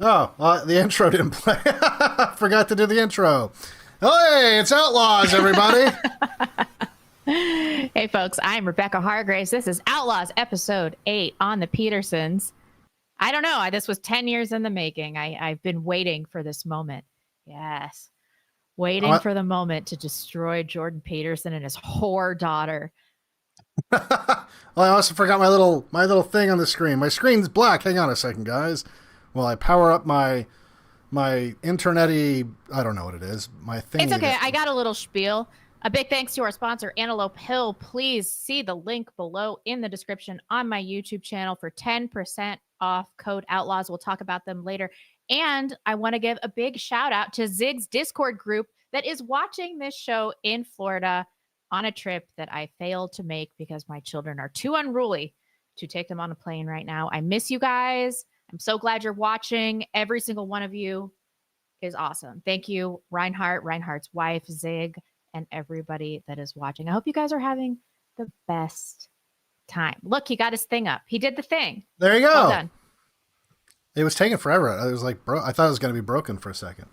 Oh, the intro didn't play. Forgot to do the intro. Hey, it's Outlaws, everybody. Hey, folks, I'm Rebecca Hargraves. This is Outlaws Episode 8 on the Petersons. I don't know. This was 10 years in the making. I've been waiting for this moment. Yes. Waiting for the moment to destroy Jordan Peterson and his whore daughter. Well, I also forgot my little thing on the screen. My screen's black. Hang on a second, guys. Well, I power up my internet-y, I don't know what it is. My thing. It's okay. I got a little spiel. A big thanks to our sponsor, Antelope Hill. Please see the link below in the description on my YouTube channel for 10% off code Outlaws. We'll talk about them later. And I want to give a big shout out to Zig's Discord group that is watching this show in Florida on a trip that I failed to make because my children are too unruly to take them on a plane right now. I miss you guys. I'm so glad you're watching. Every single one of you is awesome. Thank you, Reinhardt's wife, Zig, and everybody that is watching. I hope you guys are having the best time. Look, he got his thing up. He did the thing. There you go. Well done. It was taking forever. I was like, I thought it was going to be broken for a second.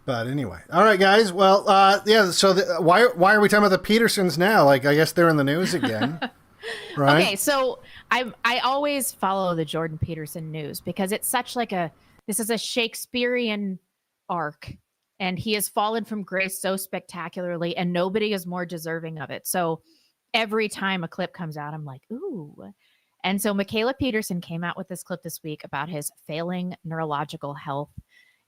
But anyway, all right, guys. Well, yeah. So why are we talking about the Petersons now? Like, I guess they're in the news again, right? Okay, so I always follow the Jordan Peterson news because it's such like this is a Shakespearean arc, and he has fallen from grace so spectacularly, and nobody is more deserving of it. So every time a clip comes out, I'm like, ooh. And so Michaela Peterson came out with this clip this week about his failing neurological health.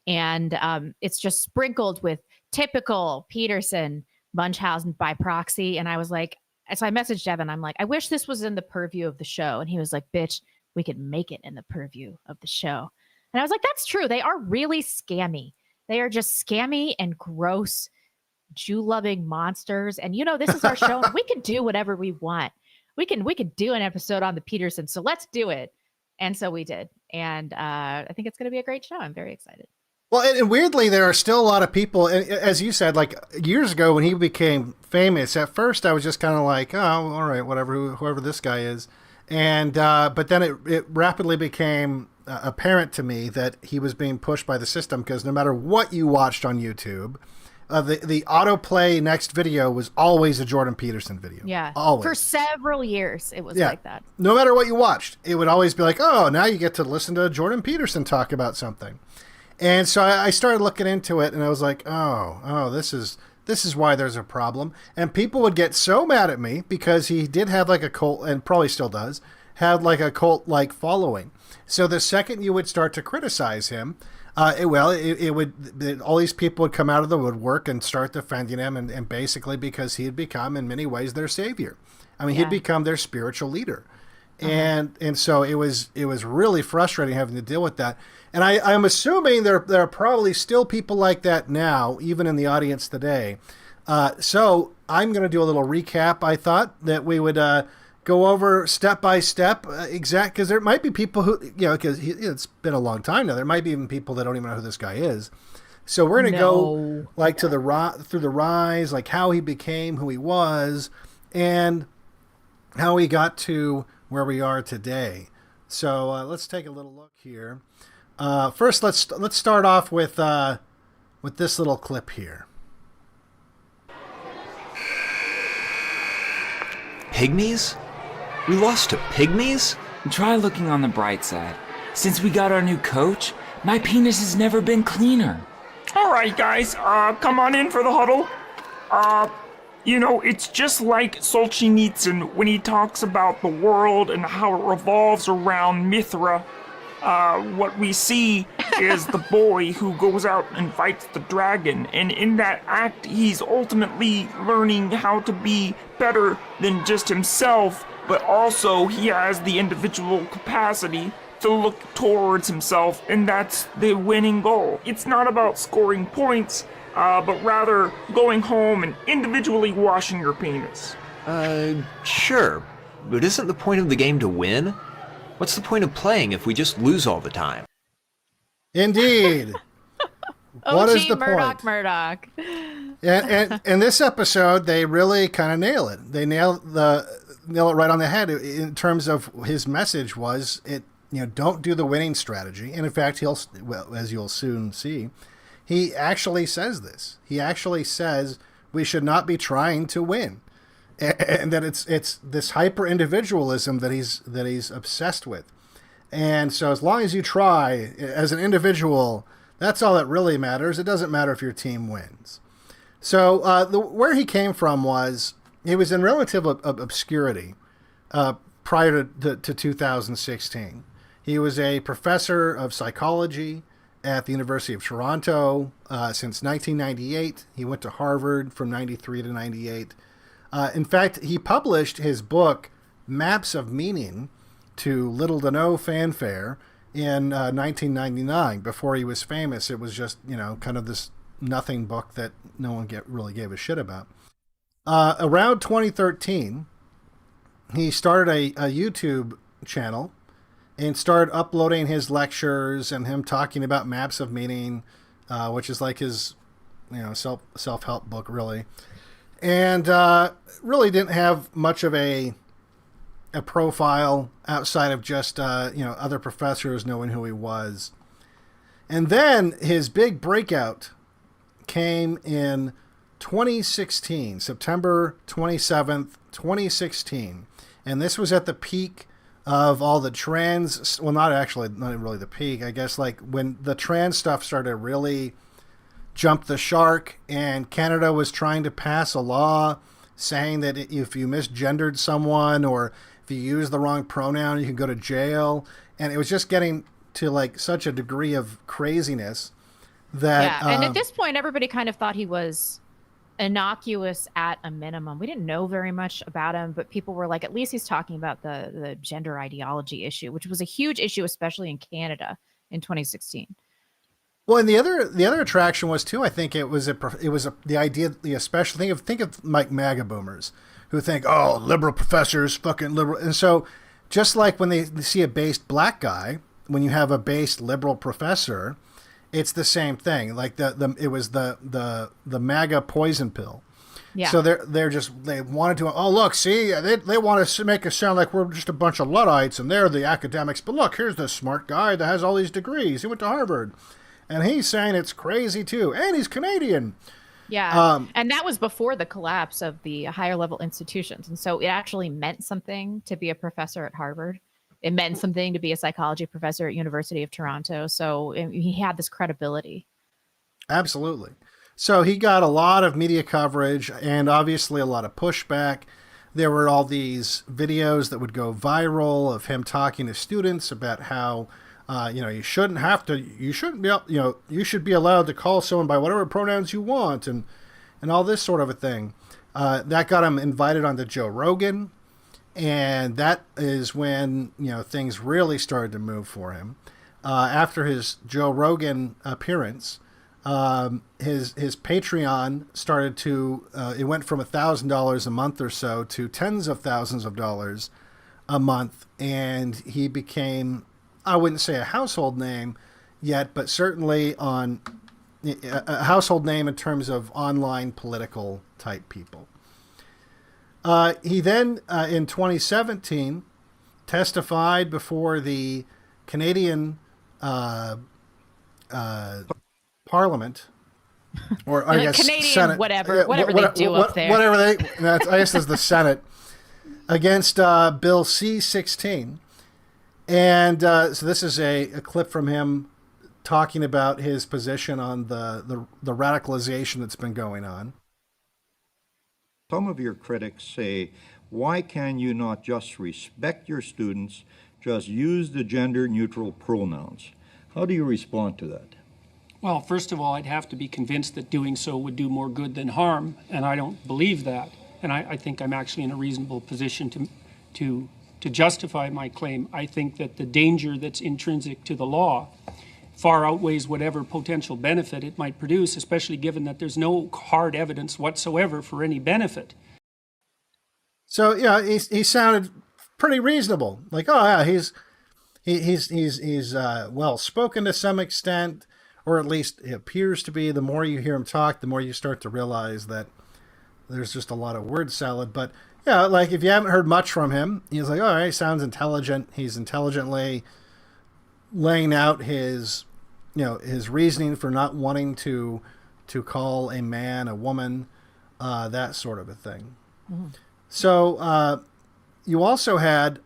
And it's just sprinkled with typical Peterson Munchausen by proxy. And I was like, so I messaged Devon. I'm like, I wish this was in the purview of the show. And he was like, bitch, we could make it in the purview of the show. And I was like, that's true. They are really scammy. They are just scammy and gross, Jew-loving monsters. And, you know, this is our show. We can do whatever we want. We can do an episode on the Petersons. So let's do it. And so we did. And I think it's going to be a great show. I'm very excited. Well, and weirdly, there are still a lot of people, as you said, like years ago when he became famous, at first I was just kind of like, oh, all right, whatever, whoever this guy is. And but then it rapidly became apparent to me that he was being pushed by the system because no matter what you watched on YouTube, the autoplay next video was always a Jordan Peterson video. Yeah. Always. For several years, it was like that. No matter what you watched, it would always be like, oh, now you get to listen to Jordan Peterson talk about something. And so I started looking into it, and I was like, oh, this is why there's a problem. And people would get so mad at me because he did have like a cult, and probably still does, had like a cult-like following. So the second you would start to criticize him, it would all these people would come out of the woodwork and start defending him, and basically because he had become in many ways their savior. I mean, he'd become their spiritual leader. And so it was really frustrating having to deal with that. And I'm assuming there are probably still people like that now, even in the audience today. So I'm going to do a little recap. I thought that we would go over step by step, because there might be people who, because it's been a long time now. There might be even people that don't even know who this guy is. So we're going to go like through the rise, like how he became who he was, and how he got to where we are today. So let's take a little look here. First, let's start off with this little clip here. Pygmies? We lost to pygmies? Try looking on the bright side. Since we got our new coach, my penis has never been cleaner. All right, guys, come on in for the huddle. It's just like Solzhenitsyn when he talks about the world and how it revolves around Mithra. What we see is the boy who goes out and fights the dragon, and in that act, he's ultimately learning how to be better than just himself, but also he has the individual capacity to look towards himself, and that's the winning goal. It's not about scoring points, but rather going home and individually washing your penis. Sure. But isn't the point of the game to win? What's the point of playing if we just lose all the time? Indeed. What is the point? Murdoch. And in this episode, they really kind of nail it. They nail it right on the head in terms of his message was don't do the winning strategy. And in fact, well, as you'll soon see, he actually says this. He actually says we should not be trying to win, and that it's this hyper individualism that he's obsessed with. And so as long as you try as an individual, that's all that really matters. It doesn't matter if your team wins. So where he came from was he was in relative obscurity prior to 2016. He was a professor of psychology at the University of Toronto since 1998. He went to Harvard from 93 to 98. In fact, he published his book, Maps of Meaning, to little to no fanfare in 1999. Before he was famous, it was just, kind of this nothing book that no one really gave a shit about. Around 2013, he started a YouTube channel and started uploading his lectures and him talking about Maps of Meaning, which is like his, self-help book, really. And really didn't have much of a profile outside of just, other professors knowing who he was. And then his big breakout came in 2016, September 27th, 2016. And this was at the peak of all the trans, well, not really the peak, I guess, like when the trans stuff started to really jump the shark, and Canada was trying to pass a law saying that if you misgendered someone or if you use the wrong pronoun, you can go to jail. And it was just getting to like such a degree of craziness that... Yeah, and at this point, everybody kind of thought he was innocuous at a minimum. We didn't know very much about him, but people were like, at least he's talking about the gender ideology issue, which was a huge issue, especially in Canada in 2016. Well, and the other attraction was too, I think the idea, especially think of like MAGA boomers who think, oh, liberal professors, fucking liberal. And so just like when they see a based black guy, when you have a based liberal professor, it's the same thing. Like it was the MAGA poison pill. Yeah. So they wanted to, oh, look, see, they want to make us sound like we're just a bunch of Luddites and they're the academics. But look, here's this smart guy that has all these degrees. He went to Harvard. And he's saying it's crazy too. And he's Canadian. Yeah. And that was before the collapse of the higher level institutions. And so it actually meant something to be a professor at Harvard. It meant something to be a psychology professor at University of Toronto. So he had this credibility. Absolutely. So he got a lot of media coverage and obviously a lot of pushback. There were all these videos that would go viral of him talking to students about how, you should be allowed to call someone by whatever pronouns you want and all this sort of a thing. That got him invited onto Joe Rogan. And that is when, things really started to move for him. After his Joe Rogan appearance, his Patreon started to, it went from $1,000 a month or so to tens of thousands of dollars a month. And he became, I wouldn't say a household name yet, but certainly a household name in terms of online political type people. He then, in 2017, testified before the Canadian Parliament, or I guess Canadian Senate, whatever they do up there. I guess it's the Senate, against Bill C-16. And so this is a clip from him talking about his position on the radicalization that's been going on. Some of your critics say, why can you not just respect your students, just use the gender-neutral pronouns? How do you respond to that? Well, first of all, I'd have to be convinced that doing so would do more good than harm, and I don't believe that. And I think I'm actually in a reasonable position to justify my claim. I think that the danger that's intrinsic to the law far outweighs whatever potential benefit it might produce, especially given that there's no hard evidence whatsoever for any benefit. So, yeah, he sounded pretty reasonable. Like, oh, yeah, he's well spoken to some extent, or at least it appears to be. The more you hear him talk, the more you start to realize that there's just a lot of word salad. But yeah, like if you haven't heard much from him, he's like, all right, sounds intelligent. He's intelligently laying out his, his reasoning for not wanting to call a man a woman, that sort of a thing. Mm-hmm. So you also had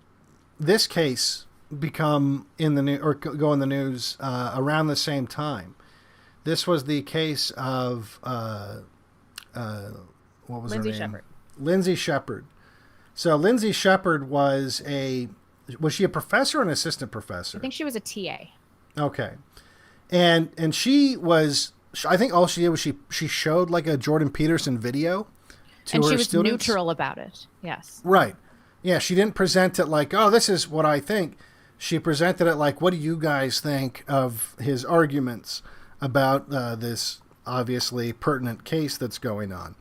this case become in the news or go in the news around the same time. This was the case of what was Lindsay her name? Shepherd. Lindsay Shepherd. So Lindsay Shepherd was she a professor or an assistant professor? I think she was a TA. Okay. And she was, I think all she did was she showed like a Jordan Peterson video to and her she was students. neutral about it. Yes. Right. Yeah, she didn't present it like, oh, this is what I think. She presented it like, what do you guys think of his arguments about this obviously pertinent case that's going on?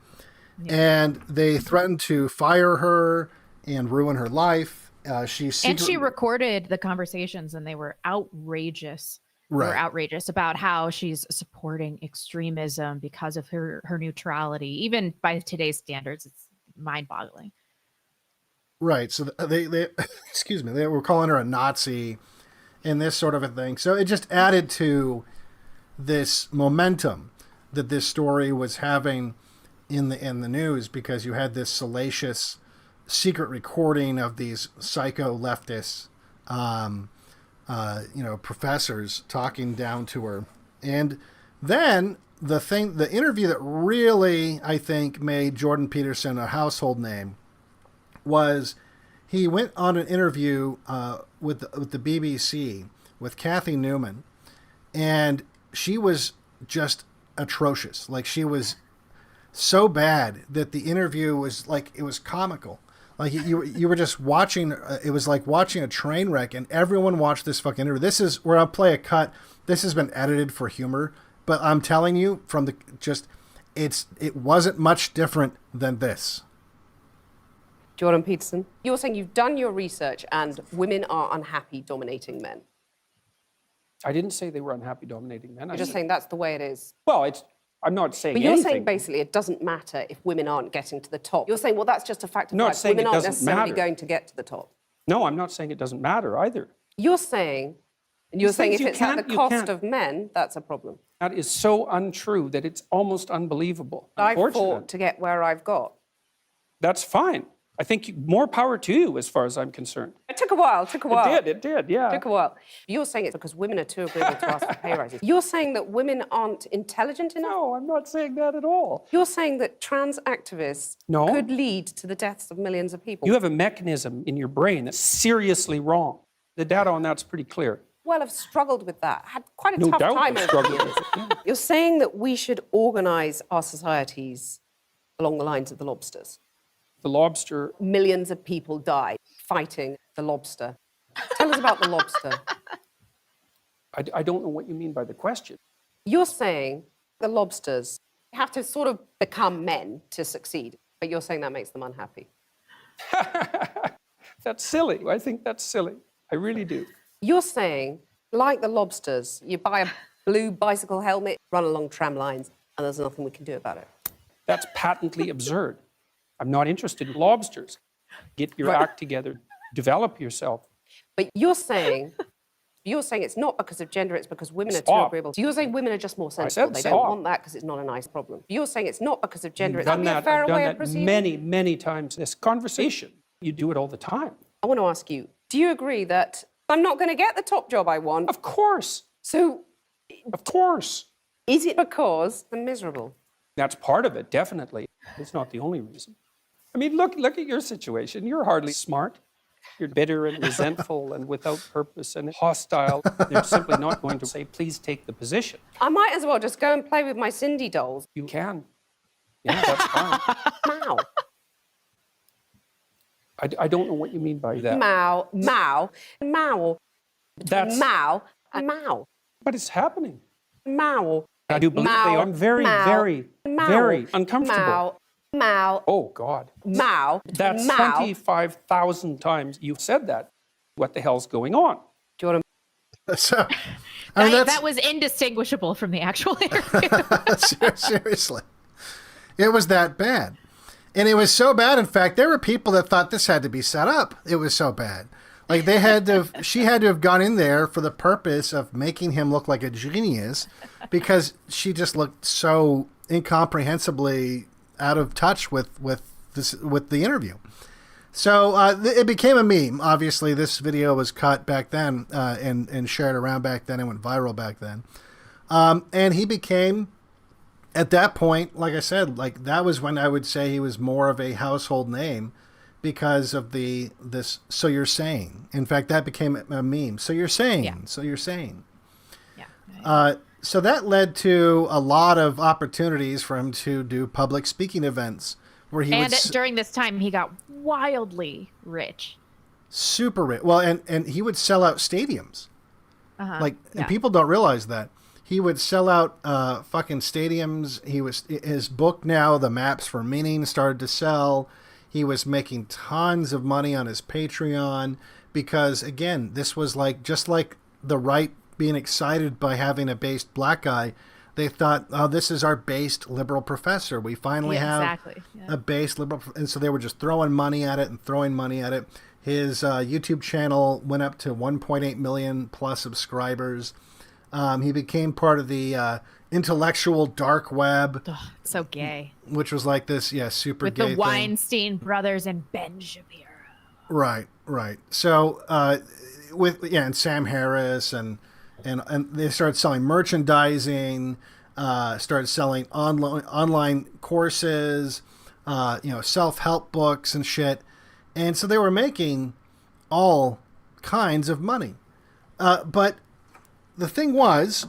Yeah. And they threatened to fire her and ruin her life. She recorded the conversations, and they were outrageous. Right. They were outrageous about how she's supporting extremism because of her neutrality. Even by today's standards, it's mind-boggling. Right. So they excuse me, they were calling her a Nazi and this sort of a thing. So it just added to this momentum that this story was having in the news, because you had this salacious secret recording of these psycho leftists, professors talking down to her. And then the interview that really, I think, made Jordan Peterson a household name was he went on an interview with the BBC with Kathy Newman, and she was just atrocious. Like, she was so bad that the interview was like, it was comical. Like, you were just watching, it was like watching a train wreck, and everyone watched this fucking interview. This is where I'll play a cut. This has been edited for humor, but I'm telling you, it wasn't much different than this. Jordan Peterson, you're saying you've done your research and women are unhappy dominating men. I didn't say they were unhappy dominating men. You're just saying that's the way it is. Well, I'm not saying anything. But you're saying basically it doesn't matter if women aren't getting to the top. You're saying, well, that's just a fact of life. Women aren't necessarily going to get to the top. No, I'm not saying it doesn't matter either. You're saying if it's at the cost of men, that's a problem. That is so untrue that it's almost unbelievable. I've fought to get where I've got. That's fine. I think more power to you, as far as I'm concerned. It took a while. It did, yeah. It took a while. You're saying it's because women are too agreeable to ask for pay rises. You're saying that women aren't intelligent enough? No, I'm not saying that at all. You're saying that trans activists could lead to the deaths of millions of people? You have a mechanism in your brain that's seriously wrong. The data on that's pretty clear. Well, I've struggled with that. Had quite a tough time over the years. Yeah. You're saying that we should organise our societies along the lines of the lobsters. The lobster. Millions of people died fighting the lobster. Tell us about the lobster. I don't know what you mean by the question. You're saying the lobsters have to sort of become men to succeed, but you're saying that makes them unhappy. That's silly. I think that's silly. I really do. You're saying, like the lobsters, you buy a blue bicycle helmet, run along tram lines, and there's nothing we can do about it. That's patently absurd. I'm not interested in lobsters. Get your act together. Develop yourself. But you're saying it's not because of gender, it's because women are too agreeable. So you're saying women are just more sensible. They don't want that because it's not a nice problem. But you're saying it's not because of gender, it's not a fairer way of proceeding. I've done that many times. This conversation, you do it all the time. I want to ask you, do you agree that I'm not going to get the top job I want? Of course. So, of course. Is it because I'm miserable? That's part of it, definitely. It's not the only reason. I mean, look at your situation. You're hardly smart. You're bitter and resentful and without purpose and hostile. They're simply not going to say, please take the position. I might as well just go and play with my Cindy dolls. You can. Yeah, that's fine. Mao. I don't know what you mean by that. Mao. That's Mao and Mao. But it's happening. Mao. I do believe they are very, very uncomfortable. Mao. Oh, God. Mao. That's 25,000 times you've said that. What the hell's going on? Do you want So, that was indistinguishable from the actual interview. Seriously. It was that bad. And it was so bad, in fact, there were people that thought this had to be set up. It was so bad. Like she had to have gone in there for the purpose of making him look like a genius, because she just looked so incomprehensibly out of touch with the interview. So it became a meme. Obviously, this video was cut back then and shared around back then and went viral back then. And he became, at that point, like I said, like that was when I would say he was more of a household name, because of this "so you're saying." In fact, that became a meme. So you're saying. Yeah. So you're saying. Yeah. So that led to a lot of opportunities for him to do public speaking events where he during this time he got wildly rich. Super rich. Well, and he would sell out stadiums. And people don't realize that. He would sell out fucking stadiums. His book now, The Maps for Meaning, started to sell. He was making tons of money on his Patreon because, again, this was just like the right being excited by having a based black guy. They thought, oh, this is our based liberal professor. We finally have a based liberal. And so they were just throwing money at it and throwing money at it. His YouTube channel went up to 1.8 million plus subscribers. He became part of the intellectual dark web. Ugh, so gay. Which was like this, super with gay the Weinstein brothers and Ben Shapiro. Right. So and Sam Harris and they started selling merchandising, started selling online courses, self-help books and shit. And so they were making all kinds of money. But the thing was,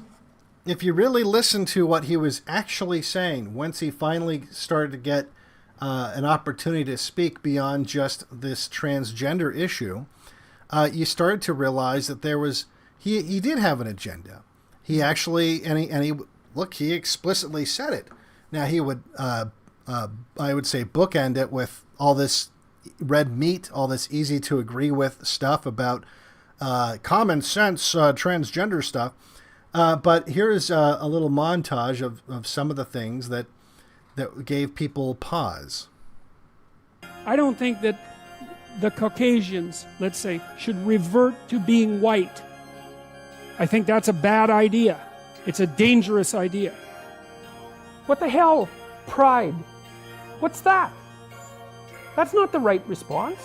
if you really listen to what he was actually saying, once he finally started to get an opportunity to speak beyond just this transgender issue, you started to realize that he did have an agenda. He actually, he explicitly said it. Now he would, I would say, bookend it with all this red meat, all this easy to agree with stuff about common sense transgender stuff. But here's a little montage of some of the things that gave people pause. I don't think that the Caucasians, let's say, should revert to being white. I think that's a bad idea. It's a dangerous idea. What the hell? Pride. What's that? That's not the right response.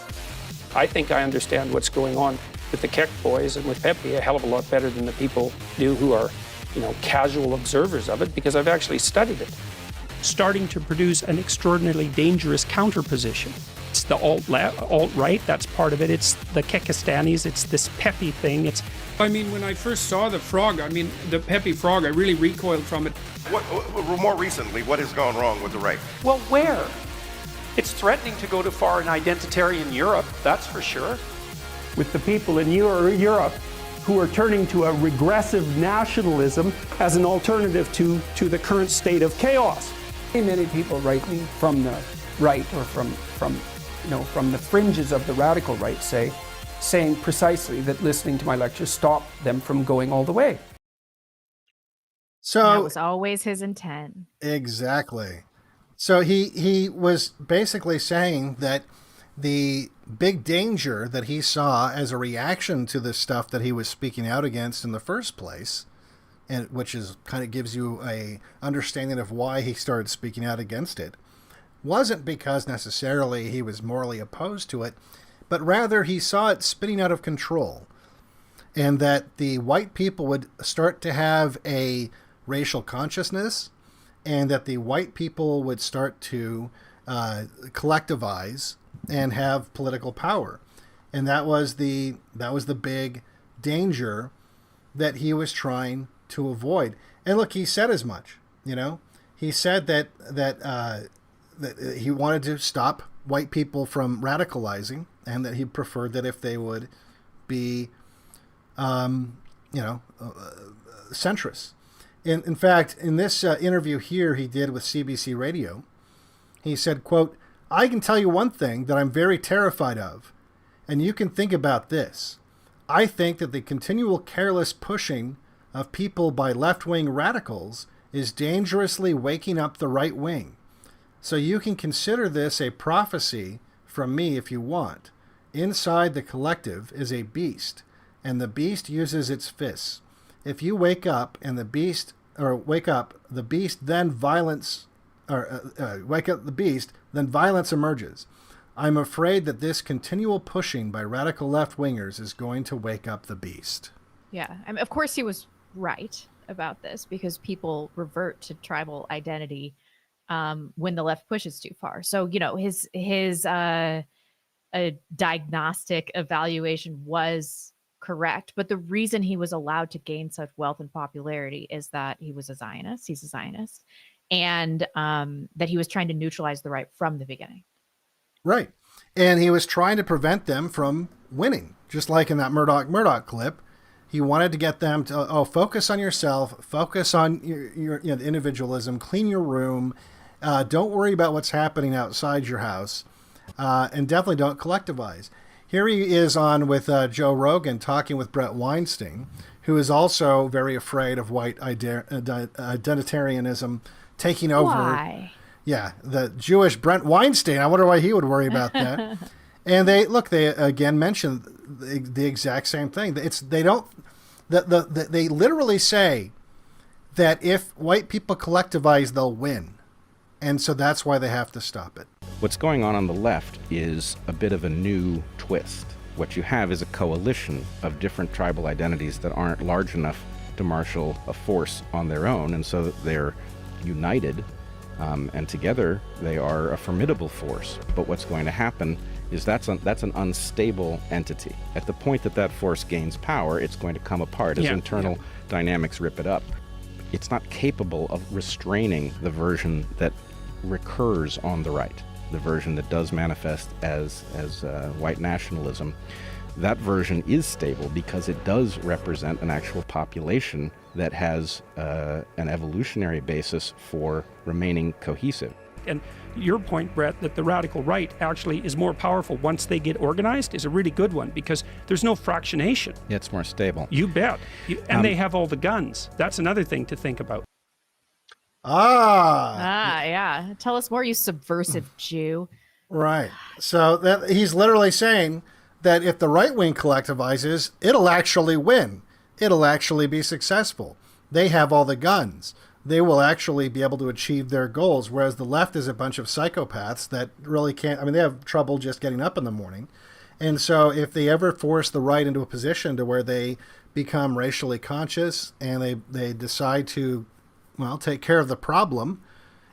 I think I understand what's going on with the Keck boys and with Pepe a hell of a lot better than the people do who are, casual observers of it, because I've actually studied it. Starting to produce an extraordinarily dangerous counterposition. It's the alt-right, that's part of it. It's the Kekastanis, it's this Pepe thing. When I first saw the frog, the Pepe frog, I really recoiled from it. More recently, what has gone wrong with the right? Well, where? It's threatening to go too far in identitarian Europe, that's for sure. With the people in Europe who are turning to a regressive nationalism as an alternative to the current state of chaos. Many people write me from the right or from the fringes of the radical right, saying precisely that listening to my lectures stopped them from going all the way. So that was always his intent. Exactly. So he was basically saying that the big danger that he saw as a reaction to the stuff that he was speaking out against in the first place, and which is kind of gives you a understanding of why he started speaking out against it, wasn't because necessarily he was morally opposed to it, but rather he saw it spinning out of control, and that the white people would start to have a racial consciousness, and that the white people would start to collectivize and have political power. And that was the big danger that he was trying to avoid. And look, he said as much, he said that he wanted to stop white people from radicalizing, and that he preferred that if they would be, centrist. In fact, in this interview here he did with CBC Radio, he said, quote, "I can tell you one thing that I'm very terrified of, and you can think about this. I think that the continual careless pushing of people by left-wing radicals is dangerously waking up the right wing. So you can consider this a prophecy from me if you want. Inside the collective is a beast, and the beast uses its fists. If you wake up and the beast, or wake up the beast, then violence, or wake up the beast, then violence emerges. I'm afraid that this continual pushing by radical left-wingers is going to wake up the beast. Yeah, I mean, of course he was right about this, because people revert to tribal identity when the left pushes too far. So, you know, his a diagnostic evaluation was correct, but the reason he was allowed to gain such wealth and popularity is that he was a Zionist. He's a Zionist, and that he was trying to neutralize the right from the beginning. Right, and he was trying to prevent them from winning, just like in that Murdoch clip. He wanted to get them to focus on yourself, focus on your individualism, clean your room, don't worry about what's happening outside your house. And definitely don't collectivize. Here he is on with Joe Rogan talking with Brett Weinstein, who is also very afraid of white identitarianism taking over. Why? Yeah, the Jewish Brett Weinstein. I wonder why he would worry about that. And they again mention the exact same thing. They literally say that if white people collectivize, they'll win. And so that's why they have to stop it. What's going on the left is a bit of a new twist. What you have is a coalition of different tribal identities that aren't large enough to marshal a force on their own, and so they're united, and together they are a formidable force. But what's going to happen is that's an unstable entity. At the point that force gains power, it's going to come apart as internal dynamics rip it up. It's not capable of restraining the version that recurs on the right, the version that does manifest as white nationalism. That version is stable because it does represent an actual population that has an evolutionary basis for remaining cohesive. And your point, Brett, that the radical right actually is more powerful once they get organized is a really good one, because there's no fractionation. Yeah, it's more stable. You bet. And they have all the guns. That's another thing to think about. Yeah. Tell us more, you subversive Jew. Right. So that he's literally saying that if the right wing collectivizes, it'll actually win. It'll actually be successful. They have all the guns. They will actually be able to achieve their goals, whereas the left is a bunch of psychopaths that really can't. I mean, they have trouble just getting up in the morning. And so if they ever force the right into a position to where they become racially conscious and they decide to, well, take care of the problem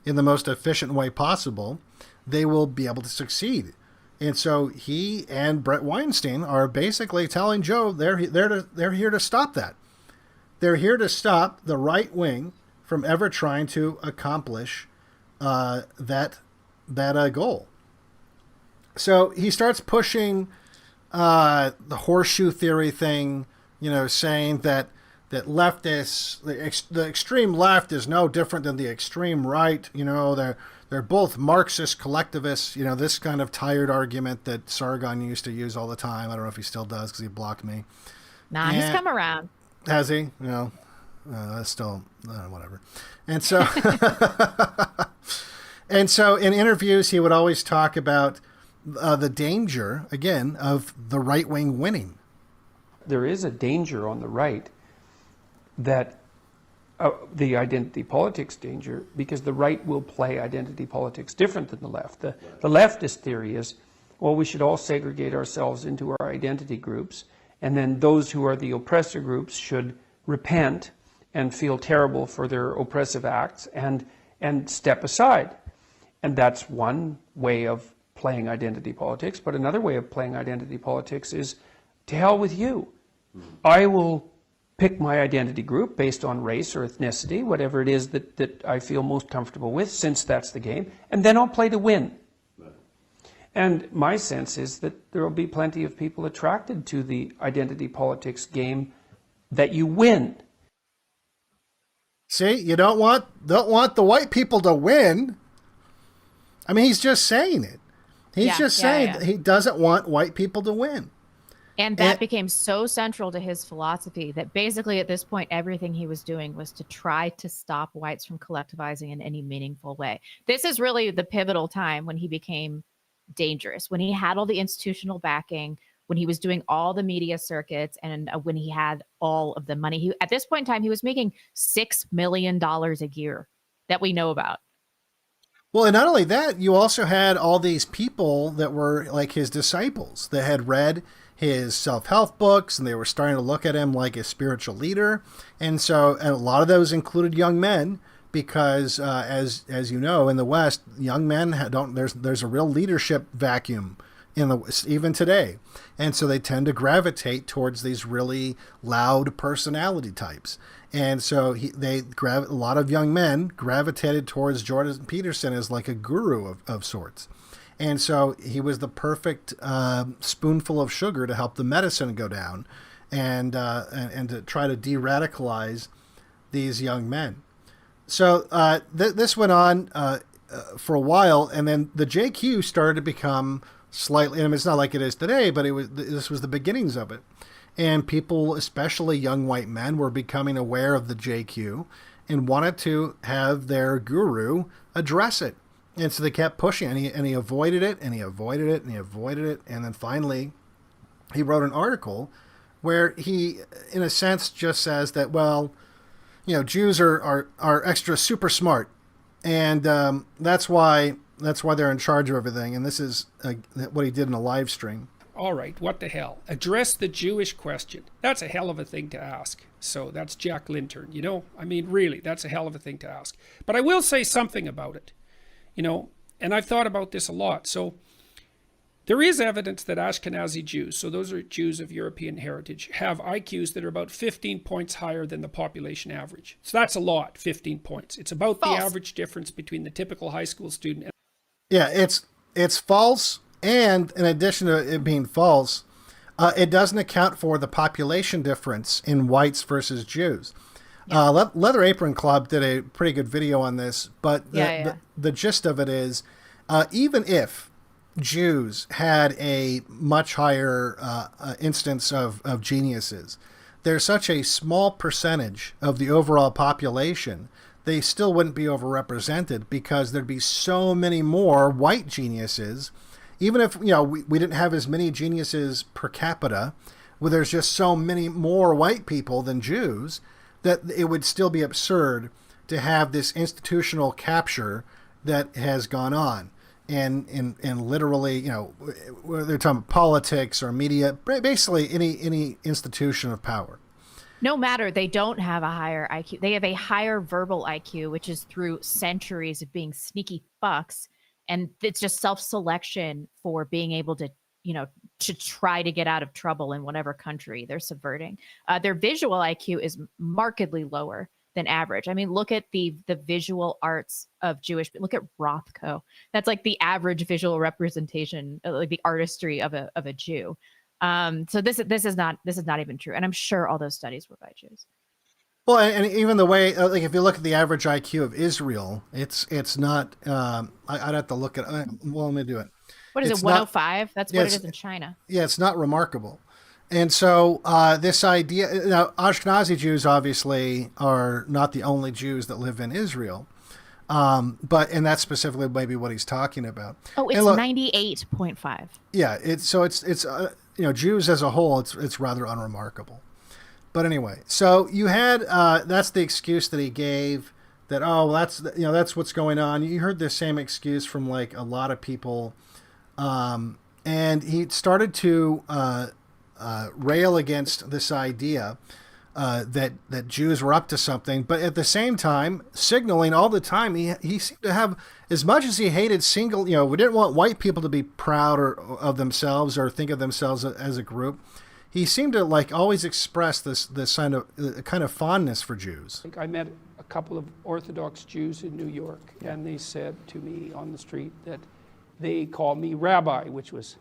in the most efficient way possible, they will be able to succeed. And so he and Brett Weinstein are basically telling Joe they're here to stop that. They're here to stop the right wing from ever trying to accomplish that goal. So he starts pushing the horseshoe theory thing, saying that leftists, the extreme left is no different than the extreme right. They're both Marxist collectivists. This kind of tired argument that Sargon used to use all the time. I don't know if he still does because he blocked me. Nah, he's come around. Has he? Still whatever. And so, in interviews, he would always talk about the danger, again, of the right wing winning. There is a danger on the right that the identity politics danger, because the right will play identity politics different than the left. The leftist theory is, well, we should all segregate ourselves into our identity groups, and then those who are the oppressor groups should repent and feel terrible for their oppressive acts and step aside. And that's one way of playing identity politics. But another way of playing identity politics is, to hell with you. I will pick my identity group based on race or ethnicity, whatever it is that I feel most comfortable with, since that's the game, and then I'll play to win. And my sense is that there will be plenty of people attracted to the identity politics game that you win. See, you don't want the white people to win. I mean, he's just saying it. He's just saying that he doesn't want white people to win. And that became so central to his philosophy that basically at this point, everything he was doing was to try to stop whites from collectivizing in any meaningful way. This is really the pivotal time when he became dangerous, when he had all the institutional backing, when he was doing all the media circuits, and when he had all of the money. At this point in time, he was making $6 million a year that we know about. Well, and not only that, you also had all these people that were like his disciples that had read his self-help books, and they were starting to look at him like a spiritual leader. And a lot of those included young men, because as you know, in the West, young men there's a real leadership vacuum in the even today, and so they tend to gravitate towards these really loud personality types. And so a lot of young men gravitated towards Jordan Peterson as like a guru of sorts. And so he was the perfect spoonful of sugar to help the medicine go down, and to try to de-radicalize these young men. So this went on for a while, and then the JQ started to become slightly, and it's not like it is today, but this was the beginnings of it. And people, especially young white men, were becoming aware of the JQ and wanted to have their guru address it. And so they kept pushing, and he avoided it, and he avoided it, and he avoided it. And then finally, he wrote an article where he, in a sense, just says that, well, Jews are extra super smart, and that's why they're in charge of everything. And this is what he did in a live stream. All right, what the hell? Address the Jewish question. That's a hell of a thing to ask. So that's Jack Lintern, really, that's a hell of a thing to ask. But I will say something about it, and I've thought about this a lot. So there is evidence that Ashkenazi Jews, so those are Jews of European heritage, have IQs that are about 15 points higher than the population average. So that's a lot, 15 points. It's about the average difference between the typical high school student. Yeah, it's false. And in addition to it being false, it doesn't account for the population difference in whites versus Jews. Yeah. Leather Apron Club did a pretty good video on this, but the gist of it is, even if Jews had a much higher instance of geniuses, they're such a small percentage of the overall population, they still wouldn't be overrepresented, because there'd be so many more white geniuses. Even if, we didn't have as many geniuses per capita, where there's just so many more white people than Jews, that it would still be absurd to have this institutional capture that has gone on. And literally, they're talking about politics or media, basically any institution of power. No matter, they don't have a higher IQ. They have a higher verbal IQ, which is through centuries of being sneaky fucks. And it's just self-selection for being able to, to try to get out of trouble in whatever country they're subverting. Their visual IQ is markedly lower than average. I mean, look at the visual arts of Jewish. Look at Rothko. That's like the average visual representation, like the artistry of a Jew. So this is not even true. And I'm sure all those studies were by Jews. Well, and even the way, like, if you look at the average IQ of Israel, it's not. I'd have to look at. Well, let me do it. What is it? 105. That's what it is in China. Yeah, it's not remarkable. And so this idea, now Ashkenazi Jews obviously are not the only Jews that live in Israel, and that's specifically maybe what he's talking about. Oh, it's 98.5. Yeah, it's Jews as a whole, it's rather unremarkable. But anyway, so you had that's the excuse that he gave, that that's what's going on. You heard the same excuse from like a lot of people, and he started to rail against this idea that Jews were up to something, but at the same time signaling all the time he seemed to have, as much as he hated we didn't want white people to be proud of themselves or think of themselves as a group. He seemed to like always express this kind of fondness for Jews. I met a couple of Orthodox Jews in New York, and they said to me on the street that they call me Rabbi, which was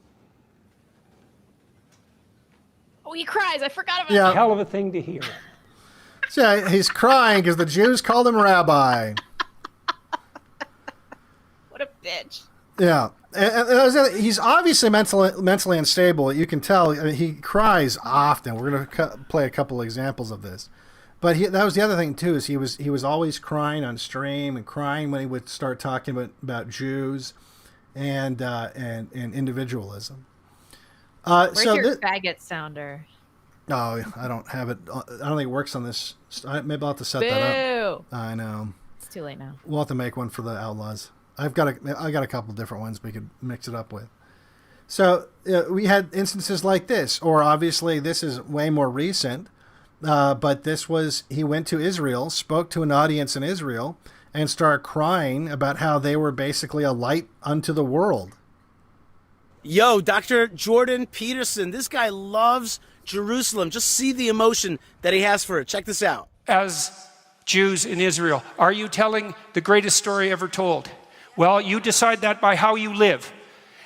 he cries. I forgot about that. A hell of a thing to hear. So he's crying because the Jews called him Rabbi. What a bitch. Yeah. And he's obviously mentally unstable. You can tell. I mean, he cries often. We're going to play a couple of examples of this. But that was the other thing too. Is he was always crying on stream and crying when he would start talking about Jews, and individualism. Where's so your faggot sounder? Oh, I don't have it. I don't think it works on this. Maybe I'll have to set that up. I know. It's too late now. We'll have to make one for the Outlaws. I got a couple different ones we could mix it up with. So we had instances like this, or obviously this is way more recent, but this was, he went to Israel, spoke to an audience in Israel, and started crying about how they were basically a light unto the world. Yo, Dr. Jordan Peterson, this guy loves Jerusalem. Just see the emotion that he has for it. Check this out. As Jews in Israel, are you telling the greatest story ever told? Well, you decide that by how you live.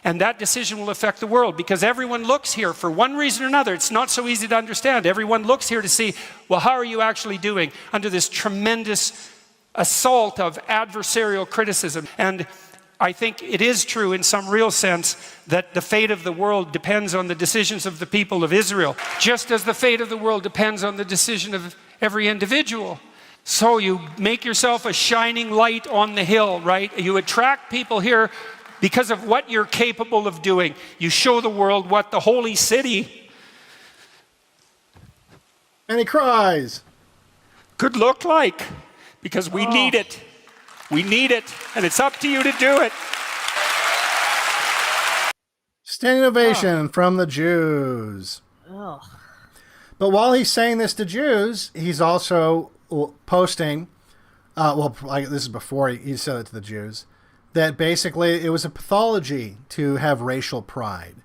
And that decision will affect the world, because everyone looks here for one reason or another. It's not so easy to understand. Everyone looks here to see, well, how are you actually doing under this tremendous assault of adversarial criticism? And I think it is true in some real sense that the fate of the world depends on the decisions of the people of Israel, just as the fate of the world depends on the decision of every individual. So you make yourself a shining light on the hill, right? You attract people here because of what you're capable of doing. You show the world what the holy city, and he cries, could look like, because we need it. We need it, and it's up to you to do it. Standing ovation from the Jews. Ugh. But while he's saying this to Jews, he's also posting, this is before he said it to the Jews, that basically it was a pathology to have racial pride.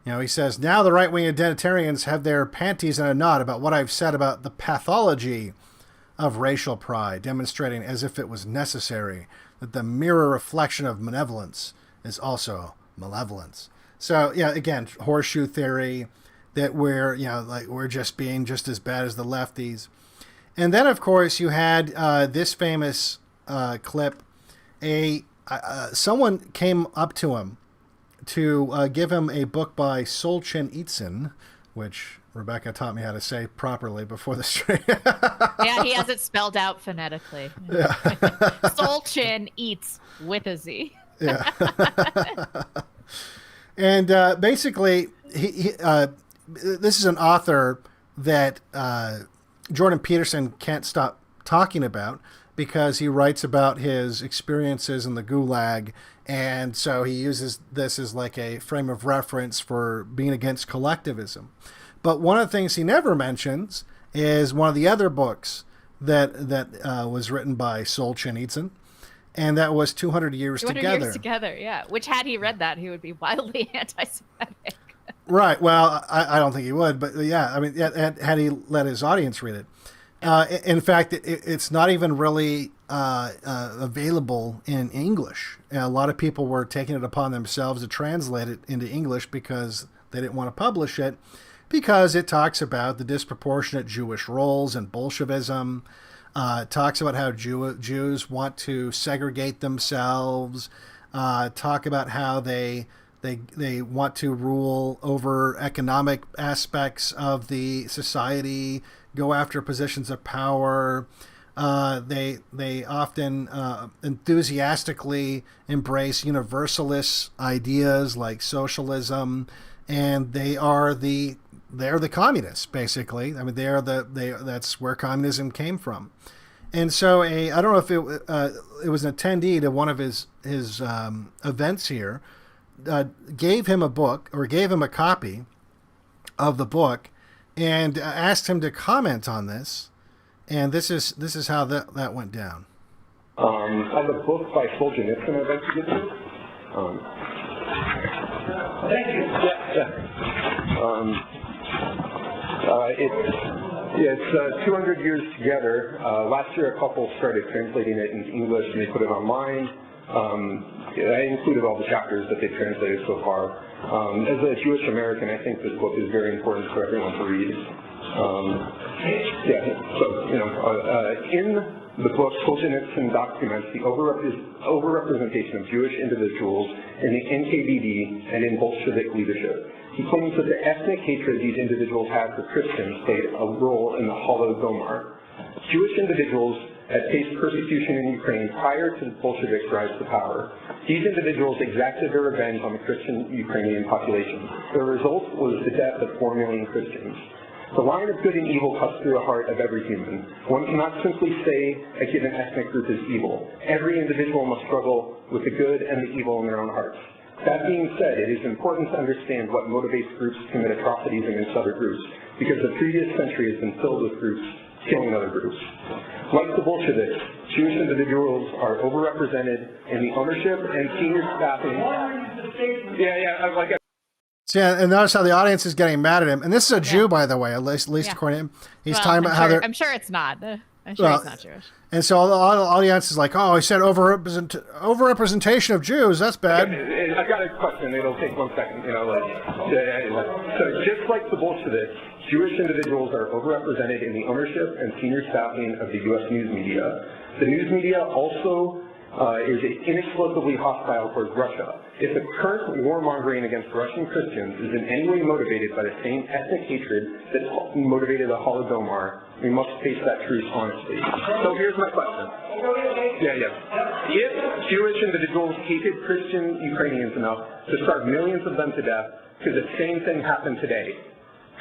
You know, he says, now the right-wing identitarians have their panties in a knot about what I've said about the pathology of racial pride, demonstrating as if it was necessary that the mirror reflection of malevolence is also malevolence. So, yeah, again, horseshoe theory, that we're just being just as bad as the lefties. And then, of course, you had this famous clip. Someone came up to him to give him a book by Solzhenitsyn, which Rebecca taught me how to say properly before the stream. Yeah, he has it spelled out phonetically. Yeah. Solzhen eats with a Z. Yeah. And basically, this is an author that Jordan Peterson can't stop talking about, because he writes about his experiences in the Gulag, and so he uses this as like a frame of reference for being against collectivism. But one of the things he never mentions is one of the other books that was written by Solzhenitsyn, and that was 200 Years 200 Together. Years Together, yeah. Which, had he read that, he would be wildly anti-Semitic. Right. Well, I don't think he would, but yeah, I mean, had he let his audience read it. In fact, it's not even really available in English. A lot of people were taking it upon themselves to translate it into English because they didn't want to publish it, because it talks about the disproportionate Jewish roles in Bolshevism. It talks about how Jews want to segregate themselves. Talk about how they want to rule over economic aspects of the society, go after positions of power. They often enthusiastically embrace universalist ideas like socialism, and they're the communists, basically. I mean, that's where communism came from. And so I don't know if it was an attendee to one of his events here, gave him a book, or gave him a copy of the book, and asked him to comment on this. And this is how that went down. I have a book by Solzhenitsyn I'd like to get to. Thank you. It's 200 Years Together. Last year, a couple started translating it into English, and they put it online. I included all the chapters that they've translated so far. As a Jewish American, I think this book is very important for everyone to read. In the book, Solzhenitsyn documents the overrepresentation of Jewish individuals in the NKVD and in Bolshevik leadership. He claims that the ethnic hatred these individuals have for Christians played a role in the Holodomor. Jewish individuals had faced persecution in Ukraine prior to the Bolsheviks' rise to power. These individuals exacted their revenge on the Christian Ukrainian population. The result was the death of 4 million Christians. The line of good and evil cuts through the heart of every human. One cannot simply say a given ethnic group is evil. Every individual must struggle with the good and the evil in their own hearts. That being said, it is important to understand what motivates groups to commit atrocities against other groups, because the previous century has been filled with groups killing other groups. Like the Bolsheviks, Jewish individuals are overrepresented in the ownership and senior staffing. Yeah, and notice how the audience is getting mad at him. And this is a Jew, by the way, at least according to him. He's talking about how they're... I'm sure it's not. I'm sure he's not Jewish. And so the audience is like, oh, he said overrepresentation of Jews. That's bad. I've got a question. It'll take 1 second. So just like the Bolsheviks, Jewish individuals are overrepresented in the ownership and senior staffing of the U.S. news media. The news media also is inexplicably hostile towards Russia. If the current warmongering against Russian Christians is in any way motivated by the same ethnic hatred that motivated the Holodomor, we must face that truth honestly. So here's my question. If Jewish individuals hated Christian Ukrainians enough to starve millions of them to death, could the same thing happen today?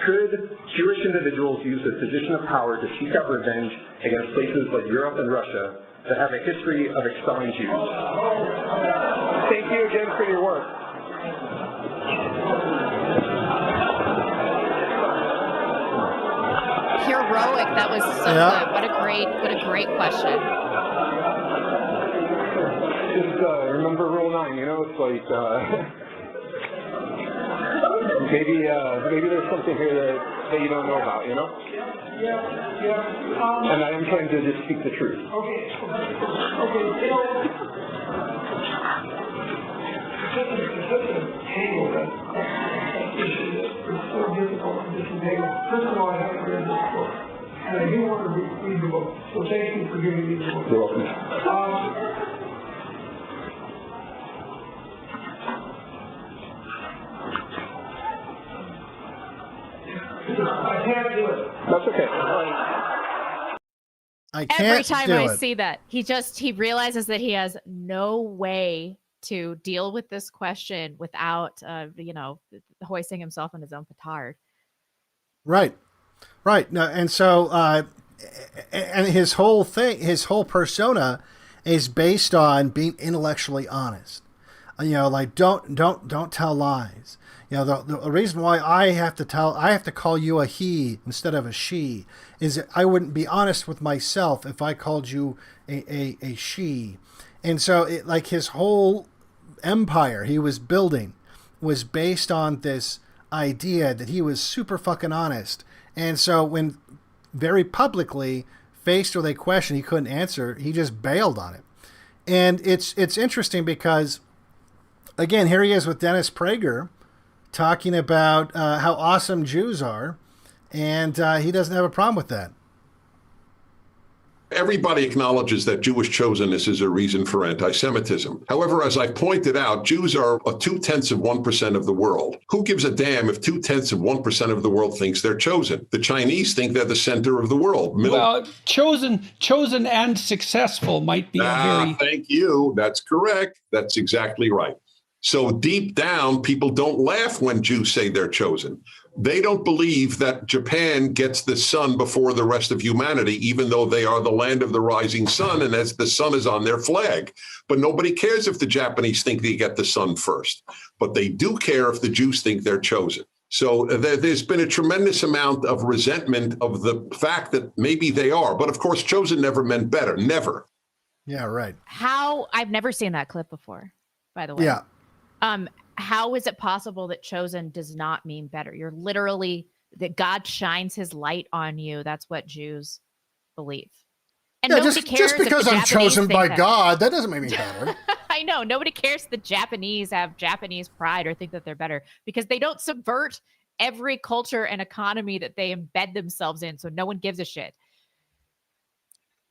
Could Jewish individuals use a position of power to seek out revenge against places like Europe and Russia that have a history of expelling Jews? Thank you again for your work. Heroic. That was so good. What a great question. Just remember Rule 9. It's like maybe there's something here that you don't know about. And I am trying to just speak the truth. Such a tangle that issue that is so difficult to disentangle. First of all, I haven't read this book, and I do want to read the book. So thank you for giving me the book. You're welcome. I can't do it. That's okay. I can't Every time do I it. see that, he realizes that he has no way to deal with this question without, hoisting himself on his own petard. Right. No, and so, and his whole persona is based on being intellectually honest. Like don't tell lies. The reason why I have to call you a he instead of a she is that I wouldn't be honest with myself if I called you a she. And so his whole empire he was building was based on this idea that he was super fucking honest. And so when very publicly faced with a question he couldn't answer, he just bailed on it. And it's interesting because, again, here he is with Dennis Prager talking about how awesome Jews are, and he doesn't have a problem with that. Everybody acknowledges that Jewish chosenness is a reason for anti-Semitism. However, as I pointed out, Jews are 0.2% of the world. Who gives a damn if 0.2% of the world thinks they're chosen? The Chinese think they're the center of the world. Well, chosen and successful might be a very... Thank you. That's correct. That's exactly right. So deep down, people don't laugh when Jews say they're chosen. They don't believe that Japan gets the sun before the rest of humanity, even though they are the land of the rising sun, and as the sun is on their flag. But nobody cares if the Japanese think they get the sun first. But they do care if the Jews think they're chosen. So there's been a tremendous amount of resentment of the fact that maybe they are. But of course, chosen never meant better. Never. Yeah, right. I've never seen that clip before, by the way. Yeah. How is it possible that chosen does not mean better? You're literally, that God shines his light on you. That's what Jews believe. And nobody cares just because I'm chosen by God, that doesn't make me better. I know. Nobody cares if the Japanese have Japanese pride or think that they're better, because they don't subvert every culture and economy that they embed themselves in. So no one gives a shit.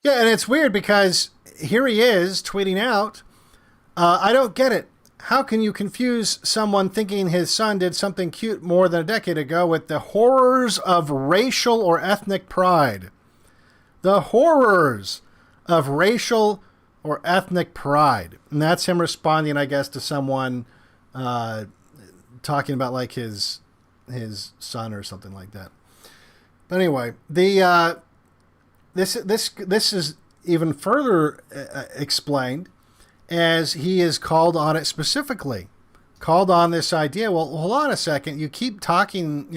Yeah, and it's weird because here he is tweeting out, I don't get it. How can you confuse someone thinking his son did something cute more than a decade ago with the horrors of racial or ethnic pride? The horrors of racial or ethnic pride. And that's him responding, I guess, to someone talking about like his son or something like that. But anyway, the this is even further explained as he is called on it specifically. Called on this idea, well, hold on a second, you keep talking,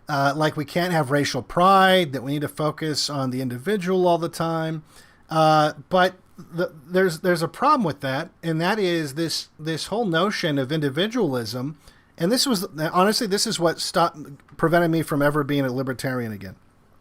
like we can't have racial pride, that we need to focus on the individual all the time. But there's a problem with that, and that is this whole notion of individualism. And this was, honestly, this is what prevented me from ever being a libertarian again.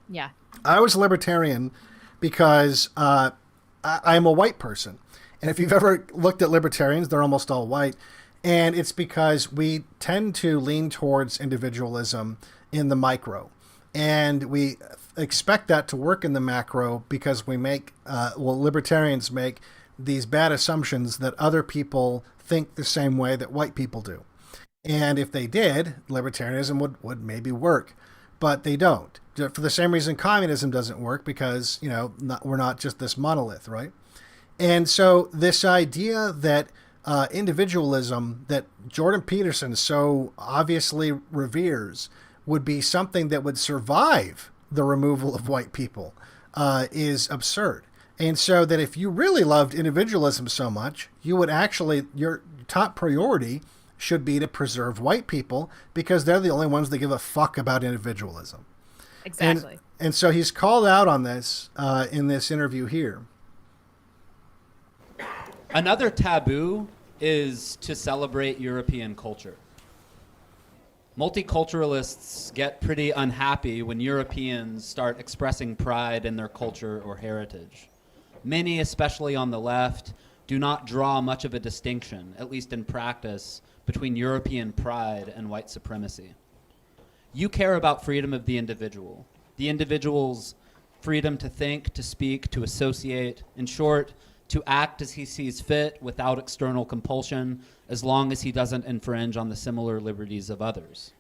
Yeah. I was a libertarian because I'm a white person. And if you've ever looked at libertarians, they're almost all white. And it's because we tend to lean towards individualism in the micro. And we expect that to work in the macro because we make, libertarians make these bad assumptions that other people think the same way that white people do. And if they did, libertarianism would maybe work. But they don't. For the same reason communism doesn't work, because, we're not just this monolith, right? And so this idea that individualism that Jordan Peterson so obviously reveres would be something that would survive the removal of white people is absurd. And so that if you really loved individualism so much, you would actually, your top priority should be to preserve white people because they're the only ones that give a fuck about individualism. Exactly. And so he's called out on this in this interview here. Another taboo is to celebrate European culture. Multiculturalists get pretty unhappy when Europeans start expressing pride in their culture or heritage. Many, especially on the left, do not draw much of a distinction, at least in practice, between European pride and white supremacy. You care about freedom of the individual's freedom to think, to speak, to associate, in short, to act as he sees fit without external compulsion, as long as he doesn't infringe on the similar liberties of others.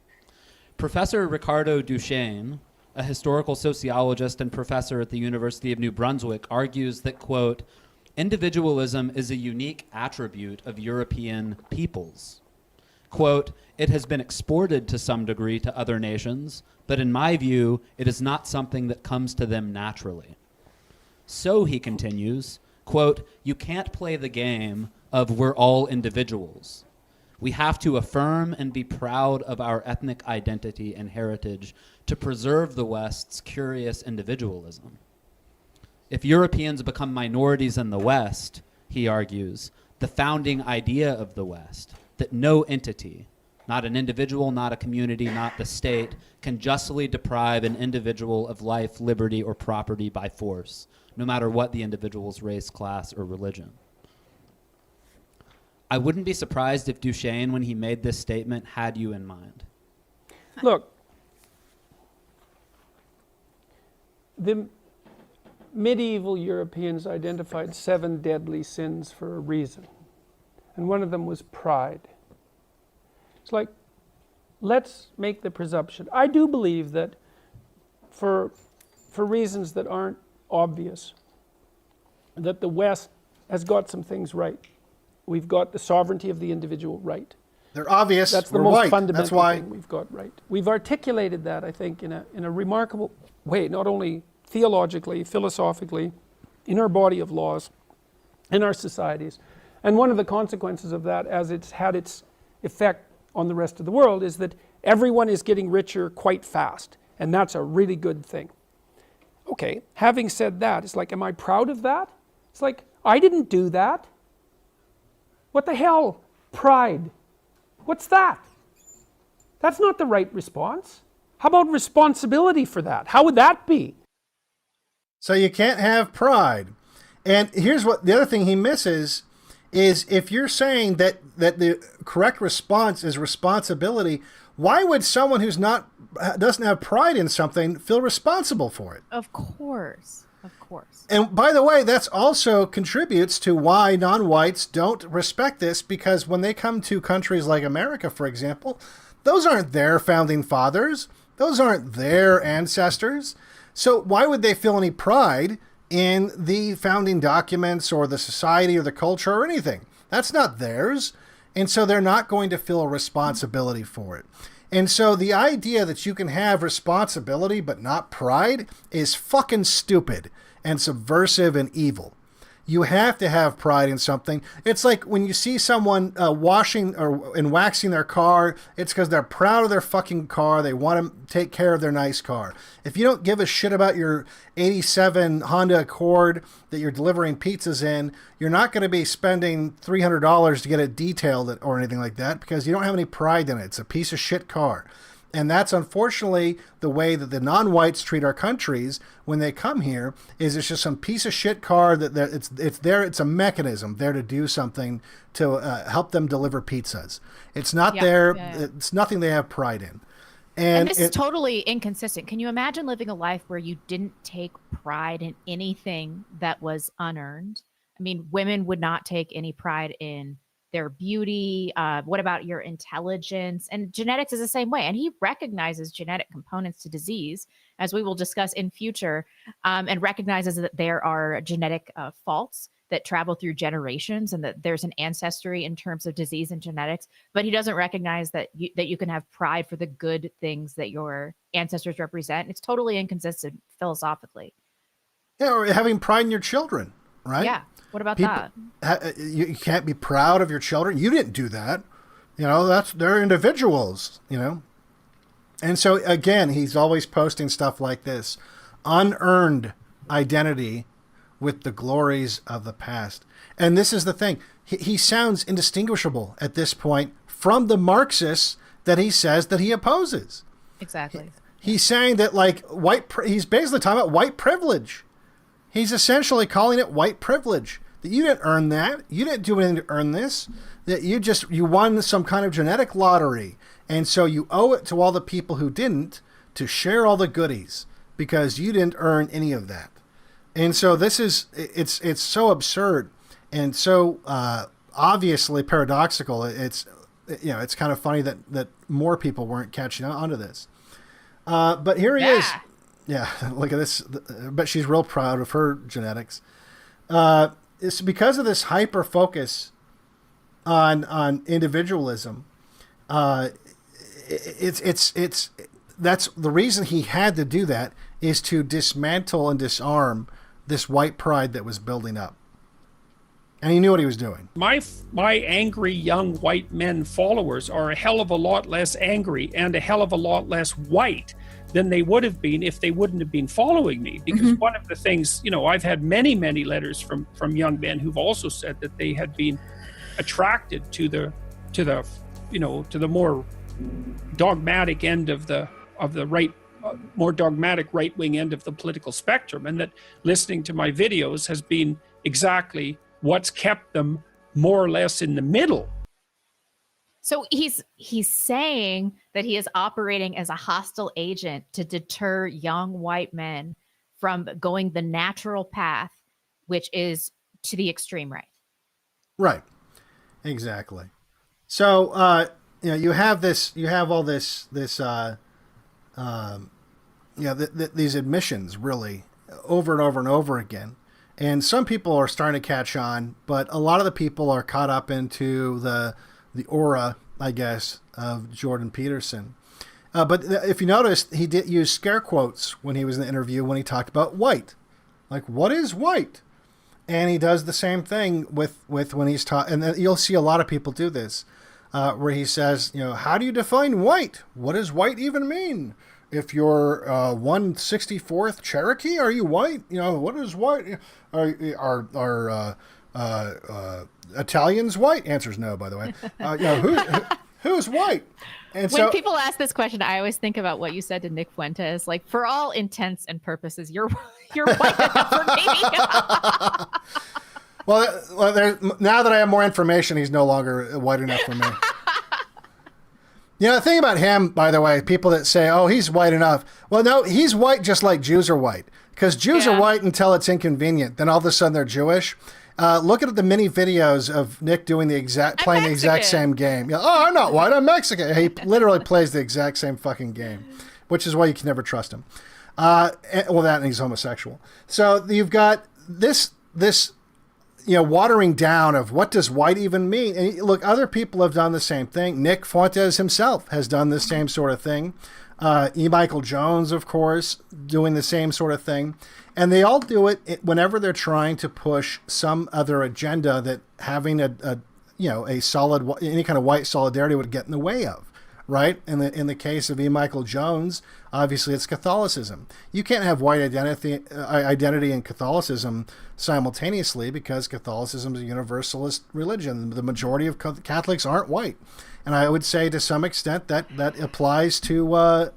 Professor Ricardo Duchesne, a historical sociologist and professor at the University of New Brunswick, argues that, quote, individualism is a unique attribute of European peoples. Quote, it has been exported to some degree to other nations, but in my view, it is not something that comes to them naturally. So, he continues, quote, you can't play the game of we're all individuals. We have to affirm and be proud of our ethnic identity and heritage to preserve the West's curious individualism. If Europeans become minorities in the West, he argues, the founding idea of the West, that no entity, not an individual, not a community, not the state, can justly deprive an individual of life, liberty, or property by force, no matter what the individual's race, class, or religion. I wouldn't be surprised if Duchesne, when he made this statement, had you in mind. Look, the medieval Europeans identified 7 deadly sins for a reason. And one of them was pride. It's like, let's make the presumption. I do believe that for reasons that aren't obvious, that the West has got some things right. We've got the sovereignty of the individual right. They're obvious. That's the We're most white. fundamental That's why thing we've got right. We've articulated that, I think, in a remarkable way, not only theologically, philosophically, in our body of laws, in our societies. And one of the consequences of that, as it's had its effect on the rest of the world, is that everyone is getting richer quite fast. And that's a really good thing. Okay, having said that, it's like, am I proud of that? It's like, I didn't do that. What the hell? Pride. What's that? That's not the right response. How about responsibility for that? How would that be? So you can't have pride. And here's what the other thing he misses is, if you're saying that the correct response is responsibility, why would someone who's doesn't have pride in something feel responsible for it? Of course. Of course. And by the way, that's also contributes to why non-whites don't respect this, because when they come to countries like America, for example, those aren't their founding fathers. Those aren't their ancestors. So why would they feel any pride in the founding documents or the society or the culture or anything. That's not theirs. And so they're not going to feel a responsibility for it. And so the idea that you can have responsibility but not pride is fucking stupid and subversive and evil. You have to have pride in something. It's like when you see someone washing and waxing their car, it's because they're proud of their fucking car. They want to take care of their nice car. If you don't give a shit about your 87 Honda Accord that you're delivering pizzas in, you're not going to be spending $300 to get it detailed or anything like that because you don't have any pride in it. It's a piece of shit car. And that's unfortunately the way that the non-whites treat our countries when they come here. Is it's just some piece of shit car that it's there. It's a mechanism there to do something to help them deliver pizzas. It's not there. It's nothing they have pride in. And this is totally inconsistent. Can you imagine living a life where you didn't take pride in anything that was unearned? I mean, women would not take any pride in their beauty. What about your intelligence? And genetics is the same way. And he recognizes genetic components to disease, as we will discuss in future, and recognizes that there are genetic faults that travel through generations and that there's an ancestry in terms of disease and genetics. But he doesn't recognize that you can have pride for the good things that your ancestors represent. It's totally inconsistent philosophically. Yeah, or having pride in your children, right? Yeah. What about that? You can't be proud of your children. You didn't do that. You know, they're individuals, you know. And so, again, he's always posting stuff like this. Unearned identity with the glories of the past. And this is the thing. He sounds indistinguishable at this point from the Marxists that he says that he opposes. Exactly. He's saying that, like, he's basically talking about white privilege. He's essentially calling it white privilege. That you didn't earn that. You didn't do anything to earn this. That you won some kind of genetic lottery. And so you owe it to all the people who didn't to share all the goodies because you didn't earn any of that. And so it's so absurd and so obviously paradoxical. It's kind of funny that more people weren't catching on to this. But here he is. Yeah, look at this. But she's real proud of her genetics. It's because of this hyper focus on individualism. It's that's the reason he had to do that, is to dismantle and disarm this white pride that was building up. And he knew what he was doing. My angry young white men followers are a hell of a lot less angry and a hell of a lot less white than they would have been if they wouldn't have been following me. Because one of the things, I've had many letters from young men who've also said that they had been attracted to the more dogmatic end of the right, more dogmatic right-wing end of the political spectrum, and that listening to my videos has been exactly what's kept them more or less in the middle. So he's saying that he is operating as a hostile agent to deter young white men from going the natural path, which is to the extreme right. Right. Exactly. So you have all these admissions really over and over and over again. And some people are starting to catch on, but a lot of the people are caught up into the aura, I guess, of Jordan Peterson. But if you noticed, he did use scare quotes when he was in the interview when he talked about white. Like, what is white? And he does the same thing with when he's taught. And you'll see a lot of people do this, where he says, how do you define white? What does white even mean? If you're 1/64th Cherokee, are you white? What is white? Are Italians white? Answer's no, by the way. Who's white? And when people ask this question, I always think about what you said to Nick Fuentes. Like, for all intents and purposes, you're white enough for me. Well, now that I have more information, he's no longer white enough for me. The thing about him, by the way, people that say, oh, he's white enough. Well, no, he's white just like Jews are white. Because Jews are white until it's inconvenient. Then all of a sudden they're Jewish. Look at the many videos of Nick doing playing the exact same game. Oh, I'm not white, I'm Mexican. He literally plays the exact same fucking game, which is why you can never trust him. Well, that and he's homosexual. So you've got this watering down of what does white even mean. And look, other people have done the same thing. Nick Fuentes himself has done the same sort of thing. Michael Jones, of course, doing the same sort of thing. And they all do it whenever they're trying to push some other agenda that having a solid, any kind of white solidarity would get in the way of. Right? In the case of Michael Jones, obviously it's Catholicism. You can't have white identity and Catholicism simultaneously because Catholicism is a universalist religion. The majority of Catholics aren't white. And I would say to some extent that applies to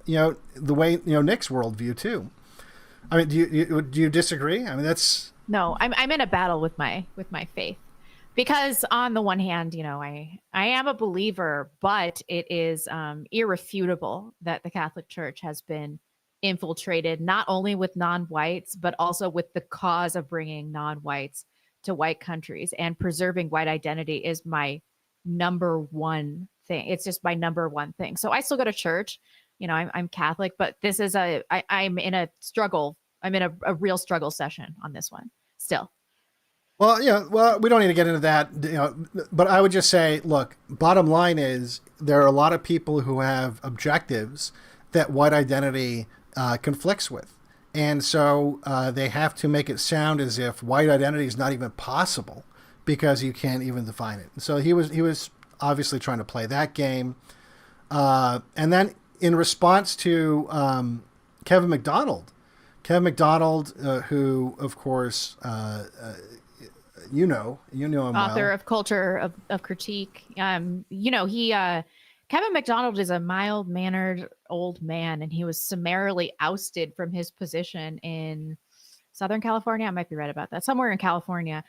the way Nick's worldview too. I mean, do you disagree? I mean, that's no. I'm in a battle with my faith. Because on the one hand, I am a believer, but it is irrefutable that the Catholic Church has been infiltrated not only with non-whites, but also with the cause of bringing non-whites to white countries, and preserving white identity is my number one thing. It's just my number one thing. So I still go to church. I'm Catholic, but this is I'm in a struggle. I'm in a real struggle session on this one still. Well, we don't need to get into that, but I would just say, look, bottom line is there are a lot of people who have objectives that white identity conflicts with. And so they have to make it sound as if white identity is not even possible because you can't even define it. So he was obviously trying to play that game. And then in response to Kevin MacDonald, who, of course, you know him author well. of Culture of Critique. Kevin MacDonald is a mild-mannered old man, and he was summarily ousted from his position in Southern California. I might be right about that. Somewhere in California,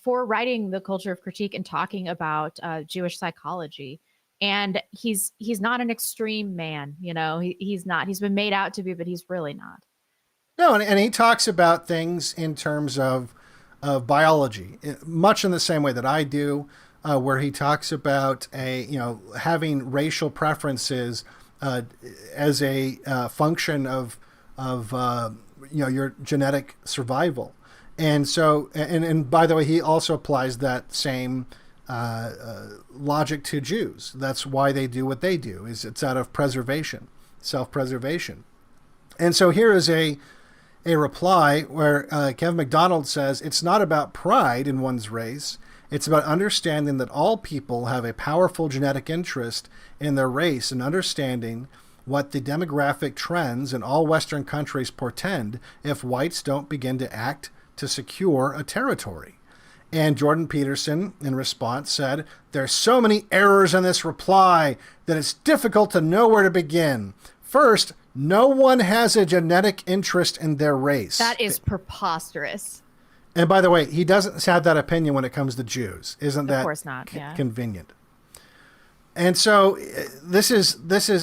for writing the Culture of Critique and talking about Jewish psychology. And he's not an extreme man. He's not. He's been made out to be, but he's really not. No, and he talks about things in terms of biology, much in the same way that I do, where he talks about having racial preferences as a function of your genetic survival, and so and by the way, he also applies that same logic to Jews. That's why they do what they do. It's out of preservation, self-preservation, and so here is a reply where Kevin MacDonald says, it's not about pride in one's race. It's about understanding that all people have a powerful genetic interest in their race and understanding what the demographic trends in all Western countries portend if whites don't begin to act to secure a territory. And Jordan Peterson, in response, said, there's so many errors in this reply that it's difficult to know where to begin. First, no one has a genetic interest in their race. That is preposterous. And by the way, he doesn't have that opinion when it comes to Jews. Isn't that of course not, yeah. Convenient? And so this is,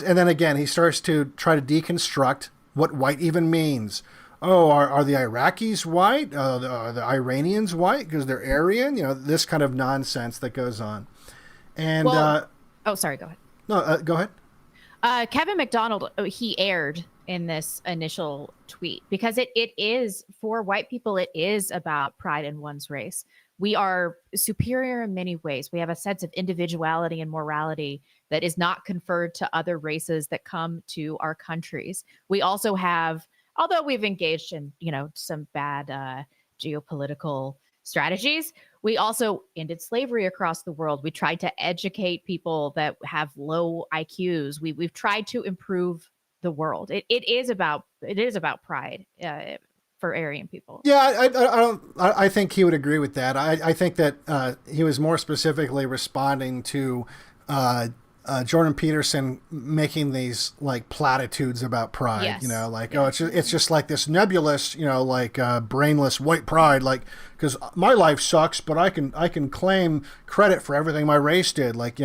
and then again, he starts to try to deconstruct what white even means. Oh, are the Iraqis white? Are the Iranians white because they're Aryan? This kind of nonsense that goes on. And sorry, go ahead. No, go ahead. Kevin MacDonald, he erred in this initial tweet because it is, for white people, it is about pride in one's race. We are superior in many ways. We have a sense of individuality and morality that is not conferred to other races that come to our countries. We also have, although we've engaged in, some bad geopolitical strategies, we also ended slavery across the world. We tried to educate people that have low IQs. We've tried to improve the world. It is about pride for Aryan people. Yeah, I think he would agree with that. I think that he was more specifically responding to Jordan Peterson making these like platitudes about pride, yes. Oh, it's just like this nebulous, brainless white pride, because my life sucks, but I can claim credit for everything my race did, that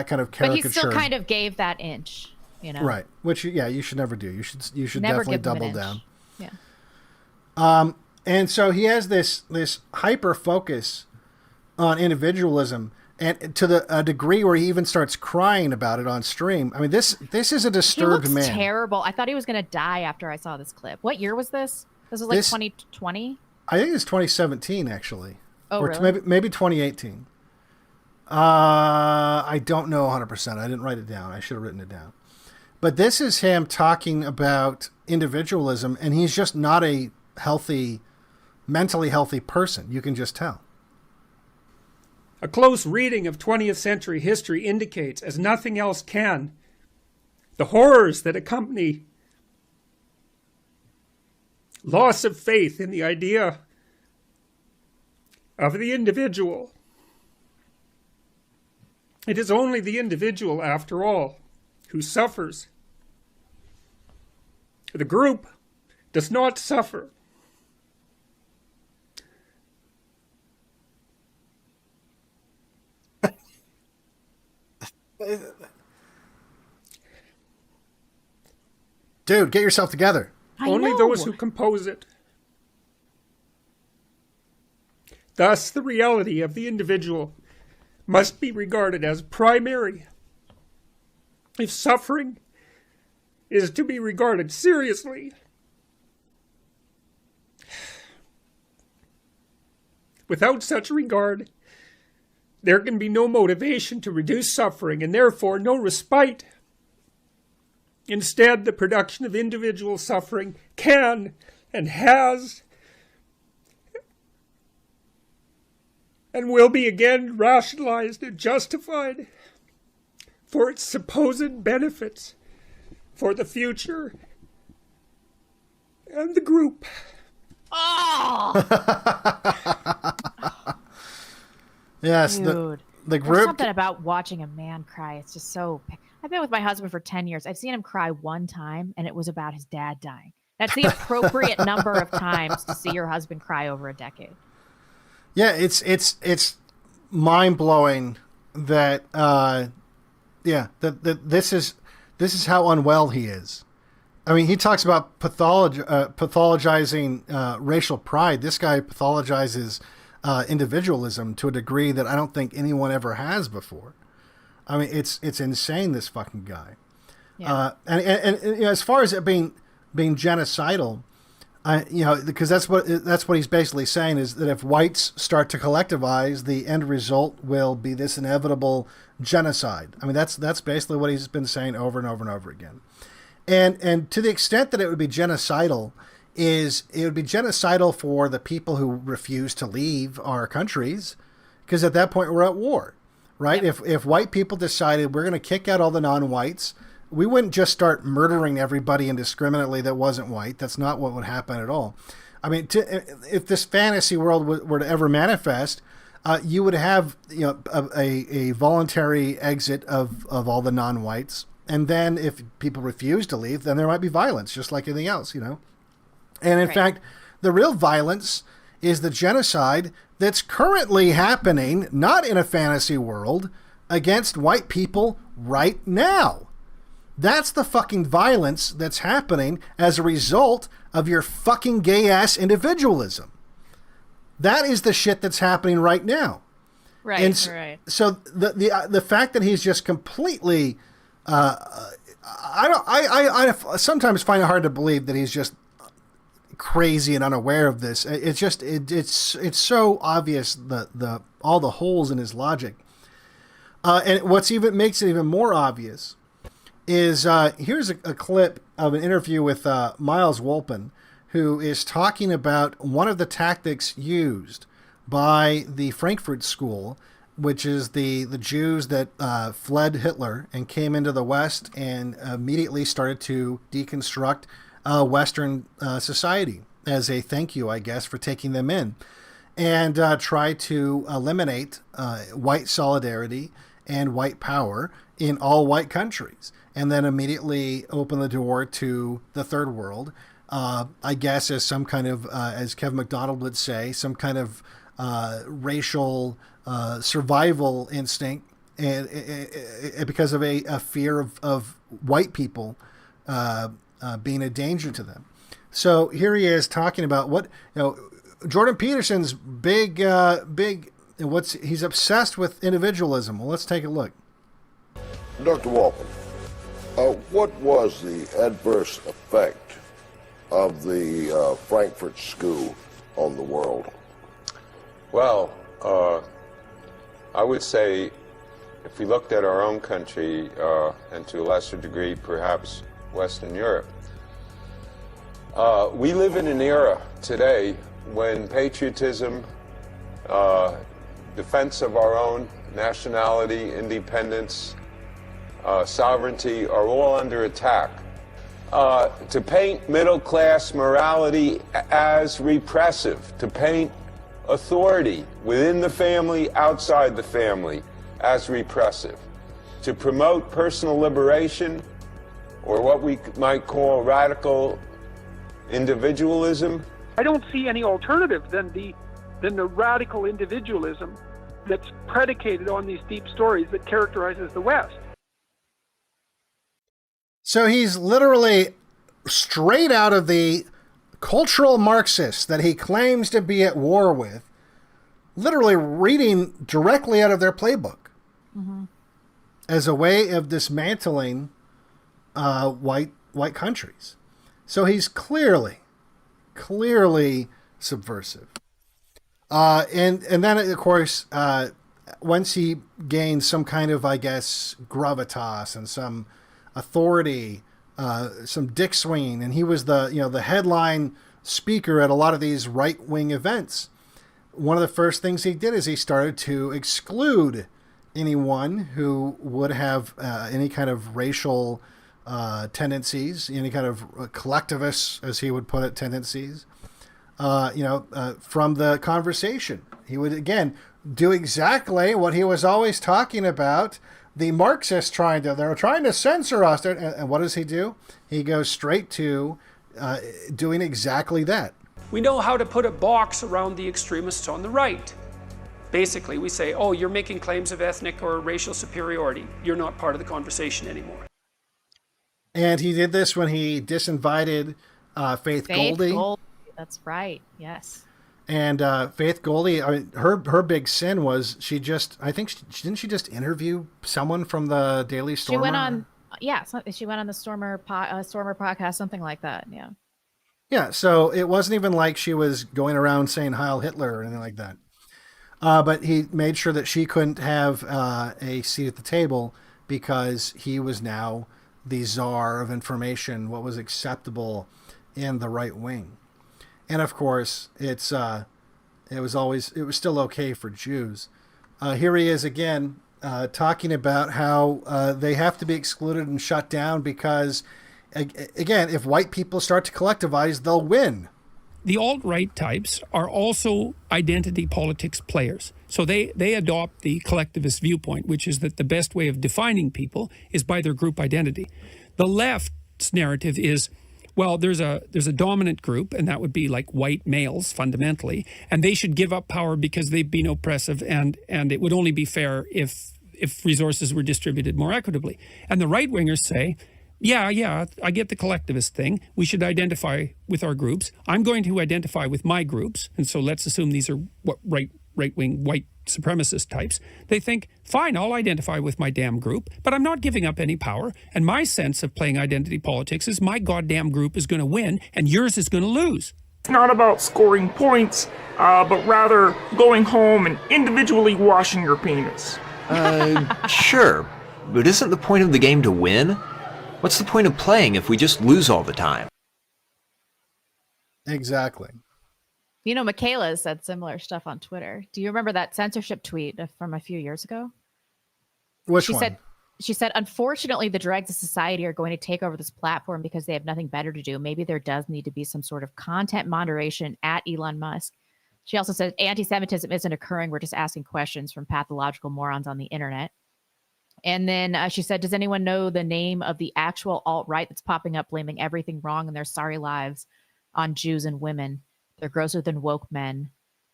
kind of caricature. But he still kind of gave that inch, right? Which you should never do. You should never definitely double down. Yeah. And so he has this hyper focus on individualism. and to a degree where he even starts crying about it on stream. I mean, this is a disturbed he looks man. terrible. I thought he was going to die after I saw this clip. What year was this? This was like 2020? I think it's 2017, actually. Oh, or really? maybe 2018. I don't know 100%. I didn't write it down. I should have written it down. But this is him talking about individualism, and he's just not a mentally healthy person. You can just tell. A close reading of 20th century history indicates, as nothing else can, the horrors that accompany loss of faith in the idea of the individual. It is only the individual, after all, who suffers. The group does not suffer. Dude, get yourself together. Only those who compose it. Thus, the reality of the individual must be regarded as primary. If suffering is to be regarded seriously, without such regard, there can be no motivation to reduce suffering and therefore no respite. Instead, the production of individual suffering can and has and will be again rationalized and justified for its supposed benefits for the future and the group. Yes, Dude, the there's group. something about watching a man cry. It's just so. I've been with my husband for 10 years. I've seen him cry one time, and it was about his dad dying. That's the appropriate number of times to see your husband cry over a decade. Yeah, it's mind blowing that that this is how unwell he is. I mean, he talks about pathologizing racial pride. This guy pathologizes individualism to a degree that I don't think anyone ever has before. I mean, it's insane, this fucking guy. Yeah. And you know, as far as it being genocidal, because that's what he's basically saying is that if whites start to collectivize, the end result will be this inevitable genocide. I mean, that's basically what he's been saying over and over and over again. And to the extent that it would be genocidal, it would be genocidal for the people who refuse to leave our countries, because at that point we're at war, right? Yep. If white people decided we're going to kick out all the non-whites, we wouldn't just start murdering everybody indiscriminately that wasn't white. That's not what would happen at all. I mean, if this fantasy world were to ever manifest, you would have a voluntary exit of all the non-whites. And then if people refuse to leave, then there might be violence, just like anything else, And in fact, the real violence is the genocide that's currently happening, not in a fantasy world, against white people right now. That's the fucking violence that's happening as a result of your fucking gay-ass individualism. That is the shit that's happening right now. Right, and right. So the fact that he's just completely... I sometimes find it hard to believe that he's just crazy and unaware of this. It's so obvious all the holes in his logic. And what's even makes it even more obvious is here's a clip of an interview with Miles Wolpin, who is talking about one of the tactics used by the Frankfurt School, which is the Jews that fled Hitler and came into the West and immediately started to deconstruct Western society as a thank you, I guess, for taking them in, and try to eliminate white solidarity and white power in all white countries, and then immediately open the door to the third world, I guess, as some kind of, as Kevin MacDonald would say, some kind of racial survival instinct, and because of a fear of white people being a danger to them. So here he is talking about what Jordan Peterson's big And he's obsessed with individualism. Well, let's take a look. Dr. Walton, what was the adverse effect of the Frankfurt School on the world? Well, I would say if we looked at our own country, and to a lesser degree perhaps Western Europe, we live in an era today when patriotism, defense of our own nationality, independence, sovereignty are all under attack. To paint middle-class morality as repressive, to paint authority within the family, outside the family, as repressive, to promote personal liberation, or what we might call radical individualism. I don't see any alternative than the radical individualism that's predicated on these deep stories that characterizes the West. So he's literally straight out of the cultural Marxists that he claims to be at war with, literally reading directly out of their playbook as a way of dismantling white countries. So he's clearly subversive. And then, of course, once he gained some kind of, I guess, gravitas and some authority, some dick swinging, and he was the headline speaker at a lot of these right-wing events. One of the first things he did is he started to exclude anyone who would have any kind of racial tendencies, any kind of collectivist, as he would put it, tendencies, from the conversation. He would, again, do exactly what he was always talking about. The Marxists they're trying to censor us. And what does he do? He goes straight to doing exactly that. We know how to put a box around the extremists on the right. Basically, we say, oh, you're making claims of ethnic or racial superiority. You're not part of the conversation anymore. And he did this when he disinvited Faith Goldie. That's right. Yes. And Faith Goldie, I mean, her big sin was didn't she just interview someone from the Daily Stormer? She went on, she went on the Stormer podcast, something like that. Yeah. Yeah. So it wasn't even like she was going around saying Heil Hitler or anything like that. But he made sure that she couldn't have a seat at the table because he was now the czar of information, what was acceptable in the right wing. And of course, it was still okay for Jews. Here he is again, talking about how they have to be excluded and shut down because, again, if white people start to collectivize, they'll win. The alt-right types are also identity politics players. So they adopt the collectivist viewpoint, which is that the best way of defining people is by their group identity. The left's narrative is, well, there's a dominant group, and that would be like white males fundamentally, and they should give up power because they've been oppressive, and it would only be fair if resources were distributed more equitably. And the right-wingers say, yeah, I get the collectivist thing. We should identify with our groups. I'm going to identify with my groups, and so let's assume these are right-wing white supremacist types. They think, fine, I'll identify with my damn group, but I'm not giving up any power, and my sense of playing identity politics is my goddamn group is going to win, and yours is going to lose. It's not about scoring points, but rather going home and individually washing your penis. Sure, but isn't the point of the game to win? What's the point of playing if we just lose all the time? Exactly. You know, Michaela said similar stuff on Twitter. Do you remember that censorship tweet from a few years ago? Which one? She said, unfortunately, the dregs of society are going to take over this platform because they have nothing better to do. Maybe there does need to be some sort of content moderation at Elon Musk. She also said, anti-Semitism isn't occurring. We're just asking questions from pathological morons on the internet. And then she said, does anyone know the name of the actual alt-right that's popping up, blaming everything wrong in their sorry lives on Jews and women? They're grosser than woke men.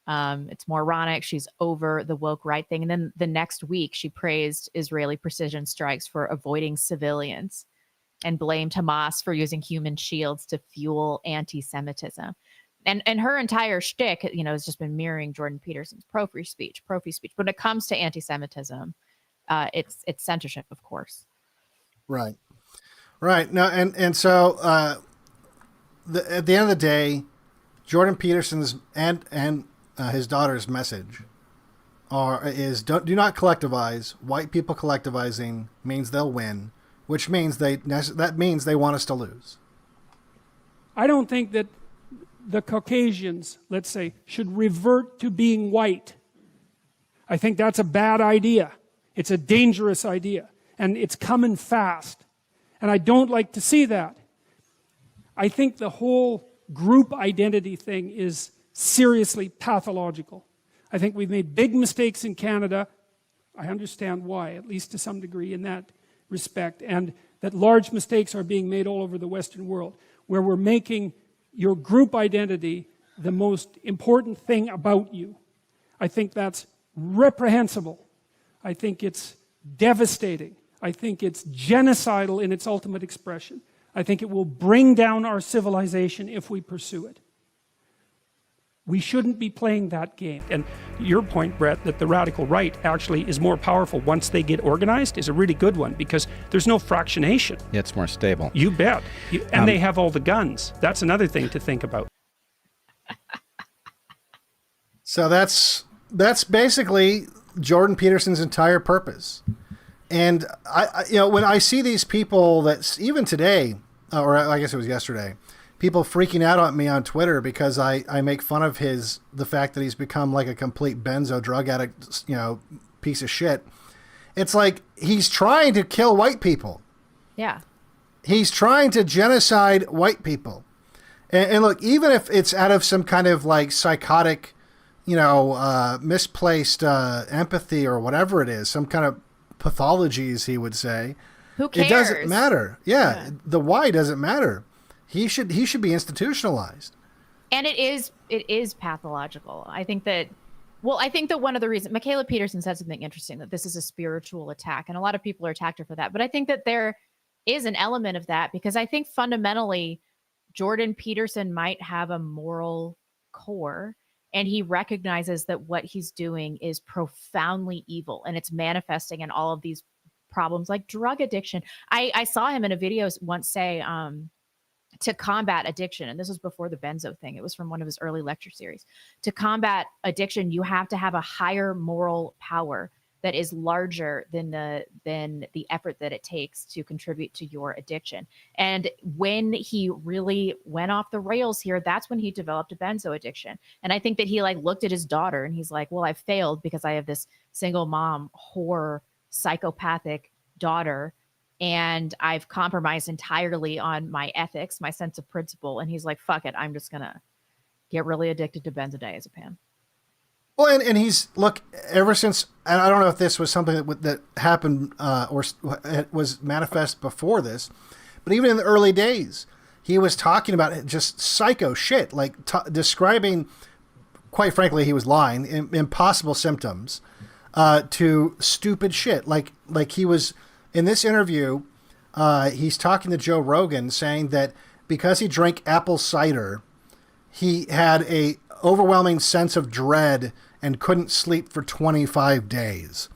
It's moronic. She's over the woke right thing. And then the next week, she praised Israeli precision strikes for avoiding civilians and blamed Hamas for using human shields to fuel anti-Semitism. And her entire shtick, you know, has just been mirroring Jordan Peterson's pro-free speech. When it comes to anti-Semitism, it's censorship, of course. Right. No, and so at the end of the day, Jordan Peterson's and his daughter's message is do not collectivize. White people collectivizing means they'll win, which means that means they want us to lose. I don't think that the Caucasians, let's say, should revert to being white. I think that's a bad idea. It's a dangerous idea, and it's coming fast. And I don't like to see that. I think the whole group identity thing is seriously pathological. I think we've made big mistakes in Canada. I understand why, at least to some degree in that respect, and that large mistakes are being made all over the Western world, where we're making your group identity the most important thing about you. I think that's reprehensible. I think it's devastating. I think it's genocidal in its ultimate expression. I think it will bring down our civilization if we pursue it. We shouldn't be playing that game. And your point, Brett, that the radical right actually is more powerful once they get organized is a really good one, because there's no fractionation. Yeah, it's more stable. You bet. And they have all the guns. That's another thing to think about. So that's basically Jordan Peterson's entire purpose. And I when I see these people that even today, or I guess it was yesterday, people freaking out on me on Twitter because I make fun of the fact that he's become like a complete benzo drug addict, piece of shit. It's like he's trying to kill white people. Yeah. He's trying to genocide white people. And look, even if it's out of some kind of like psychotic, misplaced empathy or whatever it is, some kind of pathologies, he would say. Who cares? It doesn't matter. Yeah. The why doesn't matter. He should be institutionalized. And it is pathological. I think that one of the reasons Michaela Peterson said something interesting, that this is a spiritual attack, and a lot of people are attacked her for that. But I think that there is an element of that, because I think fundamentally Jordan Peterson might have a moral core, and he recognizes that what he's doing is profoundly evil, and it's manifesting in all of these problems like drug addiction. I saw him in a video once say, to combat addiction, and this was before the Benzo thing, it was from one of his early lecture series, to combat addiction, you have to have a higher moral power that is larger than the effort that it takes to contribute to your addiction. And when he really went off the rails here, that's when he developed a benzo addiction. And I think that he looked at his daughter and he's like, well, I failed because I have this single mom, whore, psychopathic daughter, and I've compromised entirely on my ethics, my sense of principle. And he's like, fuck it, I'm just gonna get really addicted to benzodiazepam. Well, and he's, look, ever since, and I don't know if this was something that happened or was manifest before this, but even in the early days, he was talking about just psycho shit, describing, quite frankly, he was lying, impossible symptoms to stupid shit. Like he was, in this interview, he's talking to Joe Rogan, saying that because he drank apple cider, he had a overwhelming sense of dread and couldn't sleep for 25 days.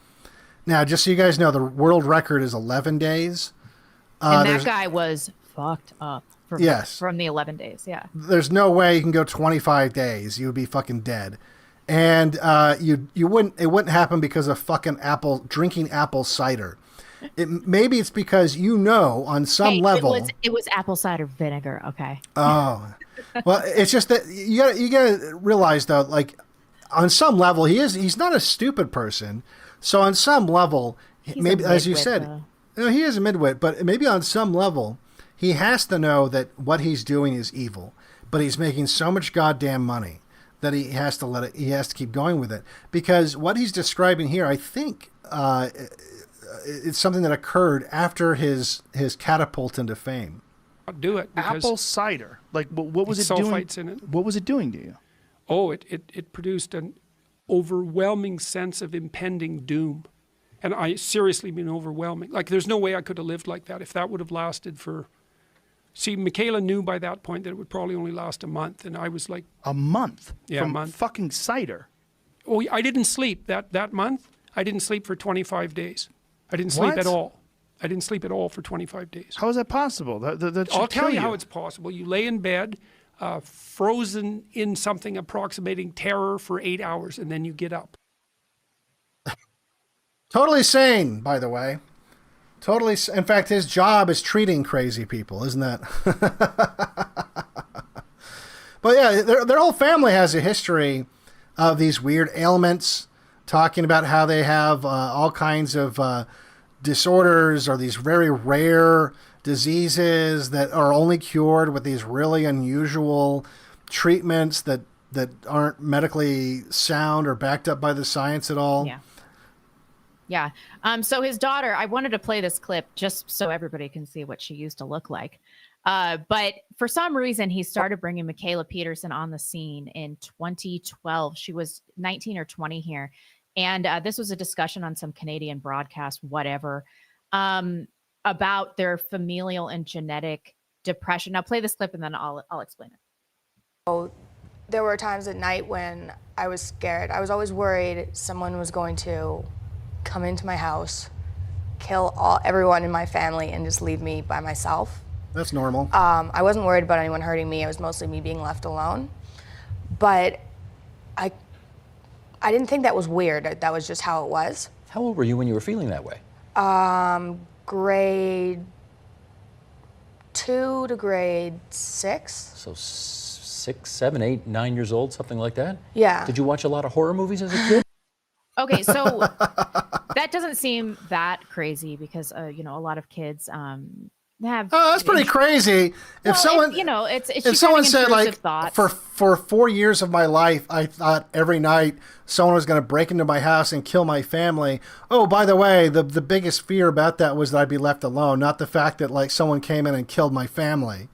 Now, just so you guys know, the world record is 11 days. And that guy was fucked up from the 11 days, yeah. There's no way you can go 25 days. You would be fucking dead. And it wouldn't happen because of fucking drinking apple cider. Maybe it's because on some level... It was apple cider vinegar, okay. Oh. Well, it's just that you gotta realize, though, on some level, he's not a stupid person. So on some level, maybe, as you said, he is a midwit, but maybe on some level, he has to know that what he's doing is evil, but he's making so much goddamn money that he has to keep going with it. Because what he's describing here, I think, it's something that occurred after his catapult into fame. Do it. Apple cider. What was it doing? Sulfites in it. What was it doing to you? Oh, it produced an overwhelming sense of impending doom. And I seriously mean overwhelming. There's no way I could have lived like that if that would have lasted for See, Michaela knew by that point that it would probably only last a month, and I was like... A month? Yeah, from a month. Fucking cider? Oh, I didn't sleep that month. I didn't sleep for 25 days. I didn't sleep at all. I didn't sleep at all for 25 days. How is that possible? That I'll tell you how it's possible. You lay in bed, frozen in something approximating terror for 8 hours, and then you get up. Totally sane, by the way. Totally. In fact, his job is treating crazy people, isn't that? But yeah, their whole family has a history of these weird ailments, talking about how they have all kinds of disorders or these very rare diseases that are only cured with these really unusual treatments that aren't medically sound or backed up by the science at all. Yeah. Yeah. So his daughter, I wanted to play this clip just so everybody can see what she used to look like. But for some reason, he started bringing Michaela Peterson on the scene in 2012. She was 19 or 20 here. And this was a discussion on some Canadian broadcast, whatever, about their familial and genetic depression. Now play this clip and then I'll explain it. So there were times at night when I was scared. I was always worried someone was going to come into my house, kill everyone in my family, and just leave me by myself. That's normal. I wasn't worried about anyone hurting me. It was mostly me being left alone. But I didn't think that was weird. That was just how it was. How old were you when you were feeling that way? Grade 2 to grade 6. So 6, 7, 8, 9 years old, something like that? Yeah. Did you watch a lot of horror movies as a kid? Okay, so that doesn't seem that crazy because, a lot of kids have. Oh, that's pretty crazy. If someone, if someone said like, thoughts. for 4 years of my life, I thought every night someone was going to break into my house and kill my family. Oh, by the way, the biggest fear about that was that I'd be left alone, not the fact that like someone came in and killed my family.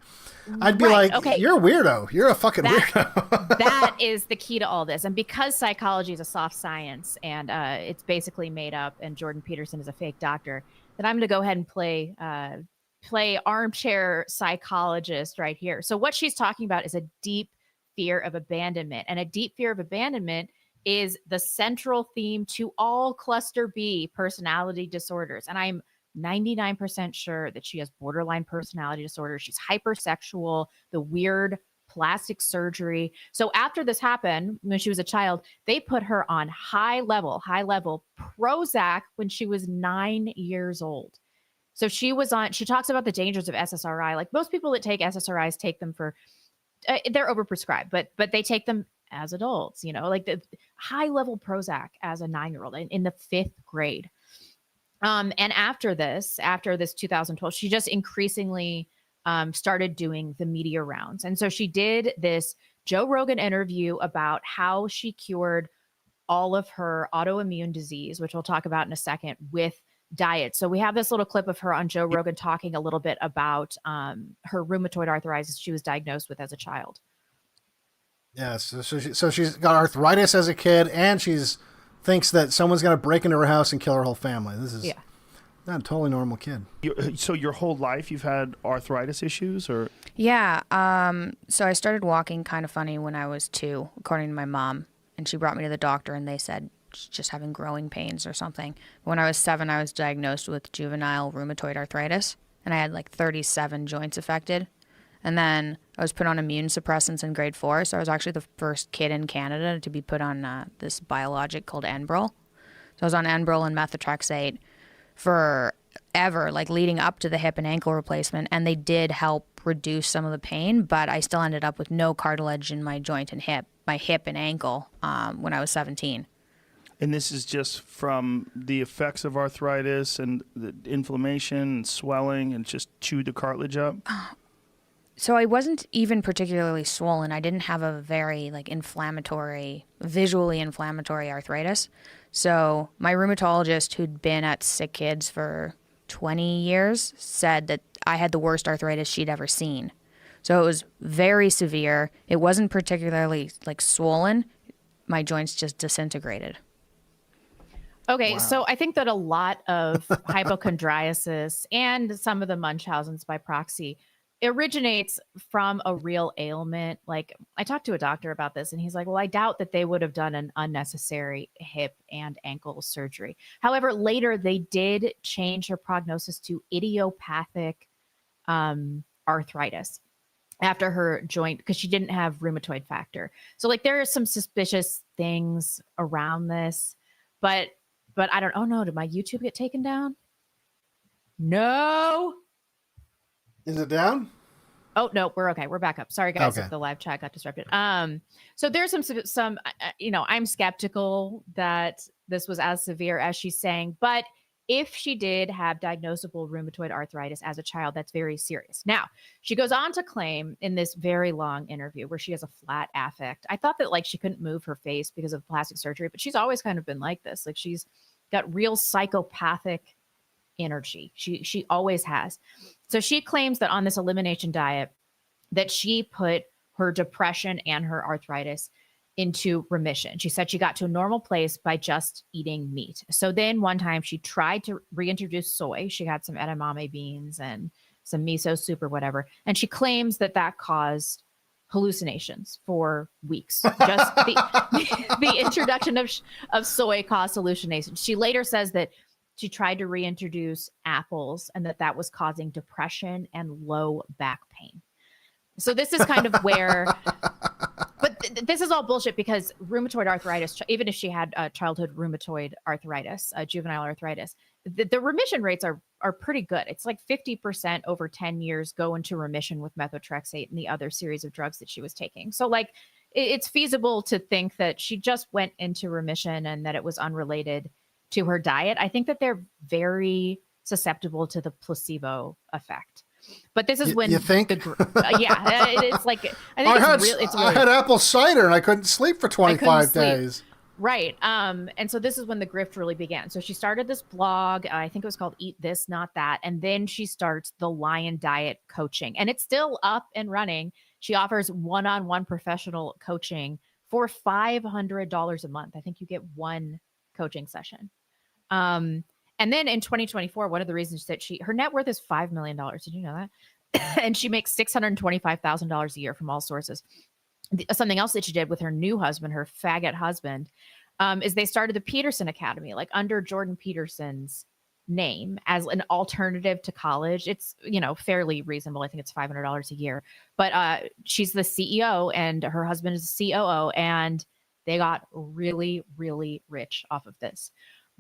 I'd be like, okay, you're a weirdo. You're a fucking weirdo. That is the key to all this. And because psychology is a soft science and it's basically made up and Jordan Peterson is a fake doctor, then I'm going to go ahead and play armchair psychologist right here. So what she's talking about is a deep fear of abandonment. And a deep fear of abandonment is the central theme to all cluster B personality disorders. And I'm 99% sure that she has borderline personality disorder. She's hypersexual, the weird plastic surgery. So after this happened, when she was a child, they put her on high level Prozac when she was 9 years old. So she talks about the dangers of SSRI. Like most people that take SSRIs take them for, they're overprescribed, but they take them as adults, like the high level Prozac as a 9-year-old in the 5th grade. And after this 2012, she just increasingly started doing the media rounds. And so she did this Joe Rogan interview about how she cured all of her autoimmune disease, which we'll talk about in a second, with diet. So we have this little clip of her on Joe Rogan talking a little bit about her rheumatoid arthritis she was diagnosed with as a child. Yeah, so she's got arthritis as a kid, and thinks that someone's going to break into her house and kill her whole family. This is not a totally normal kid. So your whole life you've had arthritis issues, or? Yeah. So I started walking kind of funny when I was 2, according to my mom, and she brought me to the doctor, and they said just having growing pains or something. When I was 7, I was diagnosed with juvenile rheumatoid arthritis, and I had like 37 joints affected. And then I was put on immune suppressants in grade 4. So I was actually the first kid in Canada to be put on this biologic called Enbrel. So I was on Enbrel and methotrexate forever, like leading up to the hip and ankle replacement. And they did help reduce some of the pain, but I still ended up with no cartilage in my joint and my hip and ankle when I was 17. And this is just from the effects of arthritis and the inflammation and swelling and just chewed the cartilage up? So I wasn't even particularly swollen. I didn't have a very visually inflammatory arthritis. So my rheumatologist, who'd been at Sick Kids for 20 years, said that I had the worst arthritis she'd ever seen. So it was very severe. It wasn't particularly swollen. My joints just disintegrated. Okay, so I think that a lot of hypochondriasis and some of the Munchausen's by proxy originates from a real ailment. Like, I talked to a doctor about this, and he's like, well, I doubt that they would have done an unnecessary hip and ankle surgery. However, later they did change her prognosis to idiopathic arthritis after her joint, because she didn't have rheumatoid factor. So like there are some suspicious things around this, but I don't, oh no, did my YouTube get taken down? No. Is it down? Oh no, we're okay. We're back up. Sorry guys, Okay. if the live chat got disrupted. So there's some, I'm skeptical that this was as severe as she's saying, but if she did have diagnosable rheumatoid arthritis as a child, that's very serious. Now, she goes on to claim in this very long interview where she has a flat affect. I thought that like she couldn't move her face because of plastic surgery, but she's always kind of been like this. Like she's got real psychopathic energy. She always has. So she claims that on this elimination diet that she put her depression and her arthritis into remission. She said she got to a normal place by just eating meat. So then one time she tried to reintroduce soy. She had some edamame beans and some miso soup or whatever. And she claims that that caused hallucinations for weeks. Just the introduction of soy caused hallucinations. She later says that she tried to reintroduce apples and that was causing depression and low back pain. So this is kind of where, but this is all bullshit because rheumatoid arthritis, even if she had childhood rheumatoid arthritis, juvenile arthritis, the remission rates are pretty good. It's like 50% over 10 years go into remission with methotrexate and the other series of drugs that she was taking. So like it's feasible to think that she just went into remission and that it was unrelated to her diet. I think that they're very susceptible to the placebo effect. But this is when you think? It's like I think I had apple cider and I couldn't sleep for 25 days. Right. And so this is when the grift really began. So she started this blog. I think it was called Eat This, Not That. And then she starts the Lion Diet coaching. And it's still up and running. She offers one-on-one professional coaching for $500 a month. I think you get one coaching session. And then in 2024, one of the reasons that her net worth is $5 million. Did you know that? And she makes $625,000 a year from all sources. Something else that she did with her new husband, her faggot husband, is they started the Peterson Academy, like under Jordan Peterson's name as an alternative to college. It's, fairly reasonable. I think it's $500 a year, but she's the CEO and her husband is the COO, and they got really, really rich off of this.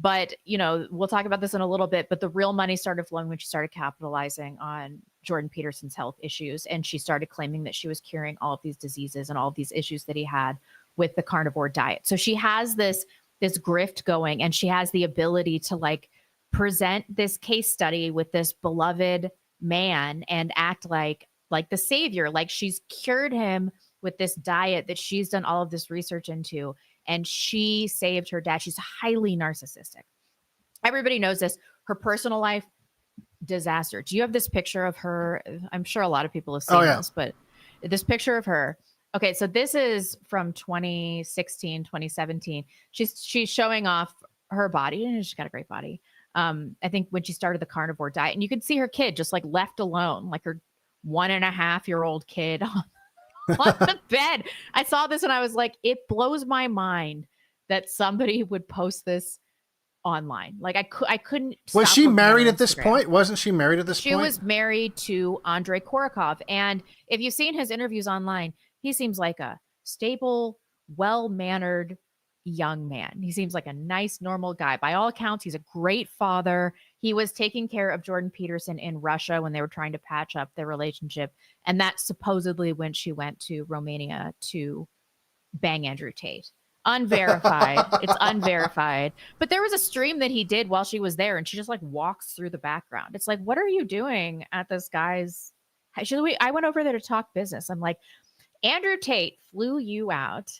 But, we'll talk about this in a little bit, but the real money started flowing when she started capitalizing on Jordan Peterson's health issues. And she started claiming that she was curing all of these diseases and all of these issues that he had with the carnivore diet. So she has this grift going, and she has the ability to like present this case study with this beloved man and act like the savior, like she's cured him with this diet that she's done all of this research into. And she saved her dad. She's highly narcissistic. Everybody knows this. Her personal life, disaster. Do you have this picture of her? I'm sure a lot of people have seen this, but this picture of her. Okay, so this is from 2016, 2017. She's showing off her body, and she's got a great body. I think when she started the carnivore diet, and you could see her kid just like left alone, like her 1.5-year-old kid on the bed. I saw this and I was like, it blows my mind that somebody would post this online. Like I couldn't. Was she married at this point? Wasn't she married at this point? She was married to Andrei Korokov. And if you've seen his interviews online, he seems like a stable, well-mannered young man. He seems like a nice, normal guy. By all accounts, he's a great father. He was taking care of Jordan Peterson in Russia when they were trying to patch up their relationship. And that's supposedly when she went to Romania to bang Andrew Tate. Unverified. It's unverified. But there was a stream that he did while she was there, and she just like walks through the background. It's like, what are you doing at this guy's? I went over there to talk business. I'm like, Andrew Tate flew you out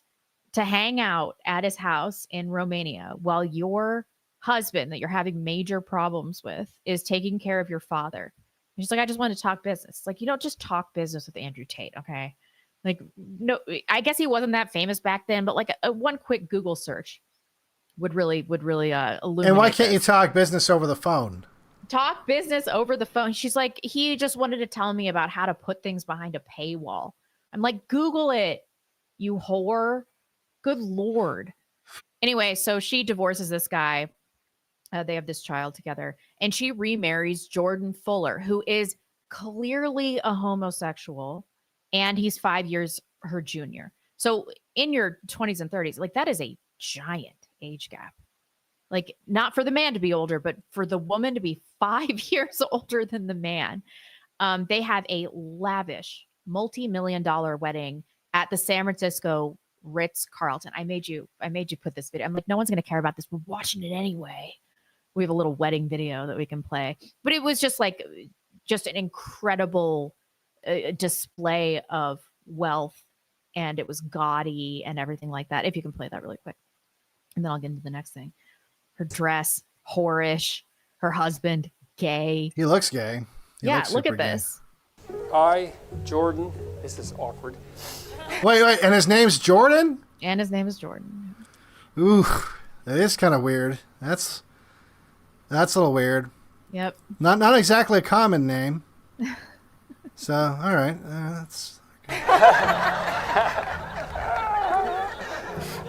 to hang out at his house in Romania while your husband that you're having major problems with is taking care of your father. And she's like, I just want to talk business. It's like, you don't just talk business with Andrew Tate, okay? Like, no, I guess he wasn't that famous back then, but like a one quick Google search would really illuminate. And why can't you talk business over the phone? talk business over the phone. She's like, he just wanted to tell me about how to put things behind a paywall. I'm like, Google it, you whore. Good Lord. Anyway, so she divorces this guy. They have this child together, and she remarries Jordan Fuller, who is clearly a homosexual, and he's 5 years her junior. So in your 20s and 30s, like that is a giant age gap. Like not for the man to be older, but for the woman to be 5 years older than the man. They have a lavish multi-million-dollar wedding at the San Francisco Ritz-Carlton. I made you put this video. I'm like, no one's going to care about this. We're watching it anyway. We have a little wedding video that we can play. But it was just like, just an incredible display of wealth, and it was gaudy and everything like that. If you can play that really quick. And then I'll get into the next thing. Her dress, whorish. Her husband, gay. He looks gay. Yeah, look at this. I, Jordan, this is awkward. Wait, and his name's Jordan? And his name is Jordan. Ooh, that is kind of weird. That's a little weird. Yep. Not exactly a common name. So, all right. That's okay.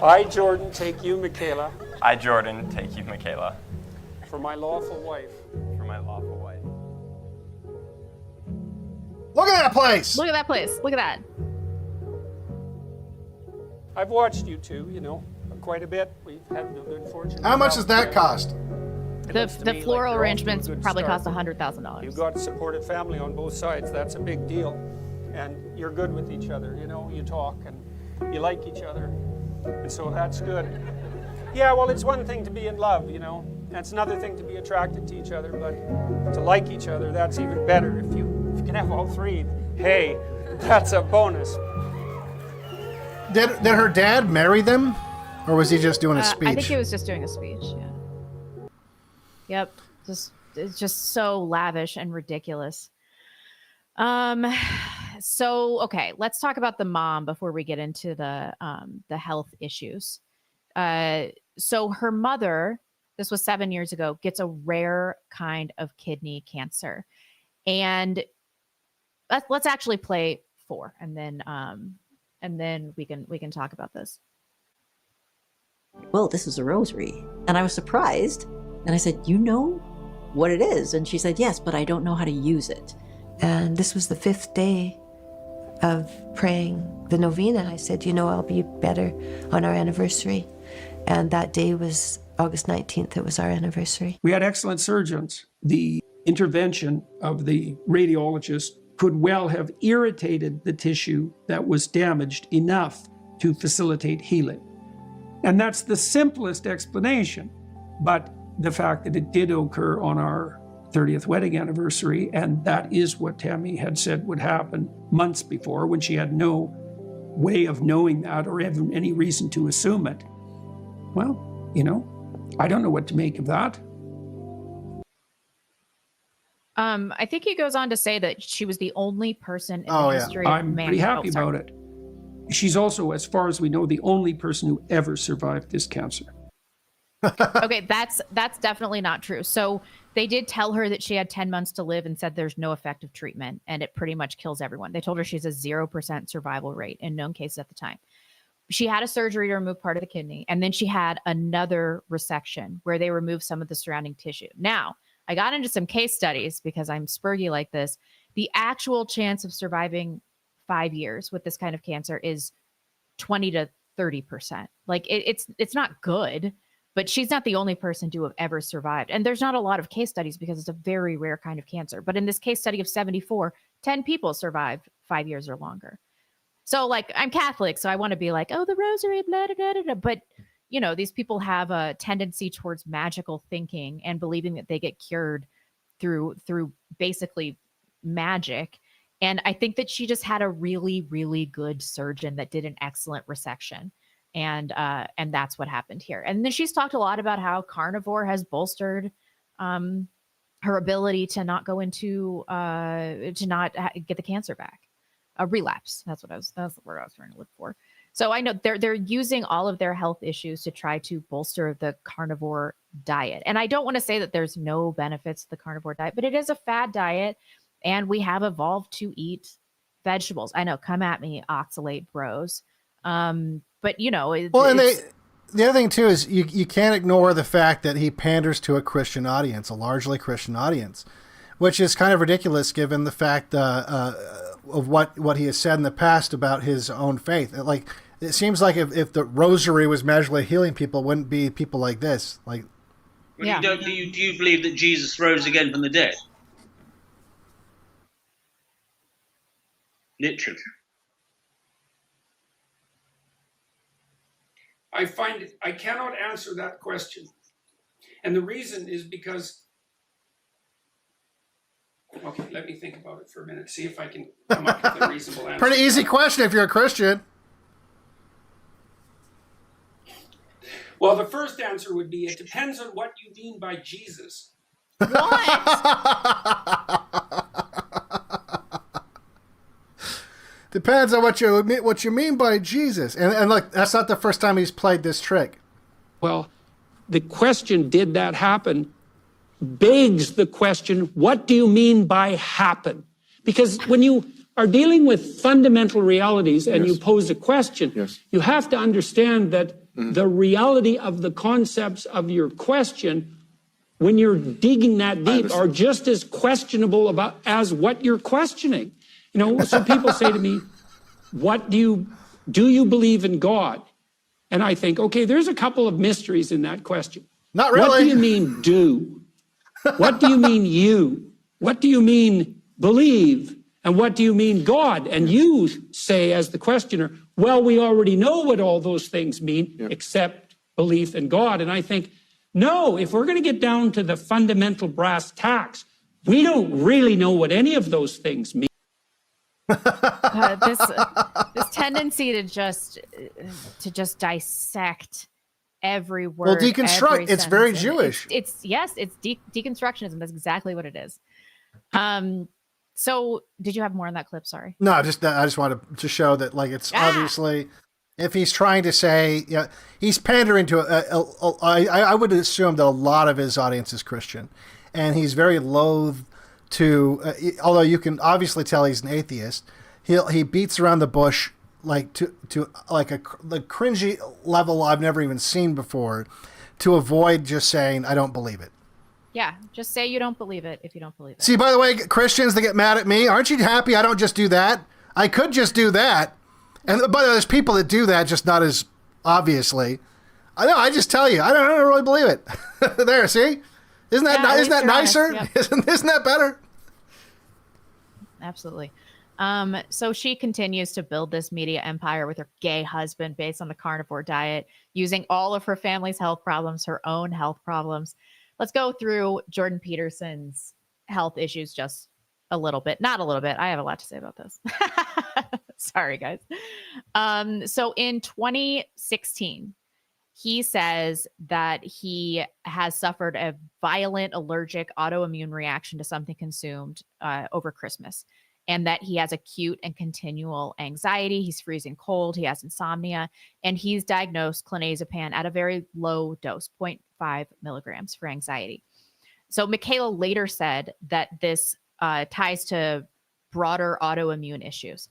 I, Jordan, take you, Michaela. I, Jordan, take you, Michaela. For my lawful wife. For my lawful wife. Look at that place! Look at that place. Look at that. I've watched you two, quite a bit. We've had the good fortune. How much does that cost? The floral arrangements probably cost $100,000. You've got a supportive family on both sides. That's a big deal. And you're good with each other. You talk and you like each other. And so that's good. Yeah, well, it's one thing to be in love, And it's another thing to be attracted to each other. But to like each other, that's even better. If you can have all three, hey, that's a bonus. Did her dad marry them? Or was he just doing a speech? I think he was just doing a speech, yeah. Yep. It's just so lavish and ridiculous. So okay, let's talk about the mom before we get into the health issues. So her mother, this was 7 years ago, gets a rare kind of kidney cancer. And let's actually play 4 and then we can talk about this. Well, this is a rosary. And I was surprised. And I said, you know what it is? And she said, yes, but I don't know how to use it. And this was the 5th day of praying the novena. I said, I'll be better on our anniversary. And that day was August 19th. It was our anniversary. We had excellent surgeons. The intervention of the radiologist could well have irritated the tissue that was damaged enough to facilitate healing. And that's the simplest explanation. But the fact that it did occur on our 30th wedding anniversary, and that is what Tammy had said would happen months before, when she had no way of knowing that or even any reason to assume it. Well, I don't know what to make of that. I think he goes on to say that she was the only person in the history of I'm pretty happy about it. She's also, as far as we know, the only person who ever survived this cancer. Okay, that's definitely not true. So they did tell her that she had 10 months to live and said there's no effective treatment and it pretty much kills everyone. They told her she's a 0% survival rate in known cases at the time. She had a surgery to remove part of the kidney, and then she had another resection where they removed some of the surrounding tissue. Now, I got into some case studies because I'm spurgy like this. The actual chance of surviving 5 years with this kind of cancer is 20 to 30%. Like it's not good. But she's not the only person to have ever survived. And there's not a lot of case studies because it's a very rare kind of cancer. But in this case study of 74, 10 people survived 5 years or longer. So like, I'm Catholic, so I want to be like, oh, the rosary, blah, blah, blah, blah. But, these people have a tendency towards magical thinking and believing that they get cured through basically magic. And I think that she just had a really, really good surgeon that did an excellent resection. And that's what happened here. And then she's talked a lot about how carnivore has bolstered her ability to not go into to not get the cancer back, a relapse. That's the word I was trying to look for. So I know they're using all of their health issues to try to bolster the carnivore diet. And I don't want to say that there's no benefits to the carnivore diet, but it is a fad diet, and we have evolved to eat vegetables. I know, come at me, oxalate bros. But you know, the other thing too is you can't ignore the fact that he panders to a Christian audience, a largely Christian audience, which is kind of ridiculous given the fact of what he has said in the past about his own faith. Like, it seems like if the rosary was magically healing people, it wouldn't be people like this. Like, well, do you believe that Jesus rose again from the dead? Literally. I cannot answer that question. And the reason is because, okay, let me think about it for a minute, see if I can come up with a reasonable answer. Pretty easy question if you're a Christian. Well, the first answer would be, it depends on what you mean by Jesus. Depends on what you mean by Jesus. And look, that's not the first time he's played this trick. Well, the question, did that happen, begs the question, what do you mean by happen? Because when you are dealing with fundamental realities and you pose a question, you have to understand that the reality of the concepts of your question, when you're digging that deep, are just as questionable as what you're questioning. You know, so people say to me, do you believe in God? And I think, okay, there's a couple of mysteries in that question. Not really. What do you mean do? What do you mean you? What do you mean believe? And what do you mean God? And you say as the questioner, well, we already know what all those things mean, except belief in God. And I think, no, if we're going to get down to the fundamental brass tacks, we don't really know what any of those things mean. This tendency to just dissect every word. Well, deconstruct. It's very Jewish. It's deconstructionism. That's exactly what it is. So did you have more on that clip? Sorry. No, I just wanted to show that, like, it's obviously, if he's trying to say, he's pandering to I would assume that a lot of his audience is Christian, and he's very loath to, although you can obviously tell he's an atheist, he beats around the bush like to like the cringy level I've never even seen before, to avoid just saying I don't believe it. Yeah, just say you don't believe it if you don't believe it. See, by the way, Christians that get mad at me, aren't you happy I don't just do that? I could just do that. And by the way, there's people that do that, just not as obviously. I know, I just tell you, I don't really believe it. There, see? Isn't that nicer? Yep. Isn't that better? Absolutely. So she continues to build this media empire with her gay husband based on the carnivore diet, using all of her family's health problems, her own health problems. Let's go through Jordan Peterson's health issues just a little bit. Not a little bit. I have a lot to say about this. Sorry, guys. So in 2016, he says that he has suffered a violent allergic autoimmune reaction to something consumed over Christmas, and that he has acute and continual anxiety. He's freezing cold. He has insomnia, and he's diagnosed clonazepam at a very low dose, 0.5 milligrams for anxiety. So Michaela later said that this ties to broader autoimmune issues.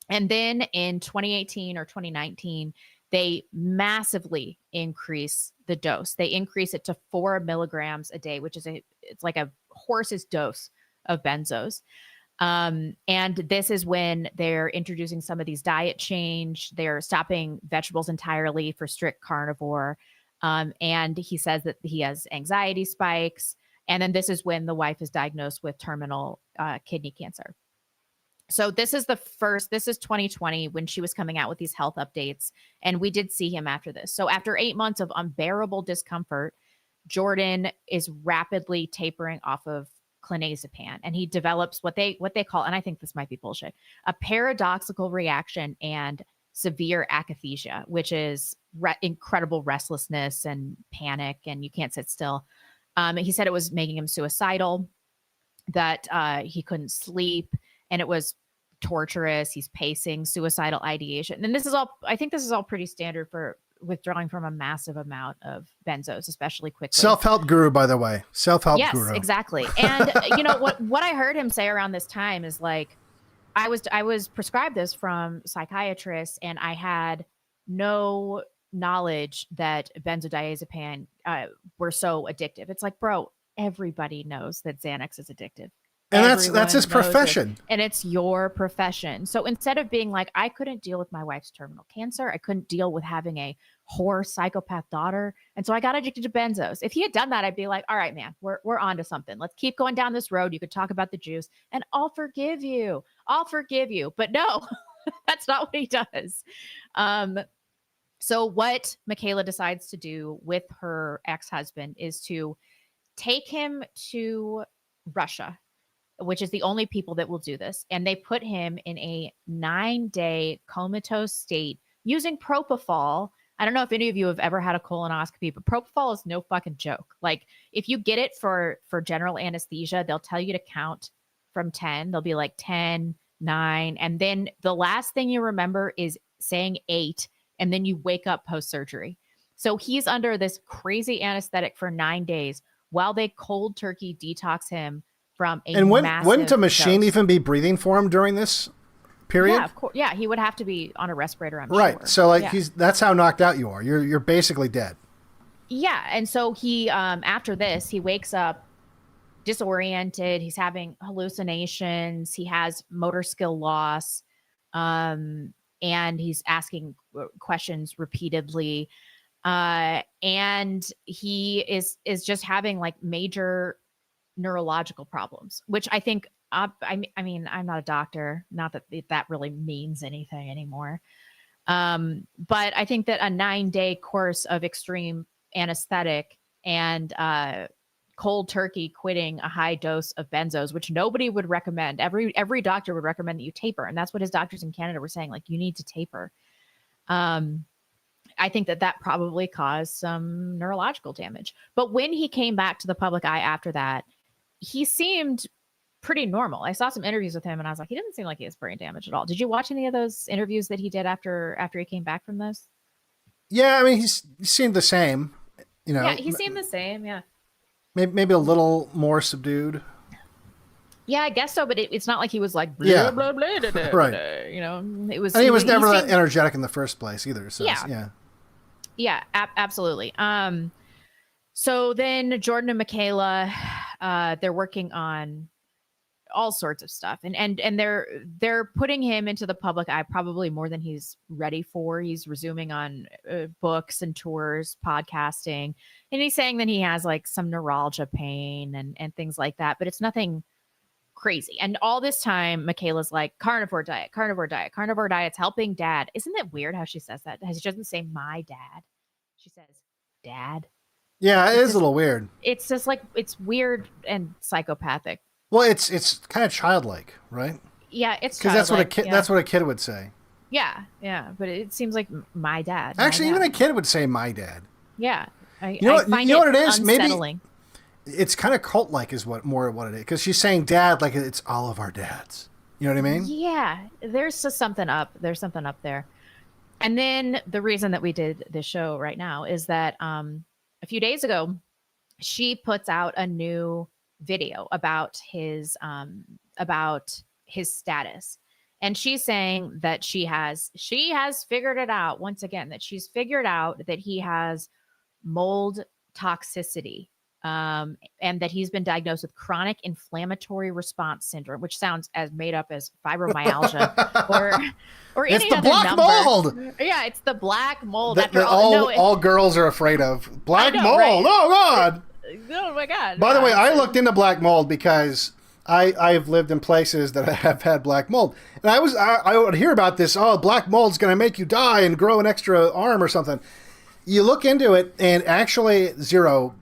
And then in 2018 or 2019, they massively increase the dose. They increase it to 4 milligrams a day, which is it's like a horse's dose of benzos. And this is when they're introducing some of these diet change. They're stopping vegetables entirely for strict carnivore. And he says that he has anxiety spikes. And then this is when the wife is diagnosed with terminal kidney cancer. So this is 2020 when she was coming out with these health updates. And we did see him after this. So after 8 months of unbearable discomfort, Jordan is rapidly tapering off of clonazepam, and he develops what they call, and I think this might be bullshit, a paradoxical reaction and severe akathisia, which is incredible restlessness and panic, and you can't sit still. He said it was making him suicidal, that he couldn't sleep, and it was torturous. He's pacing, suicidal ideation. And this is all, I think this is all pretty standard for withdrawing from a massive amount of benzos, especially quickly. Self-help guru, by the way. Self-help guru. Yes, exactly. And what I heard him say around this time is like, I was prescribed this from psychiatrists, and I had no knowledge that benzodiazepine were so addictive. It's like, bro, everybody knows that Xanax is addictive. And Everyone that's his knows profession. it, and it's your profession. So instead of being like, I couldn't deal with my wife's terminal cancer, I couldn't deal with having a whore psychopath daughter, and so I got addicted to benzos. If he had done that, I'd be like, all right, man, we're on to something. Let's keep going down this road. You could talk about the juice, and I'll forgive you. But no, that's not what he does. So what Michaela decides to do with her ex-husband is to take him to Russia, which is the only people that will do this. And they put him in a 9-day comatose state using propofol. I don't know if any of you have ever had a colonoscopy, but propofol is no fucking joke. Like, if you get it for general anesthesia, they'll tell you to count from 10. They'll be like 10, 9. And then the last thing you remember is saying 8. And then you wake up post-surgery. So he's under this crazy anesthetic for 9 days while they cold turkey detox him from a massive wouldn't a machine dose. even be breathing for him during this period? Yeah, of course. Yeah, he would have to be on a respirator, I'm right. sure. So like Yeah. that's how knocked out you are. You're basically dead. Yeah, and so he after this, he wakes up disoriented, he's having hallucinations, he has motor skill loss, and he's asking questions repeatedly, and he is just having like major neurological problems, which I think I mean, I'm not a doctor, not that that really means anything anymore, but I think that a 9-day course of extreme anesthetic and cold turkey quitting a high dose of benzos, which nobody would recommend. Every doctor would recommend that you taper, and that's what his doctors in Canada were saying, like, you need to taper. I think that probably caused some neurological damage. But when he came back to the public eye after that, he seemed pretty normal. I saw some interviews with him, and I was like, he doesn't seem like he has brain damage at all. Did you watch any of those interviews that he did after he came back from those? Yeah, I mean, he seemed the same. You know, Yeah, he seemed the same. Yeah. Maybe a little more subdued. Yeah, I guess so, but it's not like he was like, blah, Yeah. blah, blah, blah, blah, Right. blah, you know, it was. And he was never that seemed- energetic in the first place either. So Yeah. yeah. Yeah, absolutely. So then Jordan and Michaela, they're working on all sorts of stuff, and they're putting him into the public eye probably more than he's ready for. He's resuming on books and tours, podcasting, and he's saying that he has like some neuralgia pain and things like that, but it's nothing crazy. And all this time, Michaela's like, carnivore diet, carnivore diet, carnivore diet's helping dad. Isn't it weird how she says that? She doesn't say my dad. She says dad. Yeah, it is a little weird. It's just like, it's weird and psychopathic. Well, it's kind of childlike, right? Yeah, it's Because that's what a childlike, kid yeah. that's what a kid would say. Yeah, but it seems like my dad. Actually, even a kid would say my dad. Yeah. You know what it is? Unsettling. Maybe it's kind of cult-like is what it is, because she's saying dad like it's all of our dads. You know what I mean? Yeah, there's just something up. There's something up there. And then the reason that we did this show right now is that a few days ago, she puts out a new video about his status. And she's saying that she has figured it out once again, that she's figured out that he has mold toxicity, and that he's been diagnosed with chronic inflammatory response syndrome, which sounds as made up as fibromyalgia or any It's the other black number. mold. Yeah, it's the black mold. That all girls are afraid of. Black know, mold. right? Oh God. Oh my God. By the way, Yeah. I looked into black mold because I've lived in places that have had black mold, and I would hear about this. Oh, black mold's going to make you die and grow an extra arm or something. You look into it, and actually zero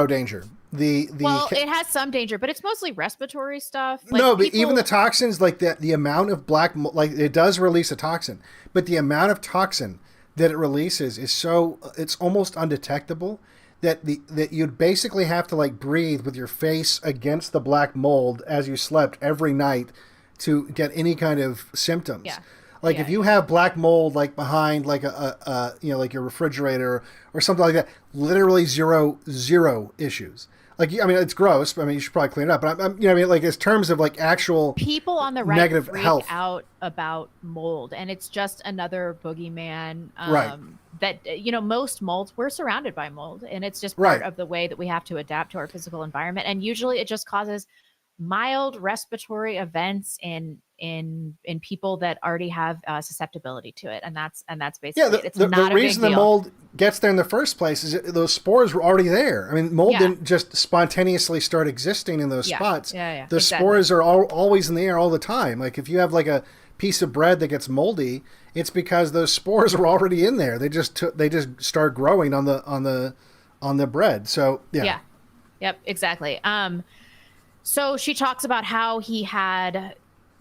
danger. It has some danger, but it's mostly respiratory stuff. Like, no, but even the toxins, like the amount of black, like it does release a toxin, but the amount of toxin that it releases is it's almost undetectable. That you'd basically have to like breathe with your face against the black mold as you slept every night to get any kind of symptoms. Yeah. Like if you have black mold like behind like a you know, like your refrigerator or something like that, literally zero issues. Like, I mean, it's gross, but I mean, you should probably clean it up. But I'm you know, I mean, like, as terms of like actual people on the right negative freak health out about mold, and it's just another boogeyman. Right. That, you know, most molds, we're surrounded by mold, and it's just part of the way that we have to adapt to our physical environment. And usually, it just causes mild respiratory events in people that already have susceptibility to it, and that's basically it. It's not the a reason big the deal. mold gets there in the first place is those spores were already there. I mean, mold didn't just spontaneously start existing in those spots. The exactly. spores are always in the air all the time. Like if you have like a piece of bread that gets moldy, it's because those spores are already in there. They just start growing on the bread. So Yep, exactly. So she talks about how he had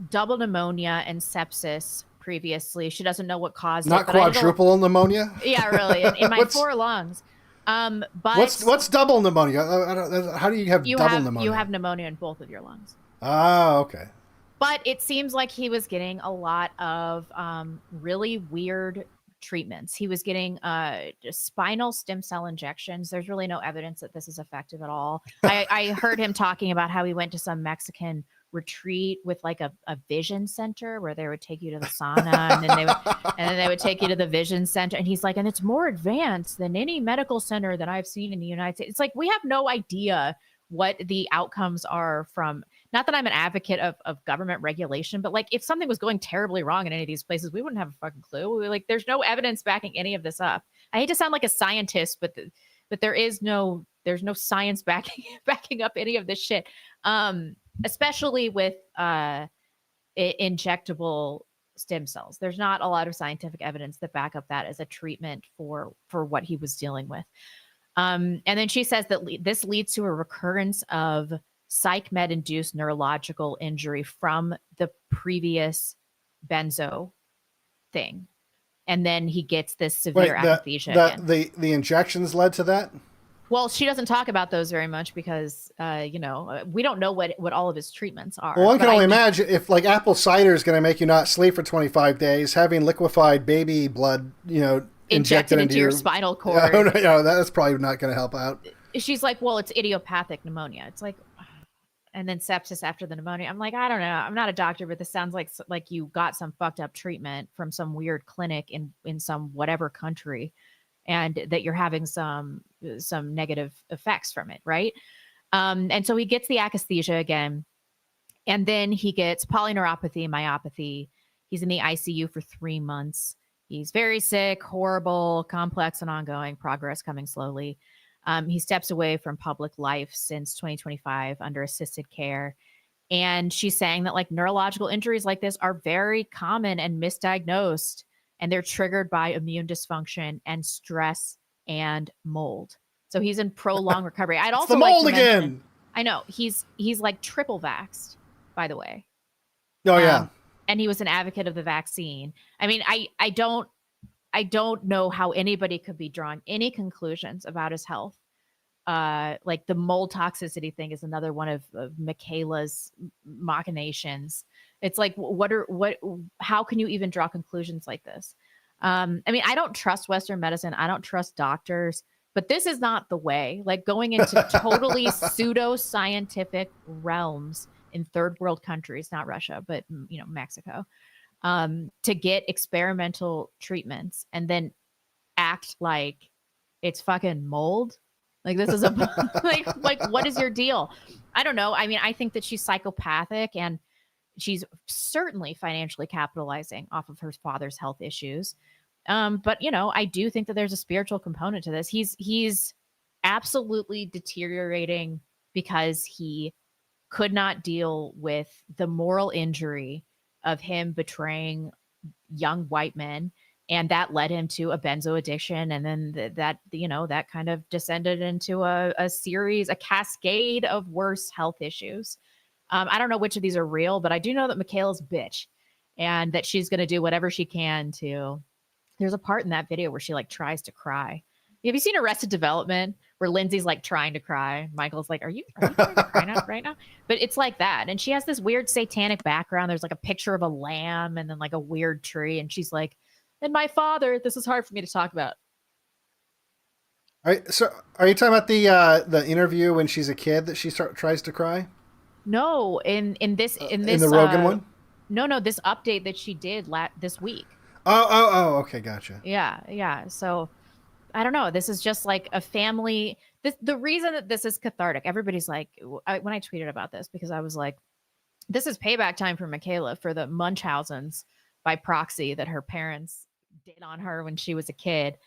double pneumonia and sepsis previously. She doesn't know what caused not it. Not quadruple pneumonia. Yeah, really, in my 4 lungs. But what's double pneumonia? How do you have double pneumonia? You have pneumonia in both of your lungs. Oh, okay. But it seems like he was getting a lot of really weird treatments. He was getting spinal stem cell injections. There's really no evidence that this is effective at all. I heard him talking about how he went to some Mexican retreat with like a vision center where they would take you to the sauna and then they would take you to the vision center. And he's like, and it's more advanced than any medical center that I've seen in the United States. It's like, we have no idea what the outcomes are from, not that I'm an advocate of government regulation, but like if something was going terribly wrong in any of these places, we wouldn't have a fucking clue. Like there's no evidence backing any of this up. I hate to sound like a scientist, but there's no science backing up any of this shit. Especially with injectable stem cells. There's not a lot of scientific evidence that back up that as a treatment for what he was dealing with. And then she says that this leads to a recurrence of psych med-induced neurological injury from the previous benzo thing. And then he gets this severe akathisia again. The injections led to that? Well, she doesn't talk about those very much because, you know, we don't know what all of his treatments are. Well, one can only imagine if like apple cider is going to make you not sleep for 25 days, having liquefied baby blood, you know, injected into your spinal cord. No, that's probably not going to help out. She's like, well, it's idiopathic pneumonia. It's like, and then sepsis after the pneumonia. I'm like, I don't know. I'm not a doctor, but this sounds like you got some fucked up treatment from some weird clinic in some whatever country, and that you're having some negative effects from it, right? And so he gets the akathisia again, and then he gets polyneuropathy, myopathy. He's in the ICU for 3 months. He's very sick, horrible, complex and ongoing, progress coming slowly. He steps away from public life since 2025 under assisted care. And she's saying that like neurological injuries like this are very common and misdiagnosed, and they're triggered by immune dysfunction and stress and mold. So he's in prolonged recovery. I'd also the like mold to mention, again. I know he's like triple vaxxed, by the way. Oh yeah. And he was an advocate of the vaccine. I mean, I don't know how anybody could be drawing any conclusions about his health. Like the mold toxicity thing is another one of Michaela's machinations. It's like, how can you even draw conclusions like this? I mean, I don't trust Western medicine. I don't trust doctors, but this is not the way. Like going into totally pseudo-scientific realms in third world countries, not Russia, but you know, Mexico, to get experimental treatments and then act like it's fucking mold. Like this is a like what is your deal? I don't know. I mean, I think that she's psychopathic and she's certainly financially capitalizing off of her father's health issues. But you know, I do think that there's a spiritual component to this. He's absolutely deteriorating because he could not deal with the moral injury of him betraying young white men. And that led him to a benzo addiction. And then that, you know, that kind of descended into a cascade of worse health issues. I don't know which of these are real, but I do know that Michaela's a bitch and that she's going to do whatever she can to. There's a part in that video where she like tries to cry. Have you seen Arrested Development where Lindsay's like trying to cry. Michael's like, are you trying to cry now, right now? But it's like that. And she has this weird satanic background. There's like a picture of a lamb and then like a weird tree. And she's like, and my father, this is hard for me to talk about. Are you talking about the interview when she's a kid that she tries to cry? No, in the Rogan one? No, this update that she did this week. Okay, gotcha. Yeah. So I don't know. This is just like a family. The reason that this is cathartic, everybody's like, when I tweeted about this, because I was like, this is payback time for Michaela for the Munchausens by proxy that her parents did on her when she was a kid.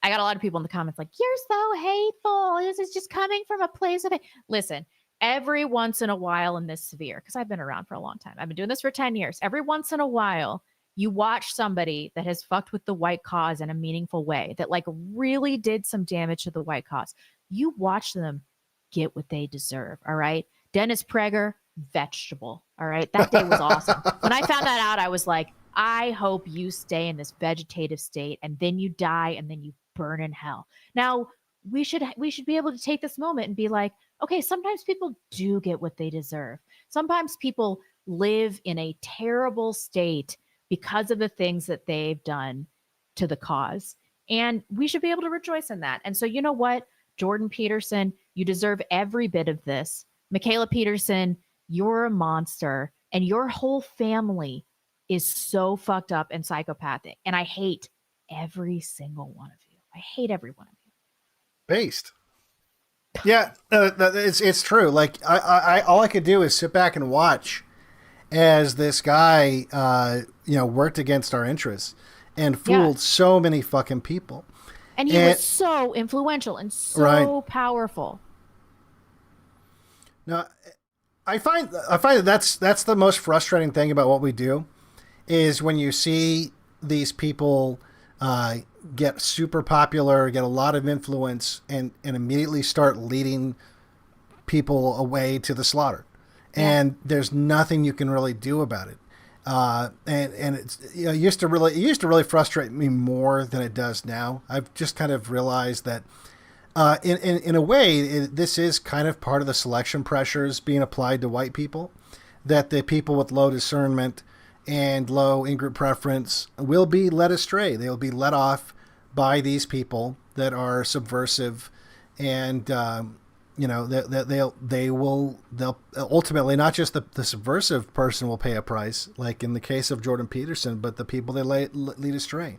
I got a lot of people in the comments like, you're so hateful. This is just coming from a place of hate. Listen, every once in a while in this sphere, because I've been around for a long time. I've been doing this for 10 years. Every once in a while, you watch somebody that has fucked with the white cause in a meaningful way, that like really did some damage to the white cause. You watch them get what they deserve. All right. Dennis Prager, vegetable. All right. That day was awesome. When I found that out, I was like, I hope you stay in this vegetative state and then you die and then you burn in hell. Now, we should be able to take this moment and be like, okay, sometimes people do get what they deserve. Sometimes people live in a terrible state because of the things that they've done to the cause. And we should be able to rejoice in that. And so, you know what, Jordan Peterson, you deserve every bit of this. Michaela Peterson, you're a monster, and your whole family is so fucked up and psychopathic. And I hate every single one of you. I hate every one of you. Based. Yeah, it's true. Like I all I could do is sit back and watch as this guy, worked against our interests and fooled so many fucking people. And he was so influential and so powerful. No, I find that's the most frustrating thing about what we do, is when you see these people get super popular, get a lot of influence, and immediately start leading people away to the slaughter. And there's nothing you can really do about it. And it's, it used to really frustrate me more than it does now. I've just kind of realized that in a way, this is kind of part of the selection pressures being applied to white people, that the people with low discernment and low in-group preference will be led astray. They'll be led off by these people that are subversive, and they'll ultimately, not just the subversive person will pay a price, like in the case of Jordan Peterson, but the people they lead astray.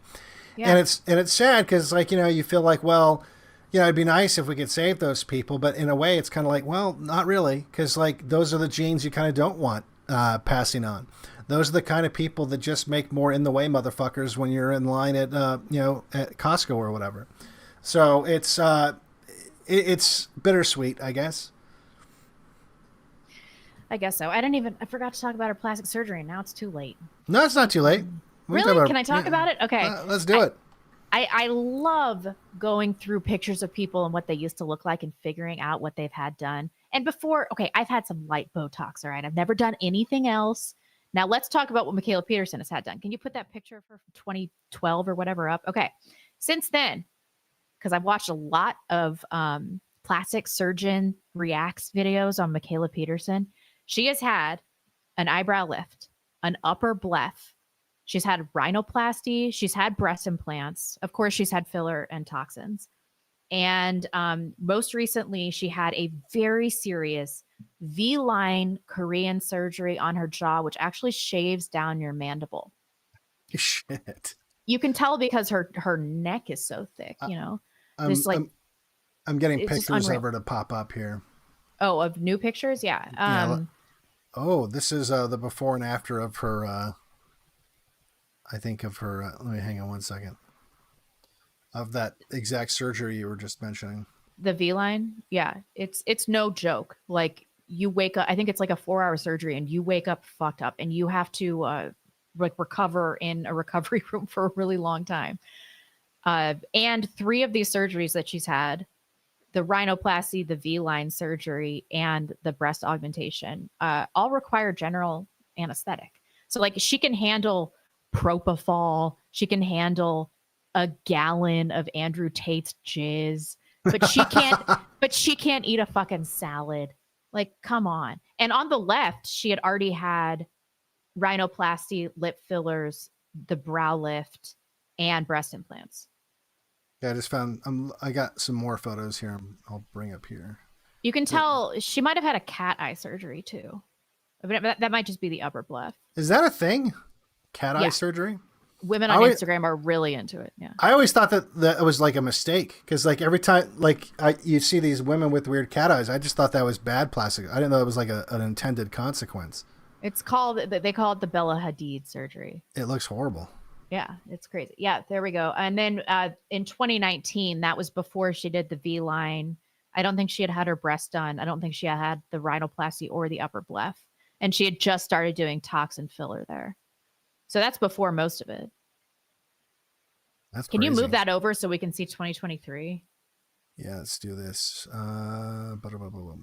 Yeah. And it's sad because, like, you feel like, well, it'd be nice if we could save those people, but in a way it's kind of like, well, not really, because like those are the genes you kind of don't want passing on. Those are the kind of people that just make more in the way motherfuckers when you're in line at at Costco or whatever. So it's bittersweet, I guess. I guess so. I forgot to talk about her plastic surgery, and now it's too late. No, it's not too late. Really? Can I talk about it? Okay. Let's do it. I love going through pictures of people and what they used to look like and figuring out what they've had done. And before, I've had some light Botox, all right? I've never done anything else. Now let's talk about what Michaela Peterson has had done. Can you put that picture of her from 2012 or whatever up? Okay. Since then, because I've watched a lot of plastic surgeon reacts videos on Michaela Peterson, she has had an eyebrow lift, an upper bleph. She's had rhinoplasty. She's had breast implants. Of course, she's had filler and toxins. And most recently, she had a very serious V-line Korean surgery on her jaw, which actually shaves down your mandible. Shit. You can tell because her neck is so thick, I'm getting pictures of her to pop up here. Oh, of new pictures? Yeah. This is the before and after of her... I think of her, let me hang on one second, of that exact surgery you were just mentioning. The V-line? Yeah. It's no joke. Like, you wake up, I think it's like a 4-hour surgery, and you wake up fucked up, and you have to recover in a recovery room for a really long time. And 3 of these surgeries that she's had, the rhinoplasty, the V-line surgery, and the breast augmentation, all require general anesthetic. So like, she can handle propofol. She can handle a gallon of Andrew Tate's jizz. but she can't. But she can't eat a fucking salad. Like, come on. And on the left, she had already had rhinoplasty, lip fillers, the brow lift, and breast implants. Yeah, I just found. I got some more photos here. I'll bring up here. You can tell she might have had a cat eye surgery too. I mean, that might just be the upper left. Is that a thing? Cat eye Yeah. surgery? Women on Instagram are really into it. Yeah. I always thought that it was like a mistake because like every time you see these women with weird cat eyes, I just thought that was bad plastic. I didn't know it was like an intended consequence. It's called, they call it the Bella Hadid surgery. It looks horrible. Yeah, it's crazy. Yeah, there we go. And then in 2019, that was before she did the V line. I don't think she had her breast done. I don't think she had the rhinoplasty or the upper left. And she had just started doing toxin filler there. So that's before most of it. That's Can you crazy. move that over so we can see 2023? Yeah, let's do this. This will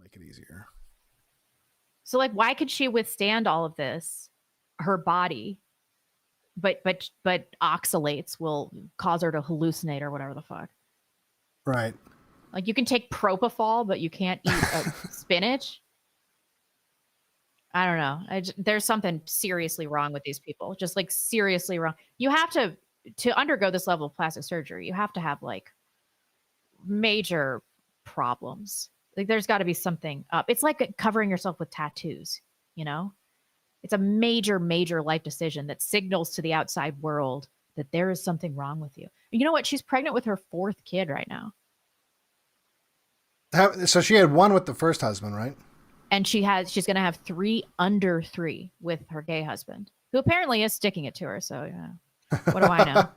make it easier. So like, why could she withstand all of this? Her body, but oxalates will cause her to hallucinate or whatever the fuck. Right. Like you can take propofol, but you can't eat spinach. I don't know. There's something seriously wrong with these people. Just like seriously wrong. You have to undergo this level of plastic surgery. You have to have like major problems. Like there's got to be something up. It's like covering yourself with tattoos, you know? It's a major, major life decision that signals to the outside world that there is something wrong with you. You know what? She's pregnant with her 4th kid right now. So she had one with the first husband, right? And she's going to have 3 under 3 with her gay husband, who apparently is sticking it to her. So, yeah. What do I know?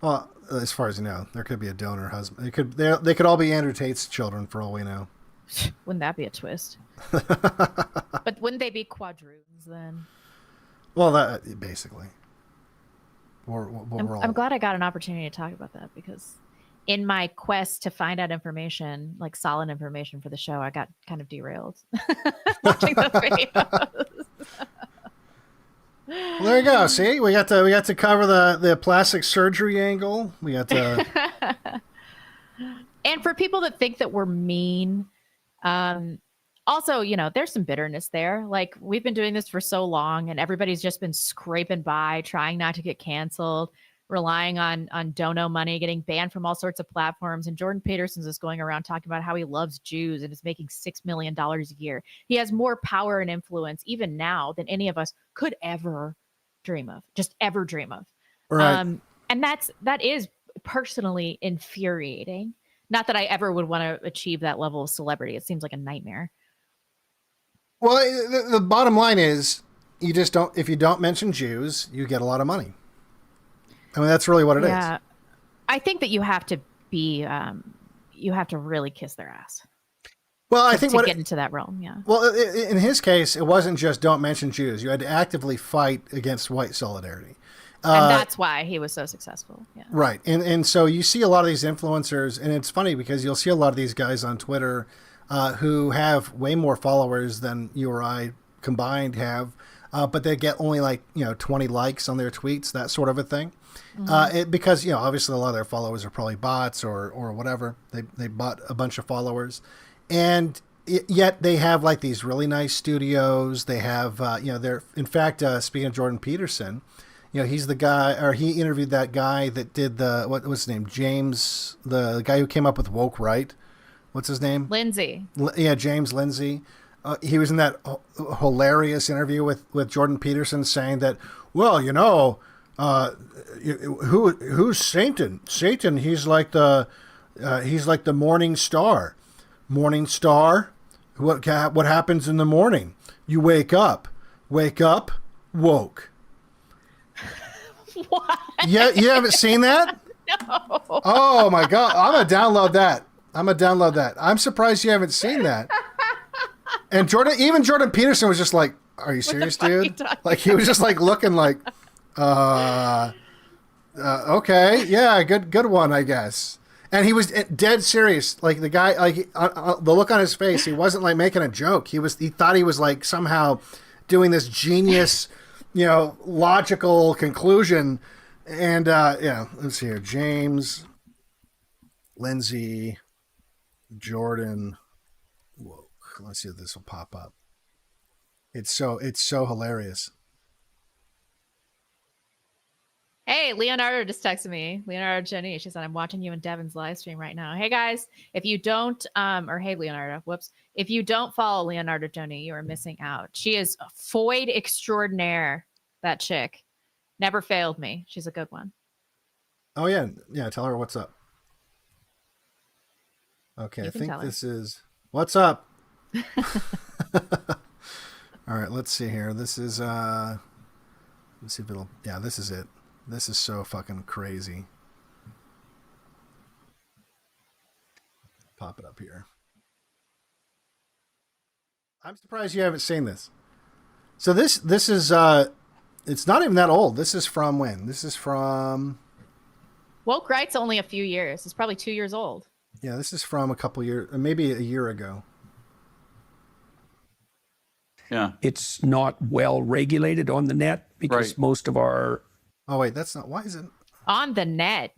Well, as far as you know, there could be a donor husband. They could all be Andrew Tate's children for all we know. Wouldn't that be a twist? But wouldn't they be quadroons then? Well, that basically. I'm glad I got an opportunity to talk about that because in my quest to find out information, like solid information for the show, I got kind of derailed watching the videos. Well, there you go. See, we got to cover the plastic surgery angle. We got to. And for people that think that we're mean, also, you know, there's some bitterness there. Like we've been doing this for so long and everybody's just been scraping by, trying not to get canceled, relying on dono money, getting banned from all sorts of platforms. And Jordan Peterson's is going around talking about how he loves Jews and is making $6 million a year. He has more power and influence even now than any of us could ever dream of, just ever dream of. Right. And that is personally infuriating. Not that I ever would want to achieve that level of celebrity. It seems like a nightmare. Well, the bottom line is you just don't, if you don't mention Jews, you get a lot of money. I mean, that's really what it is. Yeah. I think that you have to be, you have to really kiss their ass. Well, I think to get into that realm. Yeah. Well, in his case, it wasn't just don't mention Jews. You had to actively fight against white solidarity. And that's why he was so successful. Yeah. Right. And so you see a lot of these influencers, and it's funny because you'll see a lot of these guys on Twitter who have way more followers than you or I combined have, but they get only 20 likes on their tweets, that sort of a thing. Mm-hmm. Because, obviously a lot of their followers are probably bots or whatever. They bought a bunch of followers. And yet they have like these really nice studios. They have, they're, in fact, speaking of Jordan Peterson, he's the guy, or he interviewed that guy that did what's his name? James, the guy who came up with Woke Right. What's his name? Lindsay. Yeah, James Lindsay. He was in that hilarious interview with Jordan Peterson saying that, well, who's Satan? Satan, he's like the morning star. Morning star. What happens in the morning? You wake up, woke. What? Yeah, you haven't seen that? No. Oh my God, I'm gonna download that. I'm surprised you haven't seen that. And Jordan Peterson was just like, "Are you serious, dude?" Like he was just like looking like, okay, yeah, good one, I guess. And he was dead serious. Like the guy, like the look on his face, he wasn't like making a joke. He thought he was like somehow doing this genius, logical conclusion. And let's see here. James, Lindsay, Jordan. Whoa. Let's see if this will pop up. It's so hilarious. Hey, Leonardo just texted me. Leonardo Jenny. She said, I'm watching you and Devon's live stream right now. Hey guys, if you don't, or hey Leonardo, whoops. If you don't follow Leonardo Jenny, you are missing out. She is a foid extraordinaire, that chick. Never failed me. She's a good one. Oh yeah. Yeah. Tell her what's up. Okay. You I can think tell her. this is what's up. All right. Let's see here. This is, let's see if it'll, yeah, this is it. This is so fucking crazy. Pop it up here. I'm surprised you haven't seen this. So this is it's not even that old. This is from when? This is from Woke Right's only a few years. It's probably 2 years old. yeah, this is from a couple years, maybe a year ago. Yeah. It's not well regulated on the net because most of our... Oh wait, that's not. Why is it? On the net.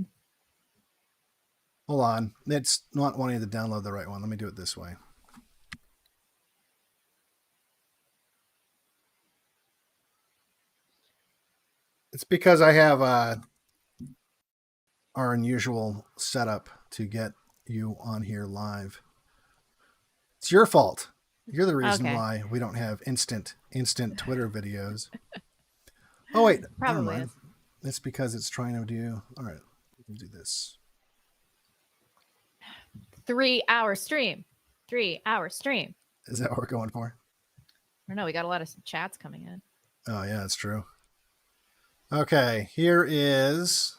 Hold on, it's not wanting to download the right one. Let me do it this way. It's because I have our unusual setup to get you on here live. It's your fault. You're the reason why we don't have instant Twitter videos. Oh wait, Probably never mind. is. It's because it's trying to do. All right, we'll do this. 3 hour stream. 3 hour stream. Is that what we're going for? I don't know. We got a lot of chats coming in. Oh yeah, that's true. Okay, here is.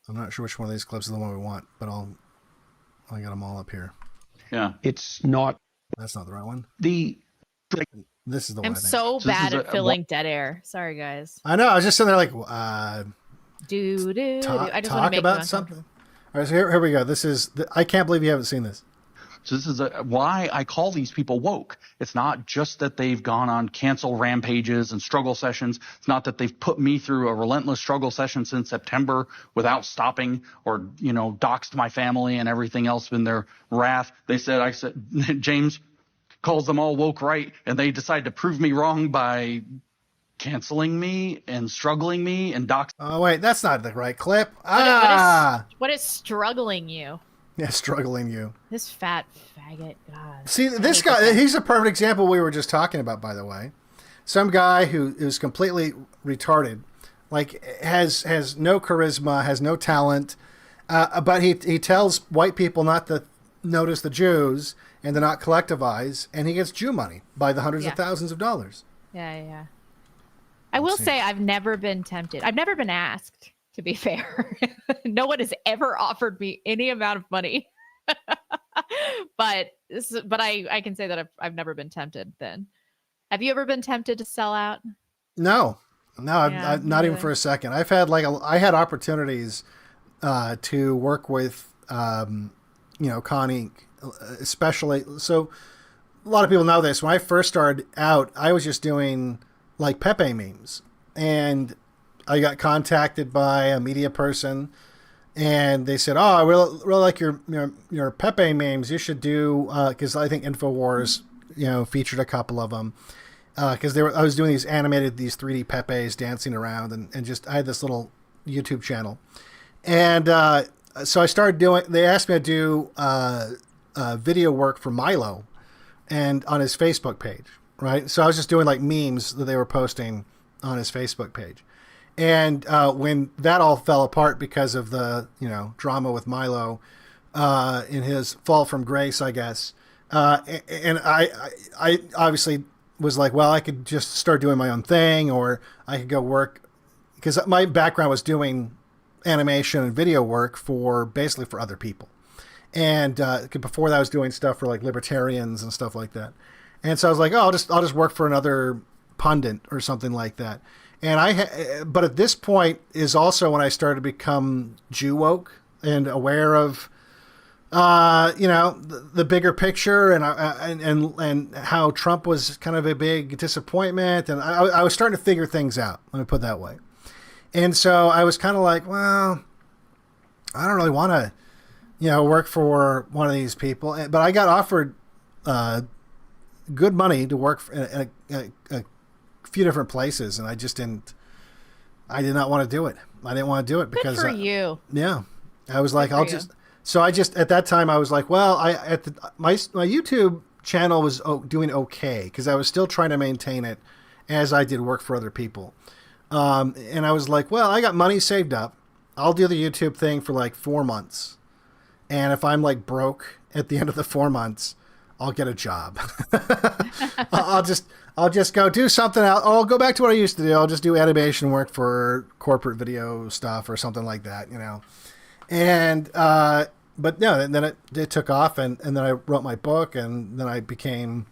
I'm not sure which one of these clips is the one we want, but I got them all up here. Yeah. It's not. That's not the right one. This is the one. I'm I think. so bad at filling dead air. Sorry, guys. I know. I was just sitting there like, I just want to talk make about something. All right, so here we go. This is. I can't believe you haven't seen this. So this is why I call these people woke. It's not just that they've gone on cancel rampages and struggle sessions. It's not that they've put me through a relentless struggle session since September without stopping or, doxed my family and everything else in their wrath. I said, James calls them all woke right, and they decide to prove me wrong by canceling me and struggling me and doxing. Oh, wait, that's not the right clip. What is struggling you? Yeah, struggling you. This fat faggot. God. See, this guy, he's a perfect example we were just talking about, by the way. Some guy who is completely retarded, like has no charisma, has no talent, but he tells white people not to notice the Jews and to not collectivize, and he gets Jew money by the hundreds of thousands of dollars. Yeah. I will say I've never been tempted. I've never been asked, to be fair. No one has ever offered me any amount of money. but I can say that I've never been tempted then. Have you ever been tempted to sell out? No, I've not even for a second. I've had I had opportunities to work with, Connie, especially. So a lot of people know this. When I first started out, I was just doing like Pepe memes, and I got contacted by a media person, and they said, "Oh, I really like your Pepe memes. You should do," because I think Infowars, featured a couple of them. Because I was doing these 3D Pepes dancing around, and just I had this little YouTube channel, and so I started doing. They asked me to do video work for Milo, and on his Facebook page, right? So I was just doing like memes that they were posting on his Facebook page. And when that all fell apart because of the drama with Milo in his fall from grace, I guess, and I obviously was like, well, I could just start doing my own thing, or I could go work, because my background was doing animation and video work basically for other people, and before that I was doing stuff for like libertarians and stuff like that, and so I was like, oh, I'll just work for another pundit or something like that. And but at this point is also when I started to become Jew woke and aware of you know, the bigger picture and how Trump was kind of a big disappointment. And I was starting to figure things out. Let me put it that way. And so I was kind of like, well, I don't really want to, you know, work for one of these people. But I got offered good money to work in a few different places, and I did not want to do it. I didn't want to do it because Good for you. Yeah, I was like, So I just at that time I was like, well, my YouTube channel was doing okay because I was still trying to maintain it as I did work for other people, and I was like, well, I got money saved up. I'll do the YouTube thing for like 4 months, and if I'm like broke at the end of the 4 months, I'll get a job. I'll just go do something else. I'll go back to what I used to do. I'll just do animation work for corporate video stuff or something like that, you know. And but no, then it took off, and then I wrote my book, and then I became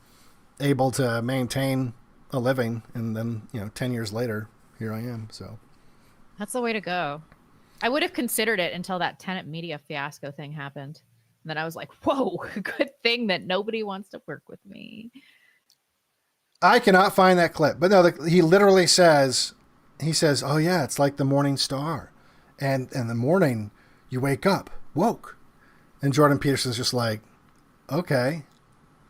able to maintain a living, and then 10 years later, here I am. So that's the way to go. I would have considered it until that Tenet Media fiasco thing happened. And then I was like, whoa, good thing that nobody wants to work with me. I cannot find that clip. But no, he literally says, oh yeah, it's like the morning star. And in the morning, you wake up, woke. And Jordan Peterson's just like, okay.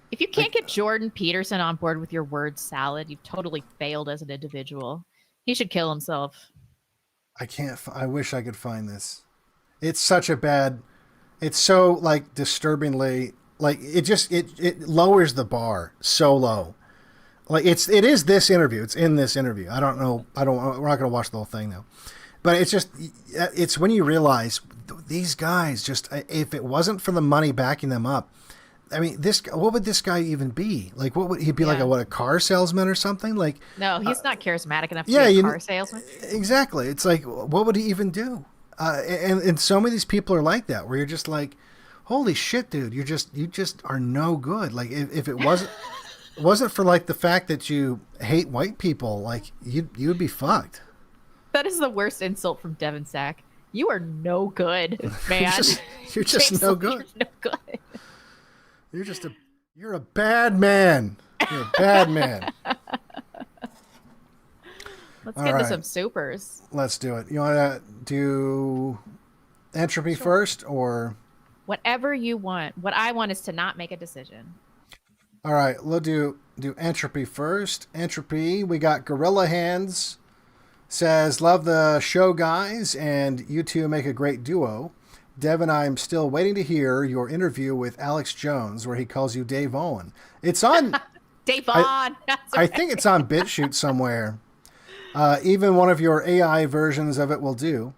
If you can't get Jordan Peterson on board with your word salad, you've totally failed as an individual. He should kill himself. I wish I could find this. It's such a bad... It's so like disturbingly like it lowers the bar so low. Like it is this interview. It's in this interview. I don't know. We're not going to watch the whole thing though. But it's when you realize these guys just, if it wasn't for the money backing them up, I mean, what would this guy even be? Like, what would he be like? A car salesman or something? Like, no, he's not charismatic enough to be a car salesman. Exactly. It's like, what would he even do? And so many of these people are like that, where you're just like, holy shit, dude, you just are no good. Like if it wasn't for like the fact that you hate white people, like you'd be fucked. That is the worst insult from Devon Stack. You are no good, man. you're just no good. You're no good. You're a bad man. You're a bad man. Let's get into some supers. Let's do it. You want to do entropy first or? Whatever you want. What I want is to not make a decision. All right. We'll do entropy first. Entropy. We got Gorilla Hands says, love the show, guys, and you two make a great duo. Devon, I'm still waiting to hear your interview with Alex Jones where he calls you Dave Owen. It's on... Dave Owen. I think it's on BitChute somewhere. Even one of your AI versions of it will do.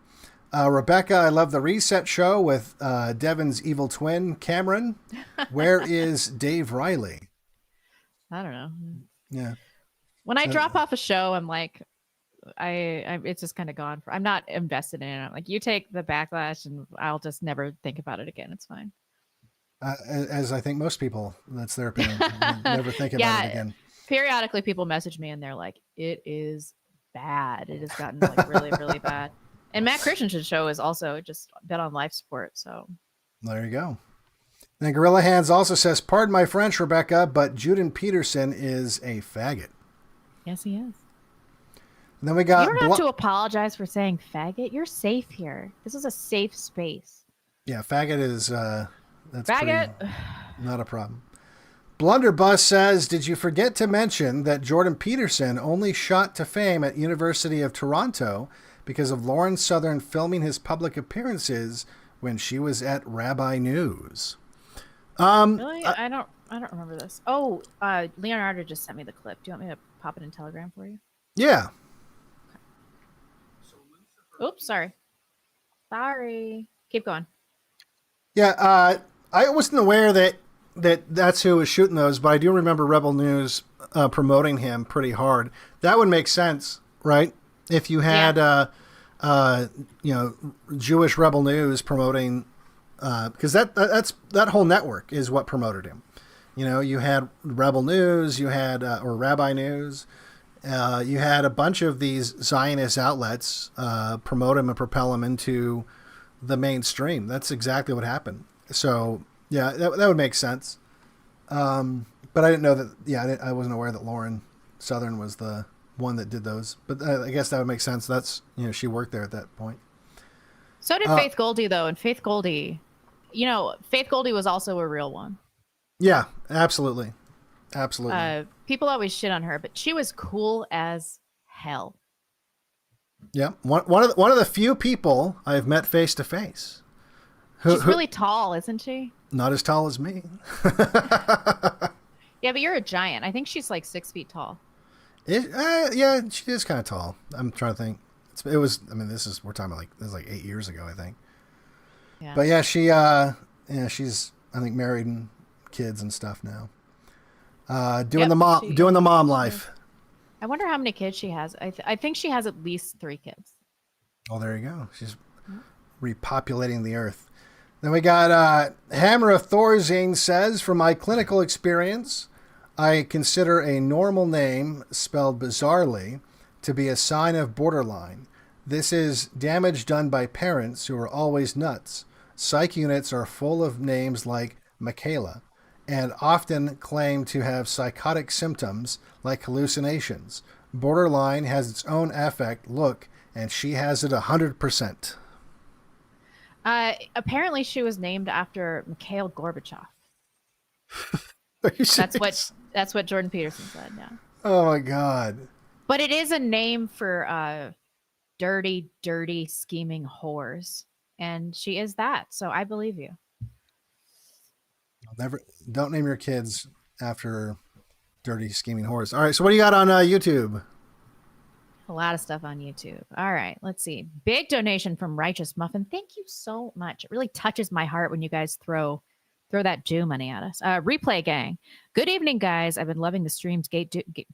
Rebecca, I love the Reset Show with Devon's evil twin, Cameron. Where is Dave Riley? I don't know. Yeah. When I drop off a show, I'm like, it's just kind of gone. I'm not invested in it. I'm like, you take the backlash and I'll just never think about it again. It's fine. As I think most people, that's their opinion. Never think about it again. Periodically, people message me and they're like, it is bad. It has gotten like really, really bad. And Matt Christensen's show is also just been on life support. So there you go. And Gorilla Hands also says, pardon my French, Rebecca, but Jordan Peterson is a faggot. Yes, he is. And then we got... You don't have to apologize for saying faggot. You're safe here. This is a safe space. Yeah, faggot is... that's faggot. Not a problem. Blunderbuss says, did you forget to mention that Jordan Peterson only shot to fame at University of Toronto because of Lauren Southern filming his public appearances when she was at Rabbi News? Really? I don't remember this. Oh, Leonardo just sent me the clip. Do you want me to pop it in Telegram for you? Yeah. Oops, sorry. Keep going. Yeah, I wasn't aware that's who was shooting those, but I do remember Rebel News promoting him pretty hard. That would make sense, right? If you had, Jewish Rebel News promoting, because that whole network is what promoted him. You know, you had Rebel News, you had or Rabbi News, you had a bunch of these Zionist outlets promote him and propel him into the mainstream. That's exactly what happened. So yeah, that would make sense. But I didn't know that. Yeah, I wasn't aware that Lauren Southern was the one that did those. But I guess that would make sense. That's, she worked there at that point. So did Faith Goldie, though. And Faith Goldie, Faith Goldie was also a real one. Yeah, absolutely. Absolutely. People always shit on her, but she was cool as hell. Yeah. One of the few people I've met face to face. She's really tall, isn't she? Not as tall as me. Yeah, but you're a giant. I think she's like 6 feet tall. Yeah, she is kind of tall. I'm trying to think. We're talking about this is like 8 years ago, I think. Yeah. But yeah, she's, I think, married and kids and stuff now. Doing the mom life. I wonder how many kids she has. I think she has at least 3 kids. Oh, there you go. She's repopulating the earth. Then we got Hammer of Thorzane says, from my clinical experience, I consider a normal name spelled bizarrely to be a sign of borderline. This is damage done by parents who are always nuts. Psych units are full of names like Michaela and often claim to have psychotic symptoms like hallucinations. Borderline has its own affect, look, and she has it 100%. Apparently she was named after Mikhail Gorbachev. That's what Jordan Peterson said, yeah. Oh my God. But it is a name for dirty, scheming whores. And she is that. So I believe you. Don't name your kids after dirty, scheming whores. All right. So what do you got on YouTube? A lot of stuff on YouTube. All right. Let's see. Big donation from Righteous Muffin. Thank you so much. It really touches my heart when you guys throw that Jew money at us. Replay gang. Good evening, guys. I've been loving the streams.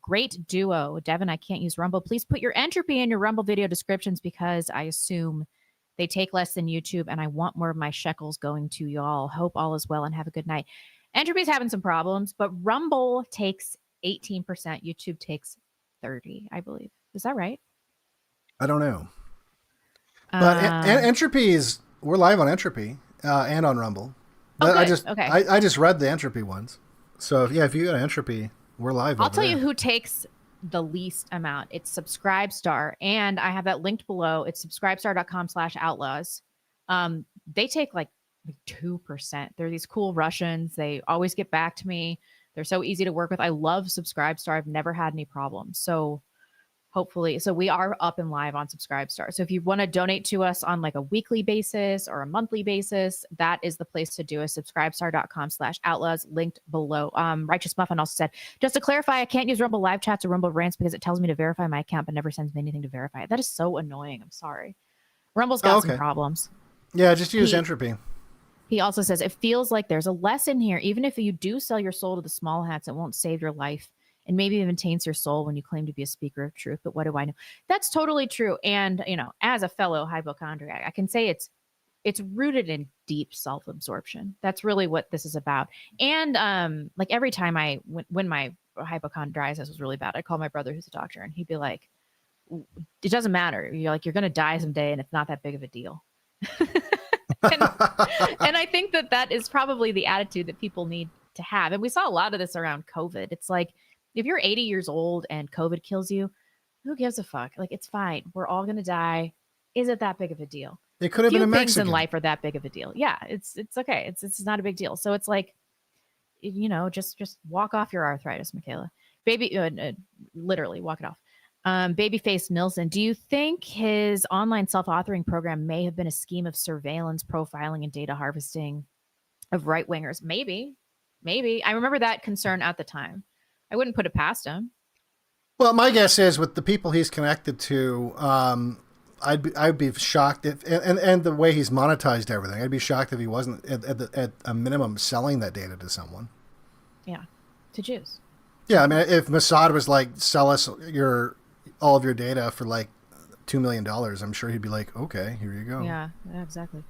Great duo. Devon, I can't use Rumble. Please put your entropy in your Rumble video descriptions because I assume they take less than YouTube and I want more of my shekels going to y'all. Hope all is well and have a good night. Entropy's having some problems, but Rumble takes 18%. YouTube takes 30%, I believe. Is that right? I don't know. But Entropy we're live on Entropy and on Rumble. I just read the Entropy ones. So if you got Entropy, we're live. I'll tell you who takes the least amount. It's Subscribestar, and I have that linked below. It's subscribestar.com/outlaws. They take like 2%. They're these cool Russians. They always get back to me. They're so easy to work with. I love Subscribestar. I've never had any problems. So hopefully, we are up and live on Subscribestar. So if you want to donate to us on like a weekly basis or a monthly basis, that is the place to do it. Subscribestar.com/outlaws, linked below. Righteous Muffin also said, just to clarify, I can't use Rumble live chats or Rumble rants because it tells me to verify my account, but never sends me anything to verify it. That is so annoying. I'm sorry. Rumble's got some problems. Yeah, just use Entropy. He also says, it feels like there's a lesson here. Even if you do sell your soul to the small hats, it won't save your life. And maybe even taints your soul when you claim to be a speaker of truth. But what do I know? That's totally true. And, as a fellow hypochondriac, I can say it's rooted in deep self-absorption. That's really what this is about. And like every time when my hypochondriasis was really bad, I called my brother who's a doctor and he'd be like, it doesn't matter. You're going to die someday and it's not that big of a deal. and I think that is probably the attitude that people need to have. And we saw a lot of this around COVID. It's like, if you're 80 years old and COVID kills you, who gives a fuck? Like, it's fine. We're all going to die. Is it that big of a deal? It could have been a Mexican. Things in life are that big of a deal. Yeah, it's okay. It's not a big deal. So it's like, just walk off your arthritis, Michaela. Baby, literally walk it off. Babyface Nilsson, do you think his online self-authoring program may have been a scheme of surveillance, profiling, and data harvesting of right-wingers? Maybe. I remember that concern at the time. I wouldn't put it past him. Well, my guess is with the people he's connected to, I'd be shocked if, and the way he's monetized everything, I'd be shocked if he wasn't at a minimum selling that data to someone. Yeah, to Jews. Yeah, I mean, if Mossad was like, sell us all of your data for like $2 million, I'm sure he'd be like, okay, here you go. Yeah, exactly.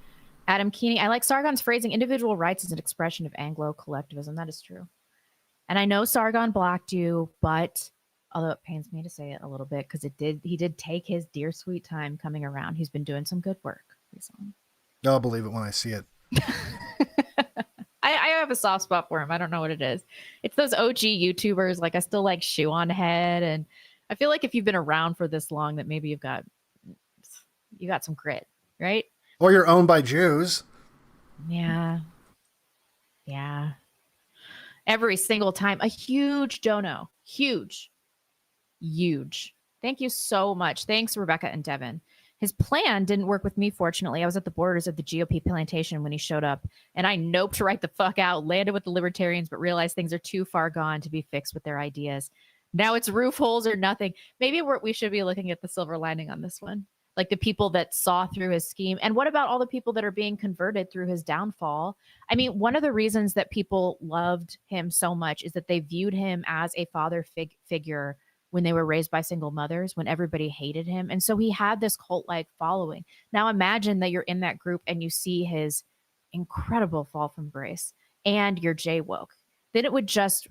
Adam Keeney, I like Sargon's phrasing, individual rights is an expression of Anglo collectivism. That is true. And I know Sargon blocked you, but although it pains me to say it a little bit, because he did take his dear sweet time coming around. He's been doing some good work recently. I'll believe it when I see it. I have a soft spot for him. I don't know what it is. It's those OG YouTubers. Like I still like Shoe on Head, and I feel like if you've been around for this long, that maybe you got some grit, right? Or you're owned by Jews. Yeah. Yeah. Every single time. A huge dono. Huge. Thank you so much. Thanks, Rebecca and Devon. His plan didn't work with me, fortunately. I was at the borders of the GOP plantation when he showed up, and I noped right the fuck out, landed with the libertarians, but realized things are too far gone to be fixed with their ideas. Now it's roof holes or nothing. Maybe we should be looking at the silver lining on this one. Like the people that saw through his scheme. And what about all the people that are being converted through his downfall? I mean, one of the reasons that people loved him so much is that they viewed him as a father figure when they were raised by single mothers, when everybody hated him. And so he had this cult-like following. Now imagine that you're in that group and you see his incredible fall from grace and you're J-woke. Then it would just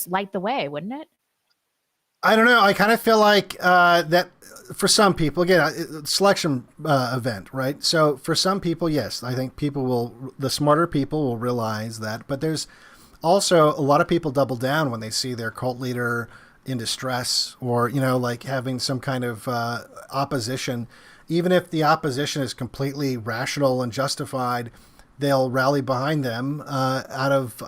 light the way, wouldn't it? I don't know. I kind of feel like that for some people, again, selection event, right? So for some people, yes, I think the smarter people will realize that. But there's also a lot of people double down when they see their cult leader in distress or, like having some kind of opposition. Even if the opposition is completely rational and justified, they'll rally behind them out of...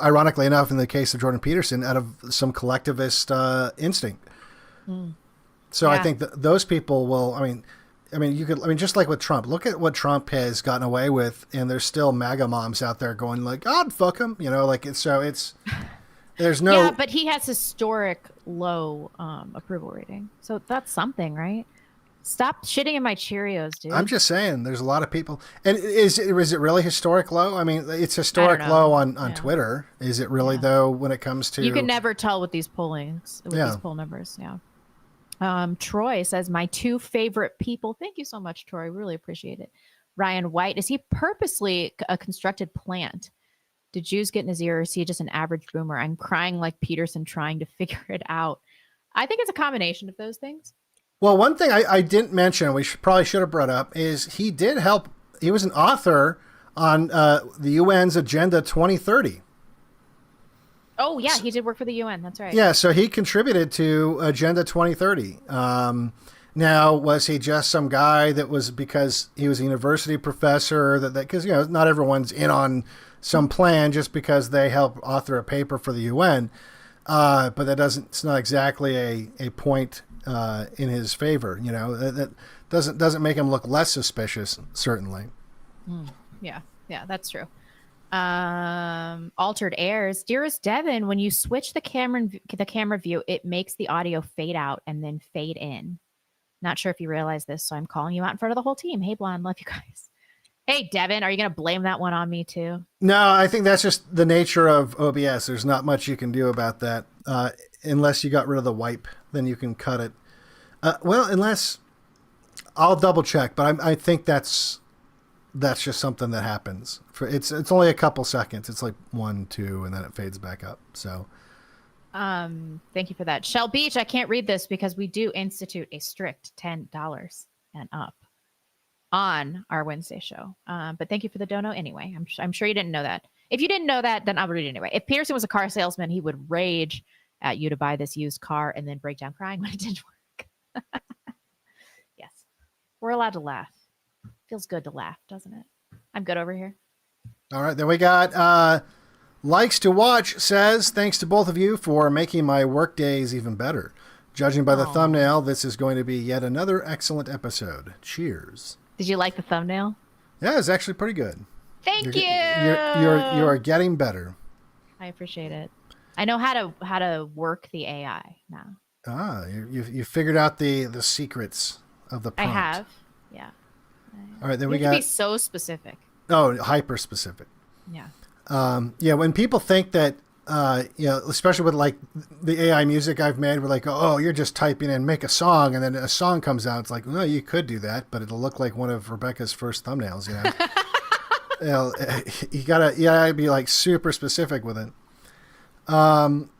ironically enough, in the case of Jordan Peterson, out of some collectivist instinct. So I think that those people will. Just like with Trump, look at what Trump has gotten away with, and there's still MAGA moms out there going like, "God, fuck him," There's no. Yeah, but he has historic low approval rating, so that's something, right? Stop shitting in my Cheerios, dude. I'm just saying, there's a lot of people. And is it really historic low? I mean, it's historic low on Twitter. Is it really, though, when it comes to... You can never tell with these pollings, these poll numbers, Troy says, my two favorite people. Thank you so much, Troy. Really appreciate it. Ryan White, is he purposely a constructed plant? Did Jews get in his ear, or is he just an average boomer? I'm crying like Peterson trying to figure it out. I think it's a combination of those things. Well, one thing I didn't mention, probably should have brought up, is he did help. He was an author on the UN's Agenda 2030. Oh, yeah, he did work for the UN. That's right. Yeah, so he contributed to Agenda 2030. Now, was he just some guy that was because he was a university professor? Because not everyone's in on some plan just because they help author a paper for the UN. But it's not exactly a point in his favor. That doesn't make him look less suspicious, certainly. Yeah, that's true. Altered Airs, dearest Devon, when you switch the camera view, it makes the audio fade out and then fade in. Not sure if you realize this, so I'm calling you out in front of the whole team. Hey, Blonde, love you guys. Hey, Devon, are you going to blame that one on me too? No, I think that's just the nature of OBS. There's not much you can do about that. Unless you got rid of the wipe, then you can cut it. Unless I'll double check, but I think that's just something that happens. It's only a couple seconds. It's like 1, 2, and then it fades back up. So, thank you for that. Shell Beach, I can't read this because we do institute a strict $10 and up on our Wednesday show. But thank you for the dono anyway. I'm sure you didn't know that. If you didn't know that, then I'll read it anyway. If Peterson was a car salesman, he would rage at you to buy this used car and then break down crying when it didn't work. Yes. We're allowed to laugh. Feels good to laugh, doesn't it? I'm good over here. All right. Then we got Likes to Watch says, thanks to both of you for making my work days even better. Judging by the thumbnail, this is going to be yet another excellent episode. Cheers. Did you like the thumbnail? Yeah, it's actually pretty good. Thank you. You are getting better. I appreciate it. I know how to work the AI now. You figured out the secrets of the prompt. I have. Yeah. All right, then you we have got to be so specific. Oh, hyper specific. Yeah. When people think that especially with like the AI music I've made, we're like, oh, you're just typing in make a song, and then a song comes out. It's like, well, you could do that, but it'll look like one of Rebecca's first thumbnails. You gotta be like super specific with it.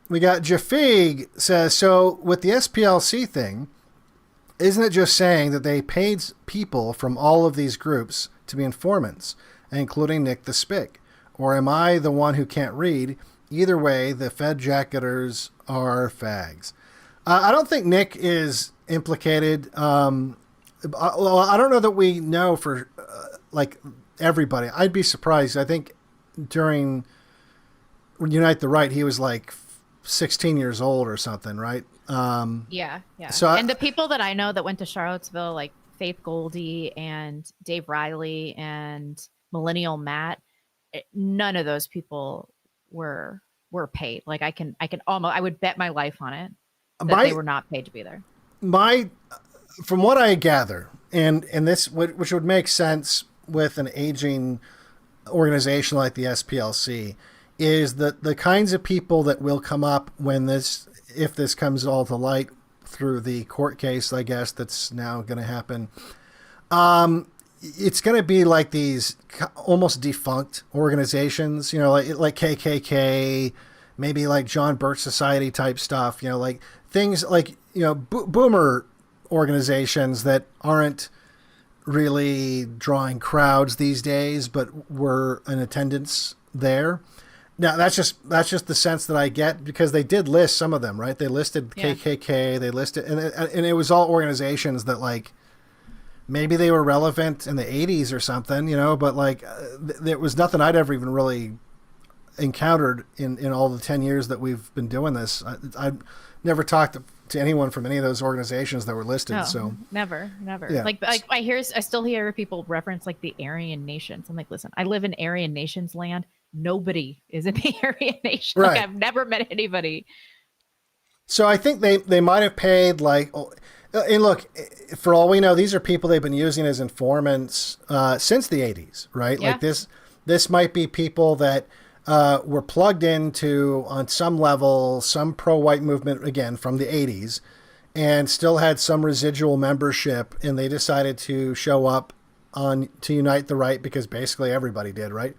We got Jafig says, so with the SPLC thing, isn't it just saying that they paid people from all of these groups to be informants? including Nick the Spick? Or am I the one who can't read? Either way, the Fed jacketers are fags. I don't think Nick is implicated. Well, I don't know that we know for like everybody. I'd be surprised. I think during Unite the Right, he was like 16 years old or something, right? Yeah. So and the people that I know that went to Charlottesville, like Faith Goldie and Dave Riley and Millennial Matt, none of those people were paid. Like I would bet my life on it that they were not paid to be there. From what I gather, and this which would make sense with an aging organization like the SPLC, is that the kinds of people that will come up if this comes all to light through the court case, I guess that's now going to happen. It's going to be like these almost defunct organizations, like KKK, maybe like John Birch Society type stuff, like things like, boomer organizations that aren't really drawing crowds these days, but were in attendance there. Now that's just the sense that I get, because they did list some of them, right? They listed KKK, they listed, and it was all organizations that like maybe they were relevant in the 80s or something, but like there was nothing I'd ever even really encountered in all the 10 years that we've been doing this. I've never talked to anyone from any of those organizations that were listed. No, so never. Yeah. Like I still hear people reference like the Aryan nations. I'm like, listen, I live in Aryan nations land. Nobody is in the Aryan nation. Right. Like I've never met anybody. So I think they might have paid like, and look, for all we know, these are people they've been using as informants since the 80s, right? Yeah. Like this might be people that were plugged into, on some level, some pro-white movement, again, from the 80s, and still had some residual membership, and they decided to show up to Unite the Right because basically everybody did, right?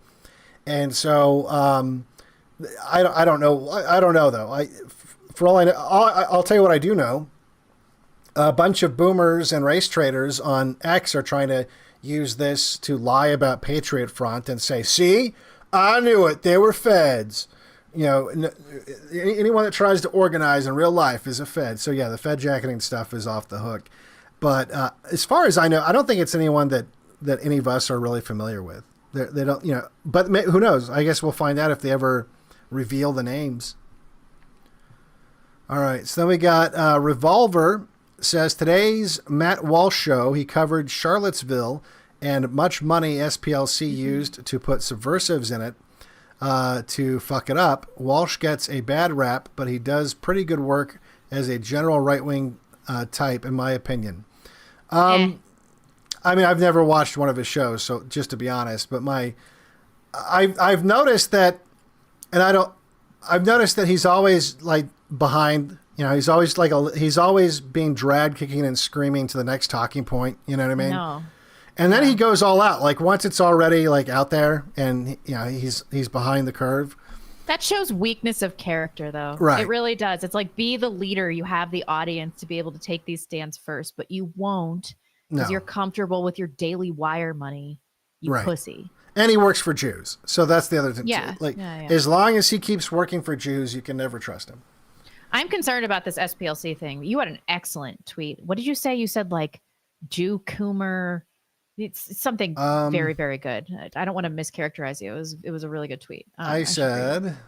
And so I don't know. I don't know, though. For all I know, I'll tell you what I do know. A bunch of boomers and race traders on X are trying to use this to lie about Patriot Front and say, see, I knew it. They were feds. Anyone that tries to organize in real life is a fed. So, yeah, the Fed jacketing stuff is off the hook. But as far as I know, I don't think it's anyone that any of us are really familiar with. They don't, but who knows? I guess we'll find out if they ever reveal the names. All right. So then we got Revolver says, today's Matt Walsh show, he covered Charlottesville and much money SPLC used to put subversives in it to fuck it up. Walsh gets a bad rap, but he does pretty good work as a general right-wing type, in my opinion. I mean, I've never watched one of his shows, so just to be honest, but I've noticed that, I've noticed that he's always like behind, he's always being dragged, kicking and screaming to the next talking point. You know what I mean? No. And then he goes all out. Like once it's already like out there, and he's behind the curve. That shows weakness of character, though. Right. It really does. It's like, be the leader. You have the audience to be able to take these stands first, but you won't because No. you're comfortable with your Daily Wire money, you Right. pussy. And he works for Jews, so that's the other thing. Yeah. Too. Like Yeah. as long as he keeps working for Jews, you can never trust him. I'm concerned about this SPLC thing. You had an excellent tweet. What did you say? You said like Jew Coomer. It's something very, very good. I don't want to mischaracterize you. It was a really good tweet. I said,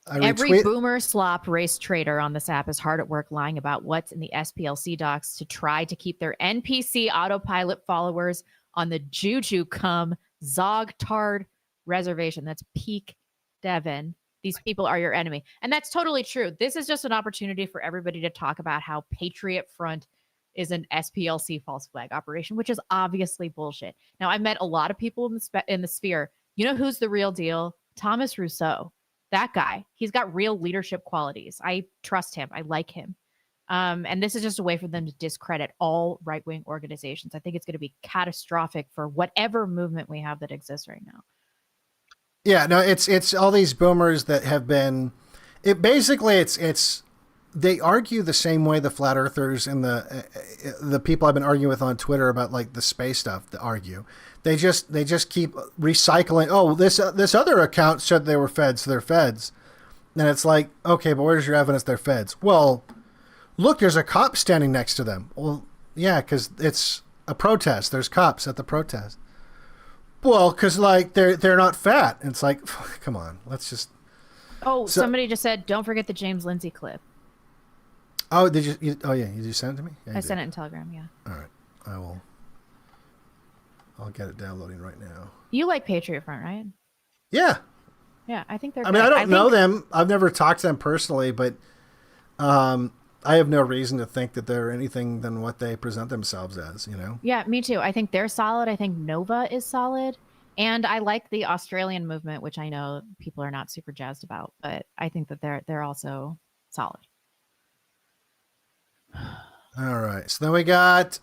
every boomer slop race trader on this app is hard at work lying about what's in the SPLC docs to try to keep their NPC autopilot followers on the Juju cum Zogtard reservation. That's peak Devon. These people are your enemy. And that's totally true. This is just an opportunity for everybody to talk about how Patriot Front is an SPLC false flag operation, which is obviously bullshit. Now, I've met a lot of people in the sphere. You know who's the real deal? Thomas Rousseau. That guy. He's got real leadership qualities. I trust him. I like him. And this is just a way for them to discredit all right-wing organizations. I think it's going to be catastrophic for whatever movement we have that exists right now. Yeah, no, it's all these boomers that have been. It basically it's they argue the same way the flat earthers and the people I've been arguing with on Twitter about like the space stuff that argue. They just keep recycling. Oh, this other account said they were feds, so they're feds. And it's like, okay, but where's your evidence they're feds? Well, look, there's a cop standing next to them. Well, yeah, because it's a protest. There's cops at the protest. Well, because like they're not fat. And it's like, come on, let's just. Oh, somebody just said, don't forget the James Lindsay clip. Oh, did you? Oh, yeah. Did you send it to me? Yeah, I sent it in Telegram. Yeah. All right, I will. I'll get it downloading right now. You like Patriot Front, right? Yeah. Yeah, I think they're. I mean, I don't know think... them. I've never talked to them personally, but I have no reason to think that they're anything than what they present themselves as. You know. Yeah, me too. I think they're solid. I think Nova is solid. And I like the Australian movement, which I know people are not super jazzed about, but I think that they're also solid. All right. So then we got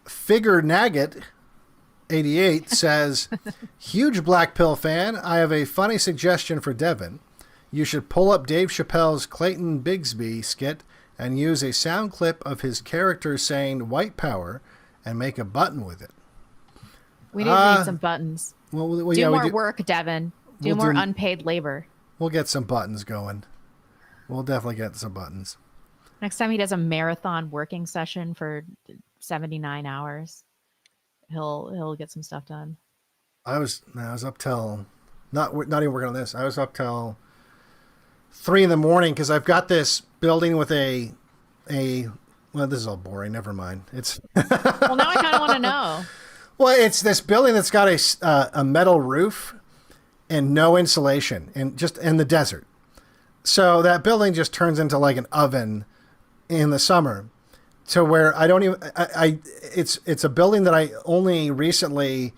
Figure Nugget 88 says, huge Black Pill fan. I have a funny suggestion for Devon. You should pull up Dave Chappelle's Clayton Bigsby skit and use a sound clip of his character saying white power and make a button with it. We need some buttons. Well, do more work, Devon. Do more unpaid labor. We'll get some buttons going. We'll definitely get some buttons. Next time he does a marathon working session for 79 hours, he'll get some stuff done. I was up till not even working on this. I was up till 3 a.m. because I've got this building with a well, this is all boring. Never mind. It's well, now I kind of want to know. Well, it's this building that's got a metal roof and no insulation, and just in the desert. So that building just turns into like an oven in the summer, to where I don't even. It's a building that I only recently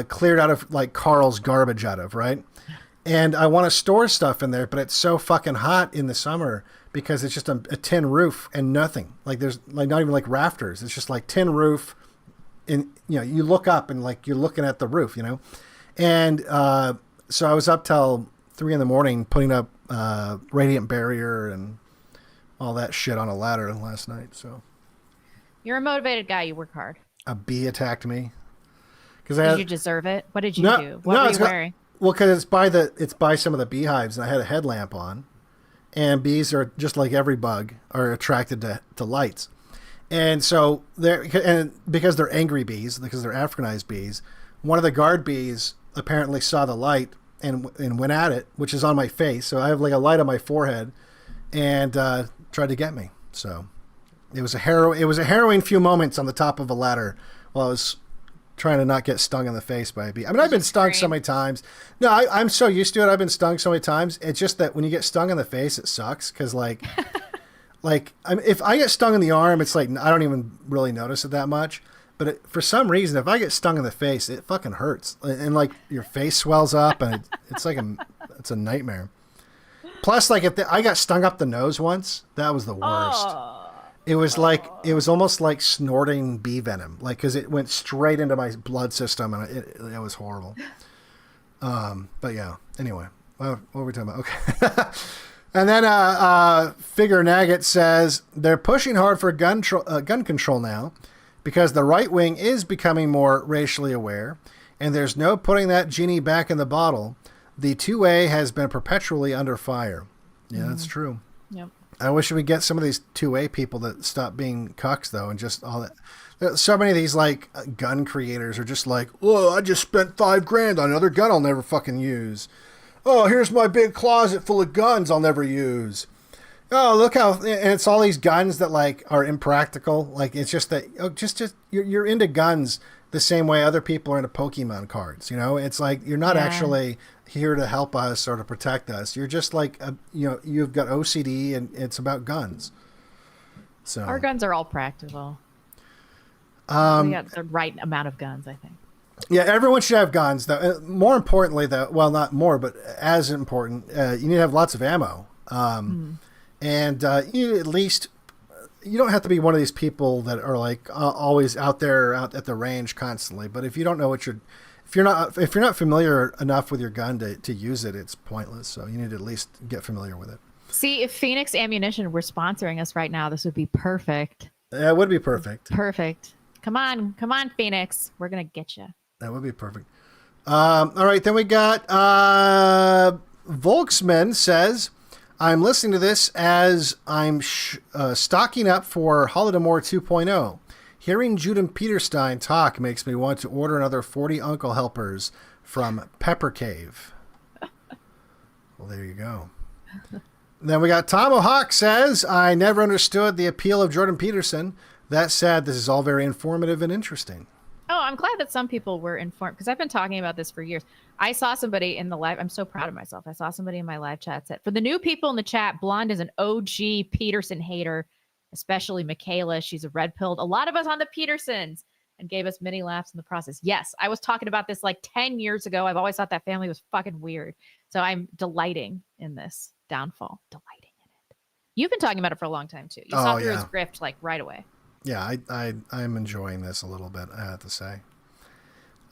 cleared out of like Carl's garbage out of, right? And I want to store stuff in there, but it's so fucking hot in the summer because it's just a tin roof and nothing. Like there's like not even like rafters. It's just like tin roof. And you look up and like you're looking at the roof, and so I was up till 3 a.m. putting up radiant barrier and all that shit on a ladder last night. So you're a motivated guy. You work hard. A bee attacked me. Did you deserve it? What did you do? What were you wearing? Well, because it's by some of the beehives, and I had a headlamp on, and bees are just like every bug are attracted to lights. And so because they're angry bees, because they're Africanized bees, one of the guard bees apparently saw the light and went at it, which is on my face. So I have like a light on my forehead, and tried to get me. So it was a harrowing few moments on the top of a ladder while I was trying to not get stung in the face by a bee. I mean, I've been stung so many times. No, I'm so used to it. I've been stung so many times. It's just that when you get stung in the face, it sucks because like. If I get stung in the arm, it's like I don't even really notice it that much. But for some reason, if I get stung in the face, it fucking hurts, and like your face swells up, and it's like it's a nightmare. Plus, like I got stung up the nose once. That was the worst. It was almost like snorting bee venom, like because it went straight into my blood system, and it was horrible. But yeah. Anyway, what were we talking about? Okay. And then Figure Nugget says they're pushing hard for gun control now because the right wing is becoming more racially aware, and there's no putting that genie back in the bottle. The 2A has been perpetually under fire. Yeah, that's true. Yep. I wish we get some of these 2A people that stop being cucks, though, and just all that. So many of these like gun creators are just like, oh, I just spent $5,000 on another gun I'll never fucking use. Oh, here's my big closet full of guns I'll never use. Oh, look how, and it's all these guns that like are impractical. Like it's just that, you're into guns the same way other people are into Pokemon cards. It's like you're not actually here to help us or to protect us. You're just like, you've got OCD and it's about guns. So our guns are all practical. We got the right amount of guns, I think. Yeah, everyone should have guns, though. More importantly, though, well, not more, but as important, you need to have lots of ammo. And you at least, you don't have to be one of these people that are like always out at the range constantly. But if you don't know if you're not familiar enough with your gun to use it, it's pointless. So you need to at least get familiar with it. See, if Phoenix Ammunition were sponsoring us right now, this would be perfect. That would be perfect. Perfect. Come on, Phoenix. We're gonna get you. That would be perfect. All right, then we got Volksman says, I'm listening to this as I'm stocking up for Holodomor 2.0. Hearing Jordan Peterson talk makes me want to order another 40 Uncle Helpers from Pepper Cave. Well, there you go. Then we got Tomahawk says, I never understood the appeal of Jordan Peterson. That said, this is all very informative and interesting. Oh, I'm glad that some people were informed because I've been talking about this for years. I saw somebody in the live. I'm so proud of myself. I saw somebody in my live chat said, for the new people in the chat, Blonde is an OG Peterson hater, especially Michaela. She's a red-pilled. A lot of us on the Petersons and gave us many laughs in the process. Yes, I was talking about this like 10 years ago. I've always thought that family was fucking weird. So I'm delighting in this downfall. Delighting in it. You've been talking about it for a long time, too. You saw through his grift like right away. Yeah, I'm enjoying this a little bit, I have to say.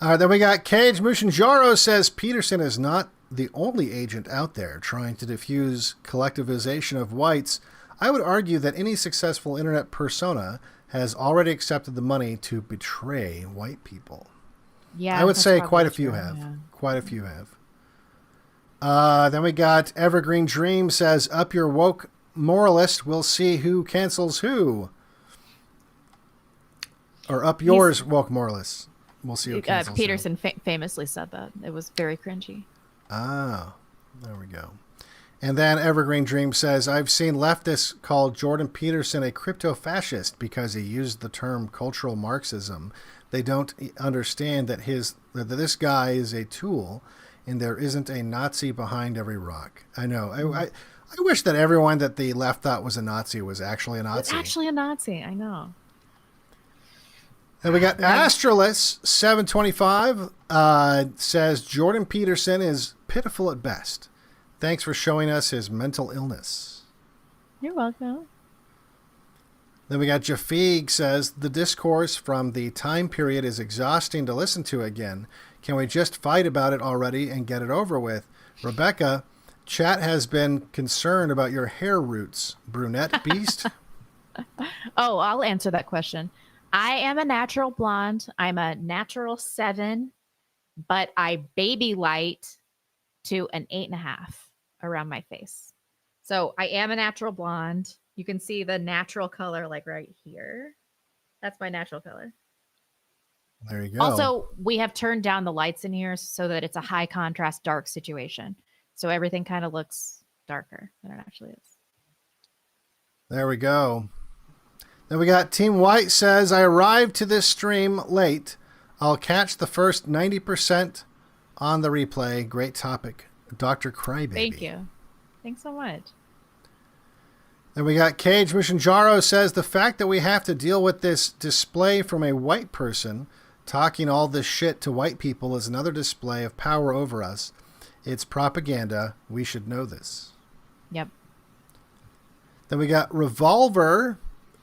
All right, then we got Cage Mushinjaro says Peterson is not the only agent out there trying to diffuse collectivization of whites. I would argue that any successful internet persona has already accepted the money to betray white people. Yeah, I would say quite a true, few have. yeah. Quite a few have. Then we got Evergreen Dream says, up your woke moralist, we'll see who cancels who. Or up yours, woke moralists. We'll see who cancels Peterson famously said that. It was very cringy. Ah, there we go. And then Evergreen Dream says, I've seen leftists call Jordan Peterson a crypto-fascist because he used the term cultural Marxism. They don't understand that this guy is a tool and there isn't a Nazi behind every rock. I know. I wish that everyone that the left thought was a Nazi was actually a Nazi. It's actually a Nazi. I know. Then we got Astralis 725 says Jordan Peterson is pitiful at best. Thanks for showing us his mental illness. You're welcome. Then we got Jafig says the discourse from the time period is exhausting to listen to again. Can we just fight about it already and get it over with? Rebecca, chat has been concerned about your hair roots. Brunette beast? Oh, I'll answer that question. I am a natural blonde. I'm a natural 7, but I baby light to an 8.5 around my face. So I am a natural blonde. You can see the natural color like right here. That's my natural color. There you go. Also, we have turned down the lights in here so that it's a high contrast dark situation. So everything kind of looks darker than it actually is. There we go. Then we got Team White says, I arrived to this stream late. I'll catch the first 90% on the replay. Great topic. Dr. Crybaby. Thank you. Thanks so much. Then we got Cage Mushinjaro says, the fact that we have to deal with this display from a white person talking all this shit to white people is another display of power over us. It's propaganda. We should know this. Yep. Then we got Revolver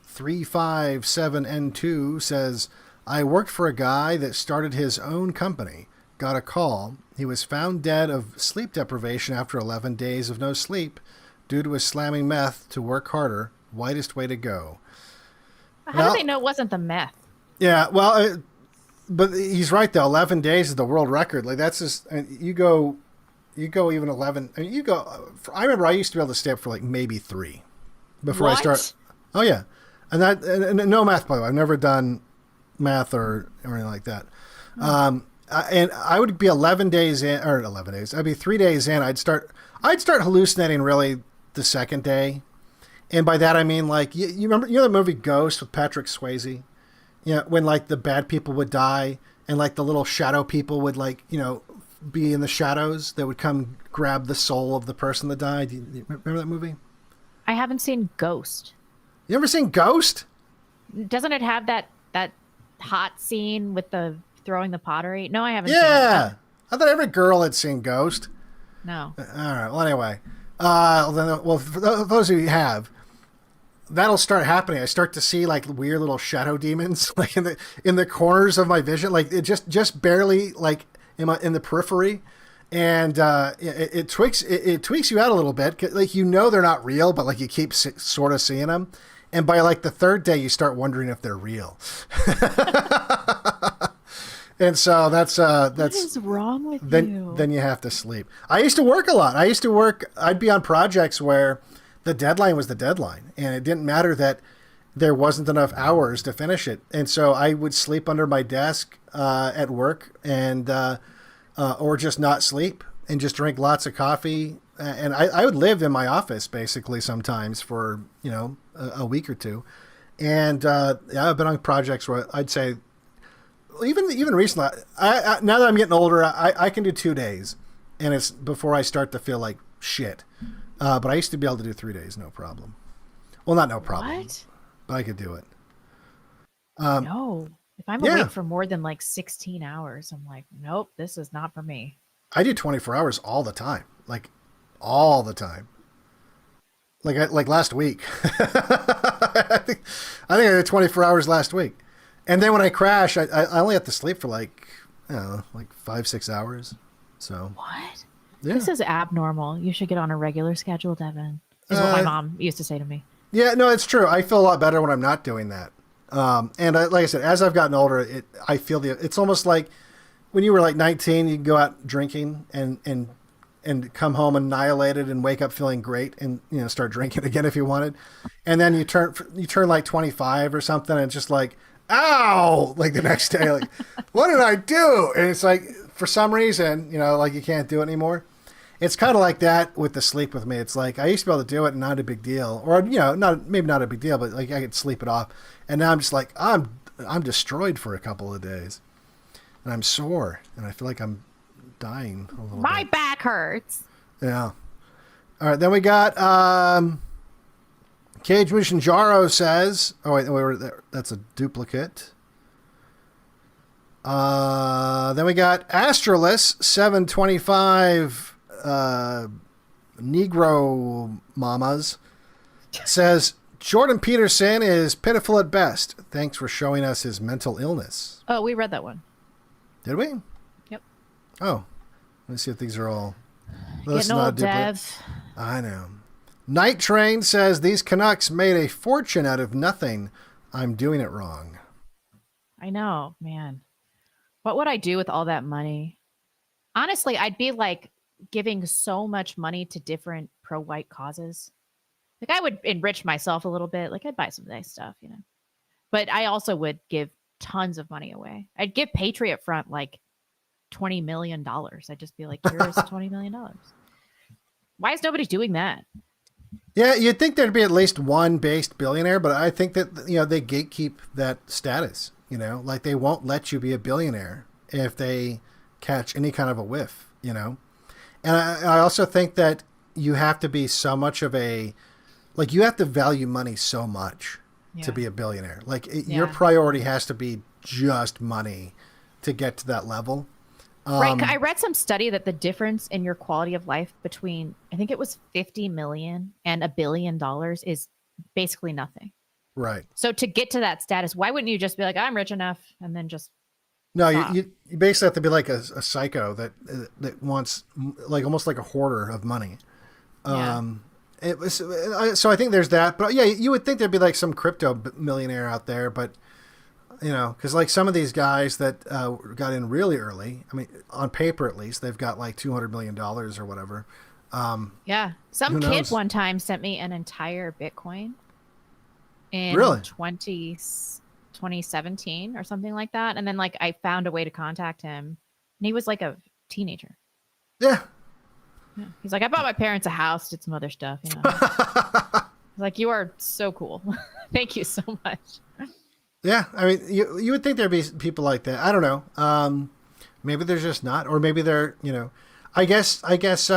357N2 says, I worked for a guy that started his own company. Got a call. He was found dead of sleep deprivation after 11 days of no sleep. Dude was slamming meth to work harder. Whitest way to go. How do they know it wasn't the meth? Yeah, well, but he's right though. 11 days is the world record. Like that's just you go even 11. I mean, you go. I remember I used to be able to stay up for like maybe 3 before I start. Oh yeah, and no math by the way. I've never done math or anything like that. And I would be 11 days in, or 11 days. I'd be 3 days in. I'd start hallucinating really the second day, and by that I mean like you remember the movie Ghost with Patrick Swayze. You know, when like the bad people would die and like the little shadow people would like, you know, be in the shadows that would come grab the soul of the person that died. Do you remember that movie? I haven't seen Ghost. You ever seen Ghost? Doesn't it have that hot scene with the throwing the pottery? No, I haven't seen it. Yeah. I thought every girl had seen Ghost. No. All right. Well, anyway. For those of you who have, that'll start happening. I start to see like weird little shadow demons like in the corners of my vision, like it just barely like in the periphery, And it tweaks you out a little bit. Like, you know, they're not real, but like you keep sort of seeing them. And by like the third day, you start wondering if they're real. And so that's what is wrong with you? Then you have to sleep. I used to work a lot. I'd be on projects where the deadline was the deadline, and it didn't matter that there wasn't enough hours to finish it. And so I would sleep under my desk at work, and or just not sleep and just drink lots of coffee. And I would live in my office basically sometimes for, you know, a week or two. And yeah, I've been on projects where I'd say, even recently, now that I'm getting older, I can do 2 days, and it's before I start to feel like shit. But I used to be able to do 3 days, no problem. Well, not no problem, What? but I could do it. No. If I'm awake for more than like 16 hours, I'm like, nope, this is not for me. I do 24 hours all the time, like all the time. Like last week. I think I did 24 hours last week. And then when I crash, I only have to sleep for like, I don't know, like 5-6 hours. So what? Yeah. This is abnormal. You should get on a regular schedule, Devon. Is what my mom used to say to me. Yeah, no, it's true. I feel a lot better when I'm not doing that. And like I said, as I've gotten older, I feel it's almost like when you were like 19, you can go out drinking and come home annihilated and wake up feeling great and, you know, start drinking again if you wanted. And then you turn like 25 or something, and it's just like, ow, like the next day, like, what did I do? And it's like, for some reason, you know, like you can't do it anymore. It's kind of like that with the sleep with me. It's like, I used to be able to do it and not a big deal, or, you know, maybe not a big deal, but like I could sleep it off. And now I'm just like, I'm destroyed for a couple of days, and I'm sore, and I feel like I'm dying a little bit. My back hurts. Yeah. All right. Then we got, Cage Mission Jaro says, oh wait, that's a duplicate. Then we got Astralis 725, Negro Mamas says, Jordan Peterson is pitiful at best. Thanks for showing us his mental illness. Oh, we read that one. Did we? Yep. Oh, let's see if these are all. Getting old, Dev. I know. Night Train says, these Canucks made a fortune out of nothing. I'm doing it wrong. I know, man. What would I do with all that money? Honestly, I'd be like giving so much money to different pro-white causes. Like, I would enrich myself a little bit. Like, I'd buy some nice stuff, you know. But I also would give tons of money away. I'd give Patriot Front like $20 million. I'd just be like, here's $20 million. Why is nobody doing that? Yeah, you'd think there'd be at least one based billionaire, but I think that, you know, they gatekeep that status, you know, like they won't let you be a billionaire if they catch any kind of a whiff, you know. And I also think that you have to be so much of a, like, you have to value money so much to be a billionaire. Like, your priority has to be just money to get to that level. Right. I read some study that the difference in your quality of life between, I think it was 50 million and $1 billion is basically nothing. Right. So to get to that status, why wouldn't you just be like, I'm rich enough, and then just No, you basically have to be like a psycho that wants, like, almost like a hoarder of money. It was, so I think there's that, but yeah, you would think there'd be like some crypto millionaire out there, but you know, because like some of these guys that got in really early, I mean, on paper at least, they've got like $200 million or whatever. Yeah, some kid one time sent me an entire Bitcoin in Really? 2017 or something like that, and then like I found a way to contact him, and he was like a teenager. Yeah. Yeah. He's like, I bought my parents a house, did some other stuff, you know. I was like, you are so cool. Thank you so much. Yeah, I mean, you would think there'd be people like that. I don't know. Maybe there's just not, or maybe they're, you know, I guess that's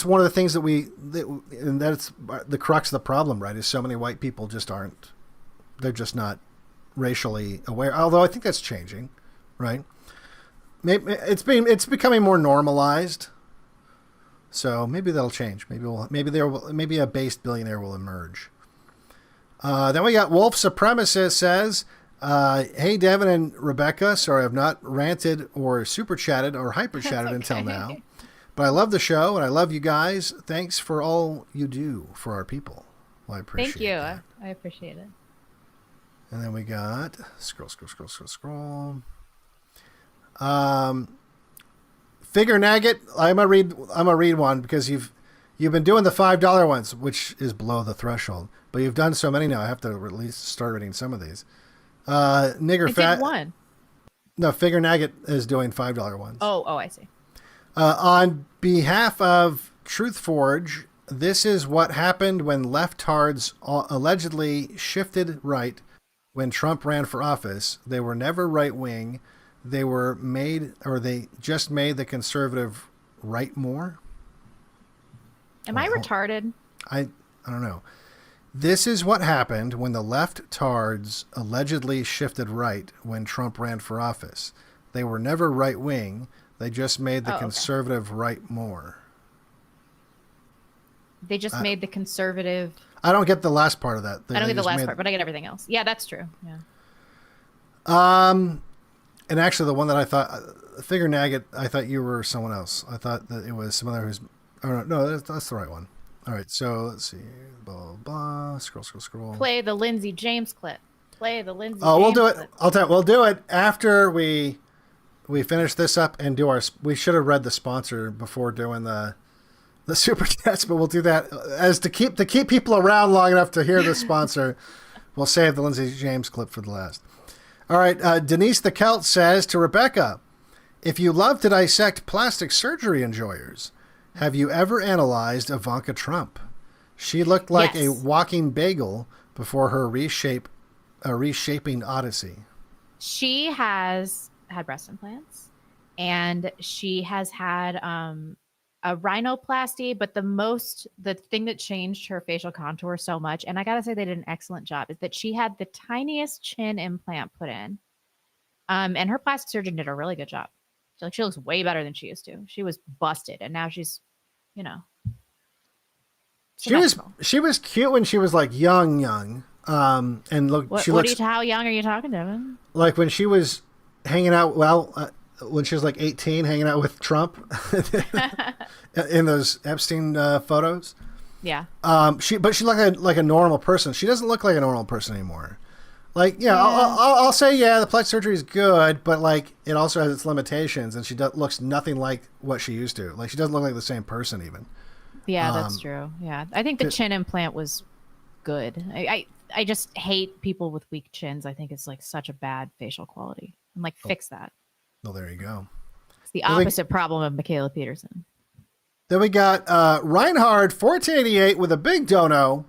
one of the things and that's the crux of the problem, right? Is so many white people just aren't, they're just not racially aware. Although I think that's changing, right? Maybe it's becoming more normalized. So maybe that'll change. Maybe a based billionaire will emerge. Then we got Wolf Supremacist says, Hey, Devin and Rebecca. Sorry, I've not ranted or super chatted or hyper chatted until now. But I love the show and I love you guys. Thanks for all you do for our people. Well, I appreciate Thank you. that. I appreciate it. And then we got scroll. Figure Nugget. I'm gonna read one because you've been doing the $5 ones, which is below the threshold. But you've done so many now. I have to at least start reading some of these. Nigger I Fat. did one. No, Figure Nugget is doing $5 ones. Oh, I see. On behalf of Truth Forge, this is what happened when leftards allegedly shifted right when Trump ran for office. They were never right wing. They just made the conservative right more. Am I retarded? I don't know. This is what happened when the leftards allegedly shifted right when Trump ran for office. They were never right wing. They just made the conservative right more. They just made the conservative. I don't get the last part of that. I don't get the last part, but I get everything else. Yeah, that's true. Yeah. And actually, the one that I thought, Figure Nugget, I thought you were someone else. I thought that it was some other who's. Oh, no, that's the right one. All right, so let's see. Blah, blah, blah. Scroll. Play the Lindsay James clip. Play the Lindsay. Oh, we'll James do it. clip. I'll tell you, we'll do it after we finish this up and do our. We should have read the sponsor before doing the super chats, but we'll do that as to keep people around long enough to hear the sponsor. We'll save the Lindsay James clip for the last. All right, Denise the Celt says to Rebecca, if you love to dissect plastic surgery enjoyers, have you ever analyzed Ivanka Trump? She looked like a walking bagel before her reshaping odyssey. She has had breast implants, and she has had a rhinoplasty, but the thing that changed her facial contour so much, and I gotta say they did an excellent job, is that she had the tiniest chin implant put in. And her plastic surgeon did a really good job. She looks way better than she used to. She was busted, and now she's, She was cute when she was like young. And look, how young are you talking, Devin? Like when she was hanging out. When she was like 18, hanging out with Trump in those Epstein photos. Yeah. She looked like a normal person. She doesn't look like a normal person anymore. Like, I'll say, the plastic surgery is good, but like it also has its limitations, and she looks nothing like what she used to. Like she doesn't look like the same person even. Yeah, that's true. Yeah, I think the chin implant was good. I just hate people with weak chins. I think it's like such a bad facial quality. I'm like, fix that. Well, there you go. It's the opposite problem of Michaela Peterson. Then we got Reinhard 1488 with a big dono.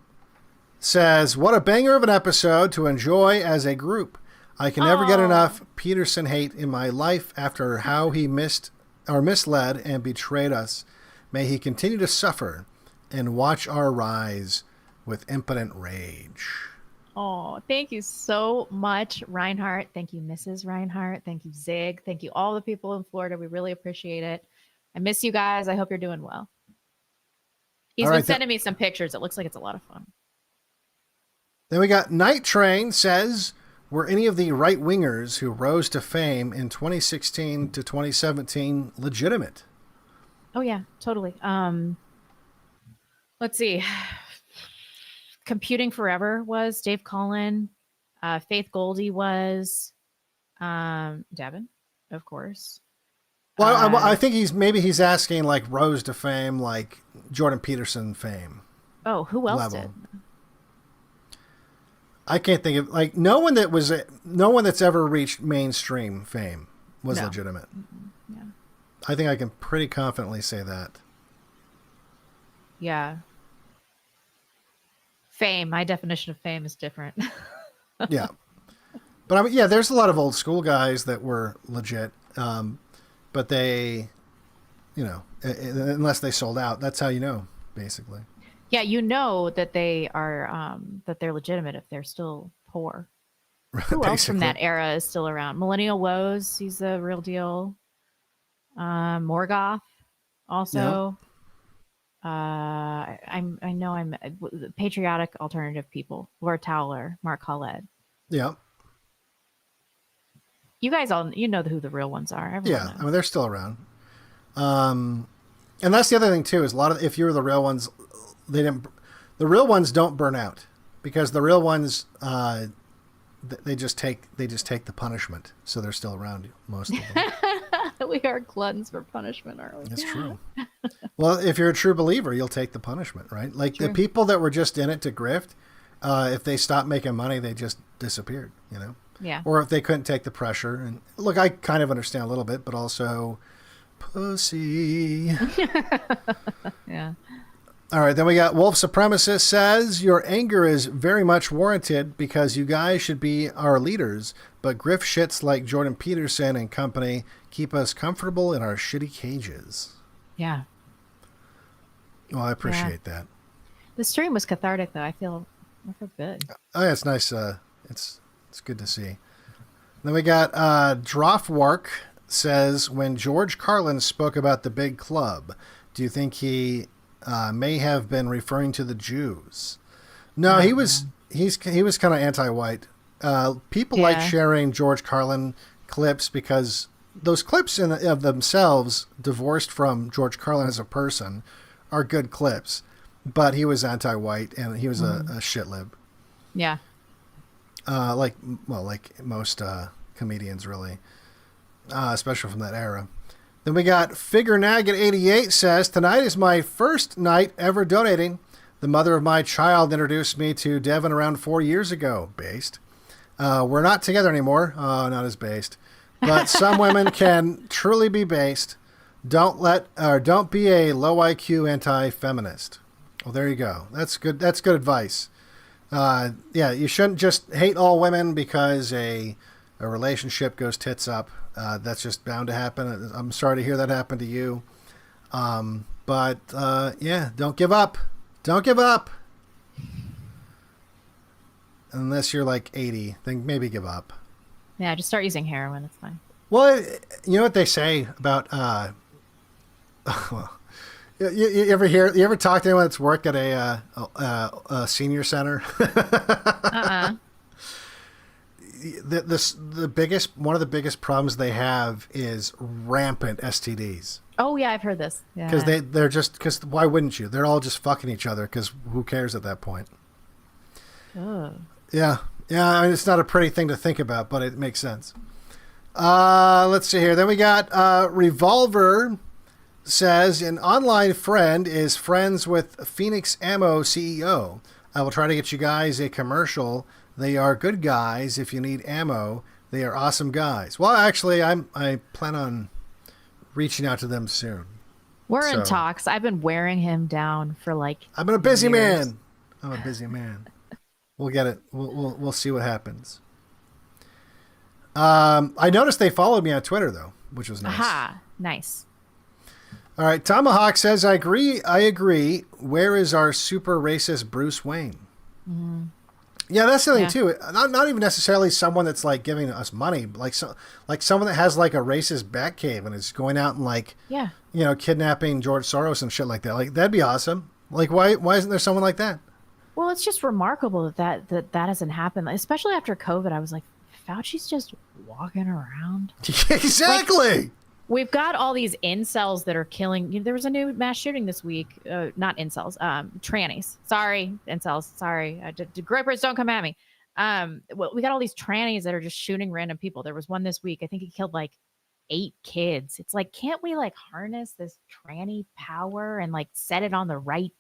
Says, what a banger of an episode to enjoy as a group. I can never get enough Peterson hate in my life after how he misled and betrayed us. May he continue to suffer and watch our rise with impotent rage. Oh, thank you so much, Reinhardt. Thank you, Mrs. Reinhardt. Thank you, Zig. Thank you, all the people in Florida. We really appreciate it. I miss you guys. I hope you're doing well. He's been sending me some pictures. It looks like it's a lot of fun. Then we got Night Train says, were any of the right-wingers who rose to fame in 2016 to 2017 legitimate? Oh, yeah, totally. Let's see. Computing Forever was Dave Collin. Faith Goldie was Devin, of course. Well, I think he's asking like rose to fame, like Jordan Peterson fame. Oh, who else did? I can't think of like no one that's ever reached mainstream fame was legitimate. Yeah. I think I can pretty confidently say that. Yeah. Fame. My definition of fame is different. Yeah. But I mean, there's a lot of old school guys that were legit. But they, unless they sold out, that's how you know, basically. Yeah, you know that they are that they're legitimate if they're still poor. Who else from that era is still around? Millennial Woes, he's the real deal. Morgoth, also. Yeah. I know I'm patriotic alternative people. Laura Towler, Mark Collett. Yeah. You guys all, you know who the real ones are. Everyone Yeah, knows. I mean, they're still around. And that's the other thing too, is a lot of, if you were the real ones, the real ones don't burn out, because the real ones, they just take the punishment. So they're still around, most of them. We are gluttons for punishment, aren't we? That's true. Well, if you're a true believer, you'll take the punishment, right? Like True. the people that were just in it to grift, if they stopped making money, they just disappeared, you know? Yeah. Or if they couldn't take the pressure. And look, I kind of understand a little bit, but also pussy. Yeah. All right, then we got Wolf Supremacist says, your anger is very much warranted because you guys should be our leaders, but grift shits like Jordan Peterson and company keep us comfortable in our shitty cages. Yeah. Well, I appreciate that. The stream was cathartic, though. I feel good. Oh, yeah, it's nice. It's good to see. Then we got Droffwark says, when George Carlin spoke about the big club, do you think he may have been referring to the Jews? No, he was kind of anti-white. People like sharing George Carlin clips because those clips of themselves, divorced from George Carlin as a person, are good clips. But he was anti-white and he was a shit lib. Yeah. Like most comedians, really, especially from that era. Then we got Figure Nag at 88 says, tonight is my first night ever donating. The mother of my child introduced me to Devon around 4 years ago. Based. We're not together anymore. Oh, not as based. But some women can truly be based. Don't be a low IQ anti-feminist. Well, there you go. That's good. That's good advice. Yeah, you shouldn't just hate all women because a relationship goes tits up. That's just bound to happen. I'm sorry to hear that happen to you. But yeah, don't give up. Don't give up. Unless you're like 80, then maybe give up. Yeah, just start using heroin. It's fine. Well, you know what they say about well, you ever talk to anyone that's worked at a senior center? One of the biggest problems they have is rampant STDs. Oh yeah, I've heard this. Yeah. Because why wouldn't you? They're all just fucking each other. Because who cares at that point? Oh. Yeah. I mean, it's not a pretty thing to think about, but it makes sense. Let's see here. Then we got Revolver says, an online friend is friends with Phoenix Ammo CEO. I will try to get you guys a commercial. They are good guys. If you need ammo, they are awesome guys. Well, actually, I plan on reaching out to them soon. We're in talks. I've been wearing him down for like. I'm a busy man. I'm a busy man. We'll get it. We'll see what happens. I noticed they followed me on Twitter though, which was nice. Aha, nice. All right, Tomahawk says, I agree. Where is our super racist Bruce Wayne? Mm-hmm. Yeah, that's the thing too. Not even necessarily someone that's like giving us money, but like someone that has like a racist Batcave and is going out and like kidnapping George Soros and shit like that. Like that'd be awesome. Like why isn't there someone like that? Well, it's just remarkable that hasn't happened, especially after COVID. I was like, Fauci's just walking around. Exactly. Like, we've got all these incels that are killing. There was a new mass shooting this week. Not incels, trannies. Sorry, incels. Sorry, grippers, don't come at me. Well, we got all these trannies that are just shooting random people. There was one this week. I think he killed like 8 kids. It's like, can't we like harness this tranny power and like set it on the right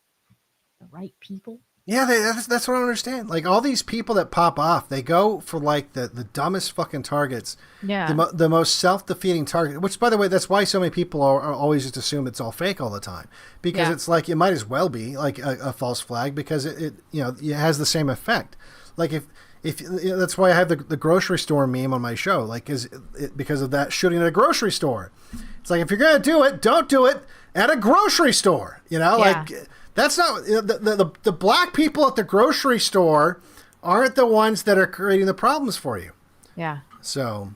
people? Yeah, that's what I don't understand. Like all these people that pop off, they go for like the dumbest fucking targets. Yeah. The most self-defeating target, which by the way, that's why so many people are always just assume it's all fake all the time. Because it's like, it might as well be like a false flag because it has the same effect. Like if that's why I have the grocery store meme on my show, like because of that shooting at a grocery store. It's like, if you're going to do it, don't do it at a grocery store, like that's not the black people at the grocery store aren't the ones that are creating the problems for you. Yeah. So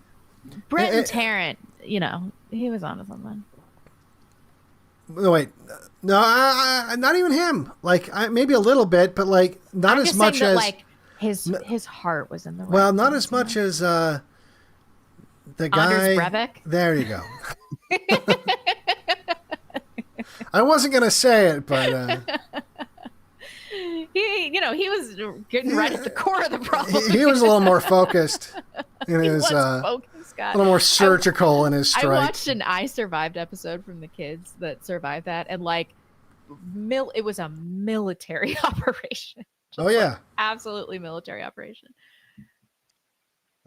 Brent and Tarrant, he was onto something. No, wait, no, not even him. Like maybe a little bit, but like not I'm as just much saying as that, like his heart was in the right well, not place, as much as the guy. Anders Breivik? There you go. I wasn't gonna say it, but he was getting right at the core of the problem. he was a little more focused in his, focused, a little more surgical in his strike. I watched an I Survived episode from the kids that survived that, and like, it was a military operation. Oh yeah, absolutely military operation.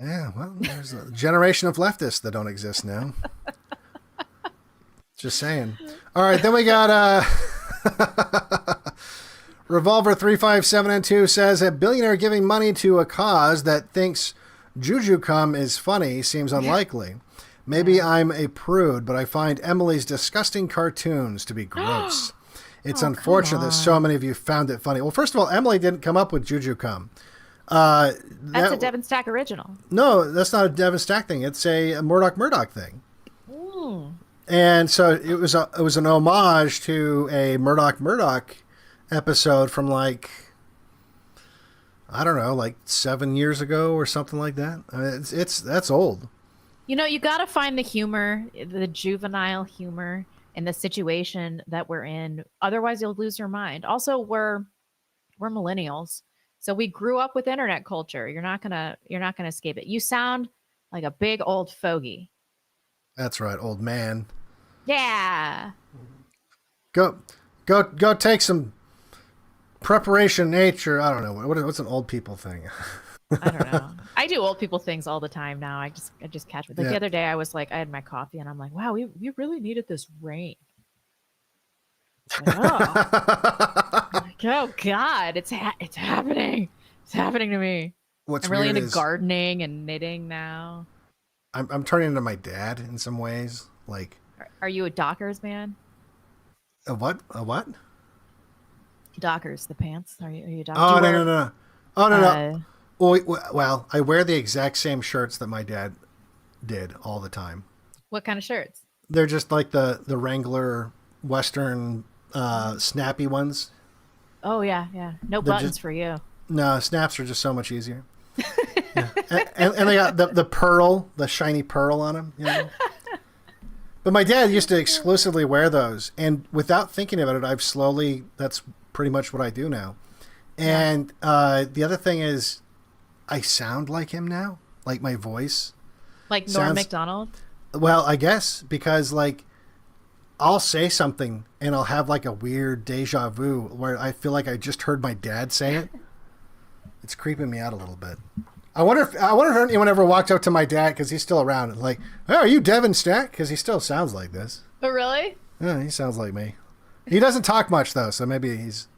Yeah, well, there's a generation of leftists that don't exist now. Just saying. All right, then we got Revolver 357 says a billionaire giving money to a cause that thinks Juju cum is funny seems unlikely. Maybe I'm a prude, but I find Emily's disgusting cartoons to be gross. It's unfortunate that so many of you found it funny. Well, first of all, Emily didn't come up with Juju cum. That's a Devon Stack original. No, that's not a Devon Stack thing. It's a Murdoch thing. Ooh. And so it was an homage to a Murdoch episode from like, I don't know, like 7 years ago or something like that. I mean, that's old. You know, you got to find the humor, the juvenile humor in the situation that we're in. Otherwise, you'll lose your mind. Also, we're millennials. So we grew up with internet culture. You're not gonna escape it. You sound like a big old fogey. That's right, old man. Yeah. Go take some preparation nature. I don't know. What's an old people thing? I don't know. I do old people things all the time now. I just catch it. Like the other day I was like, I had my coffee and I'm like, wow, we really needed this rain. Like, oh God, it's happening. It's happening to me. What's I'm really weird into is gardening and knitting now. I'm turning into my dad in some ways. Like, are you a Dockers man? A what? Dockers, the pants. Are you a Dockers? Oh, no. Oh, no. Well, I wear the exact same shirts that my dad did all the time. What kind of shirts? They're just like the Wrangler Western snappy ones. Oh yeah. No buttons for you. No, snaps are just so much easier. Yeah. And they got the pearl, the shiny pearl on them. You know? But my dad used to exclusively wear those, and without thinking about it, that's pretty much what I do now. And the other thing is, I sound like him now, like my voice. Like Norm MacDonald? Well, I guess, because like I'll say something and I'll have like a weird deja vu where I feel like I just heard my dad say it. It's creeping me out a little bit. I wonder if anyone ever walked up to my dad, because he's still around, and like, oh, are you Devon Stack? Because he still sounds like this. Oh, really? Yeah, he sounds like me. He doesn't talk much though, so maybe he's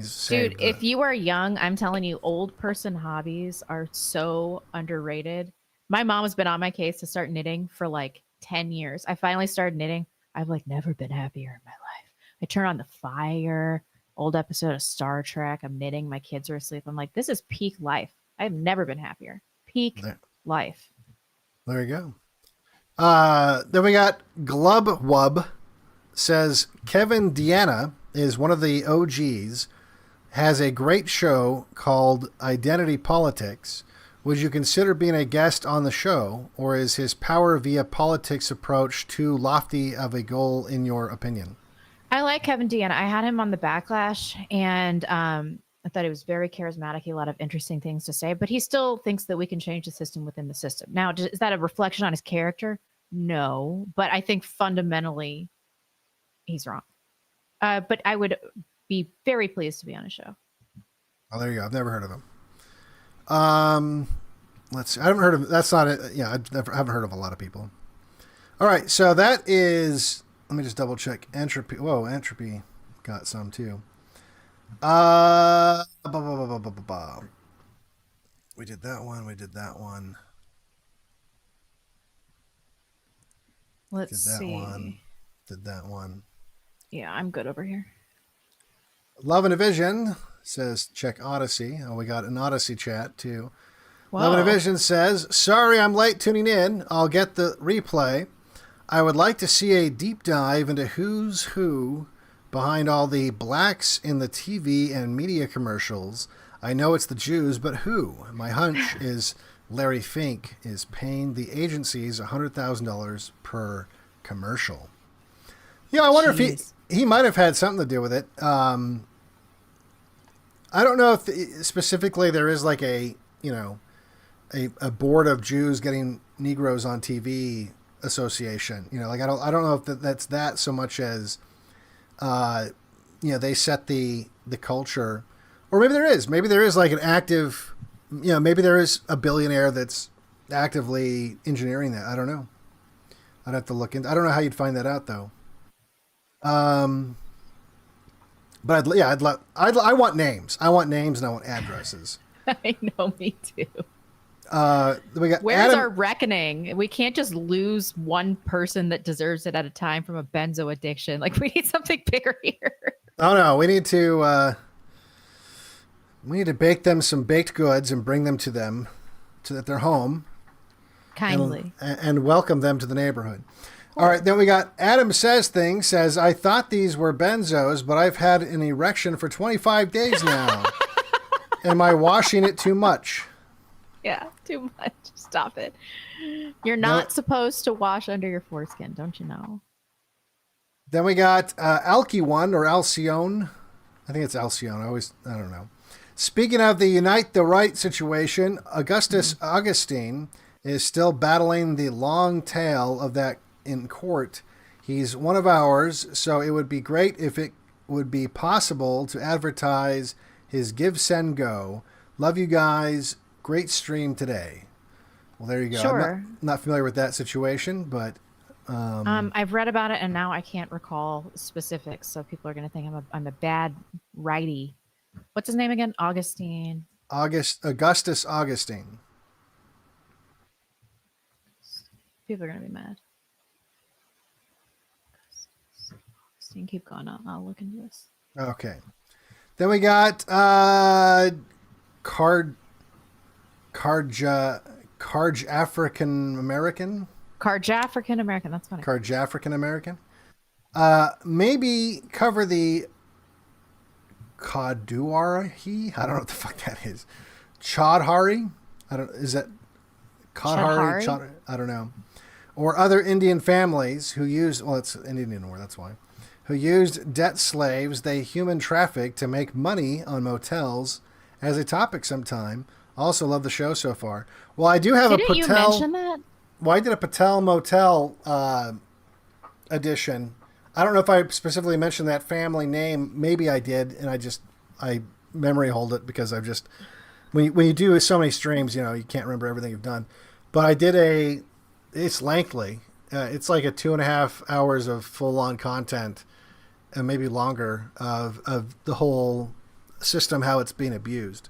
saved. Dude, if you are young, I'm telling you, old person hobbies are so underrated. My mom has been on my case to start knitting for like 10 years. I finally started knitting. I've like never been happier in my life. I turn on the fire, old episode of Star Trek. I'm knitting. My kids are asleep. I'm like, this is peak life. I've never been happier. Peak life. There you go. Then we got Glubwub says Kevin Deanna is one of the OGs, has a great show called Identity Politics. Would you consider being a guest on the show, or is his power via politics approach too lofty of a goal in your opinion? I like Kevin Deanna. I had him on the Backlash, and I thought he was very charismatic. He had a lot of interesting things to say, but he still thinks that we can change the system within the system. Now, is that a reflection on his character? No, but I think fundamentally he's wrong. But I would be very pleased to be on a show. Oh, there you go. I've never heard of him. Let's see. I haven't heard of, that's not it. Yeah. I haven't heard of a lot of people. All right. So that is, let me just double check. Entropy. Whoa. Entropy got some too. We did that one. Let's see. Did that one. Yeah, I'm good over here. Love and a Vision says check Odyssey. Oh, we got an Odyssey chat too. Whoa. Love and a Vision says, sorry I'm late tuning in. I'll get the replay. I would like to see a deep dive into who's who behind all the blacks in the TV and media commercials. I know it's the Jews, but who? My hunch is Larry Fink is paying the agencies $100,000 per commercial. Yeah, I wonder if he might have had something to do with it. I don't know if specifically there is like a board of Jews getting Negroes on TV association. Like I don't know if that's that so much as they set the culture, or maybe there is like an active, maybe there is a billionaire that's actively engineering that. I don't know. I'd have to look into. I don't know how you'd find that out though. But I want names. I want names and I want addresses. I know, me too. We got Where's our reckoning? We can't just lose one person that deserves it at a time from a benzo addiction. Like, we need something bigger here. Oh no, we need to bake them some baked goods and bring them to them, to their home, kindly, and welcome them to the neighborhood. All right, then we got Adam says, I thought these were benzos, but I've had an erection for 25 days now. Am I washing it too much? Yeah, too much. Stop it. You're not supposed to wash under your foreskin, don't you know? Then we got Alki1 or Alcyone. I think it's Alcyone. I don't know. Speaking of the Unite the Right situation, Augustus Augustine is still battling the long tail of that in court. He's one of ours, so it would be great if it would be possible to advertise his Give, Send, Go. Love you guys. Great stream today. Well, there you go. Sure. I'm not familiar with that situation, but I've read about it and now I can't recall specifics, so people are going to think I'm a bad righty. What's his name again? Augustine. Augustus Augustine. People are going to be mad. Keep going. I'll look into this. Okay. Then we got Carj African American. Carj African American. That's funny. Carj African American. Maybe cover the Kaduarahi. I don't know what the fuck that is. Chaudhary. Is that Chaudhary? I don't know. Or other Indian families who used. Well, it's an Indian war. That's why. Who used debt slaves they human trafficked to make money on motels as a topic sometime. Also love the show so far. Well, I do have a Patel. Didn't you mention that? Well, I did a Patel Motel edition. I don't know if I specifically mentioned that family name. Maybe I did, and I memory hold it because I've just when you do so many streams, you can't remember everything you've done. But I did it's lengthy. It's like 2.5 hours of full-on content, and maybe longer of the whole system, how it's being abused.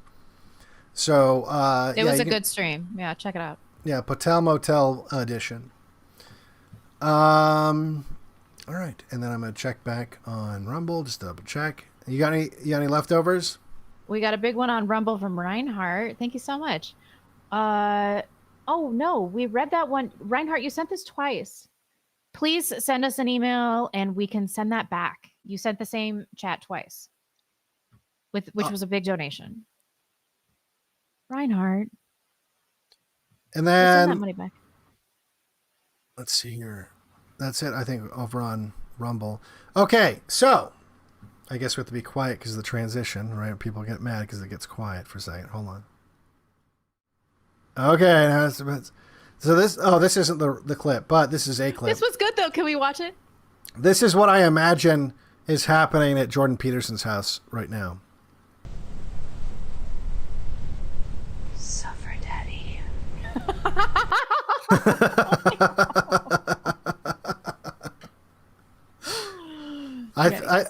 So it was a good stream. Yeah, check it out. Yeah, Patel Motel edition. All right, and then I'm gonna check back on Rumble, just double check. You got any leftovers? We got a big one on Rumble from Reinhardt. Thank you so much. Oh no, we read that one. Reinhardt, you sent this twice. Please send us an email and we can send that back. You sent the same chat twice, which was a big donation. Reinhardt. And then send that money back. Let's see here. That's it, I think, over on Rumble. Okay, so I guess we have to be quiet because of the transition, right? People get mad because it gets quiet for a second. Hold on. Okay, so this isn't the clip, but this is a clip. This was good though. Can we watch it? This is what I imagine is happening at Jordan Peterson's house right now. Suffer, Daddy.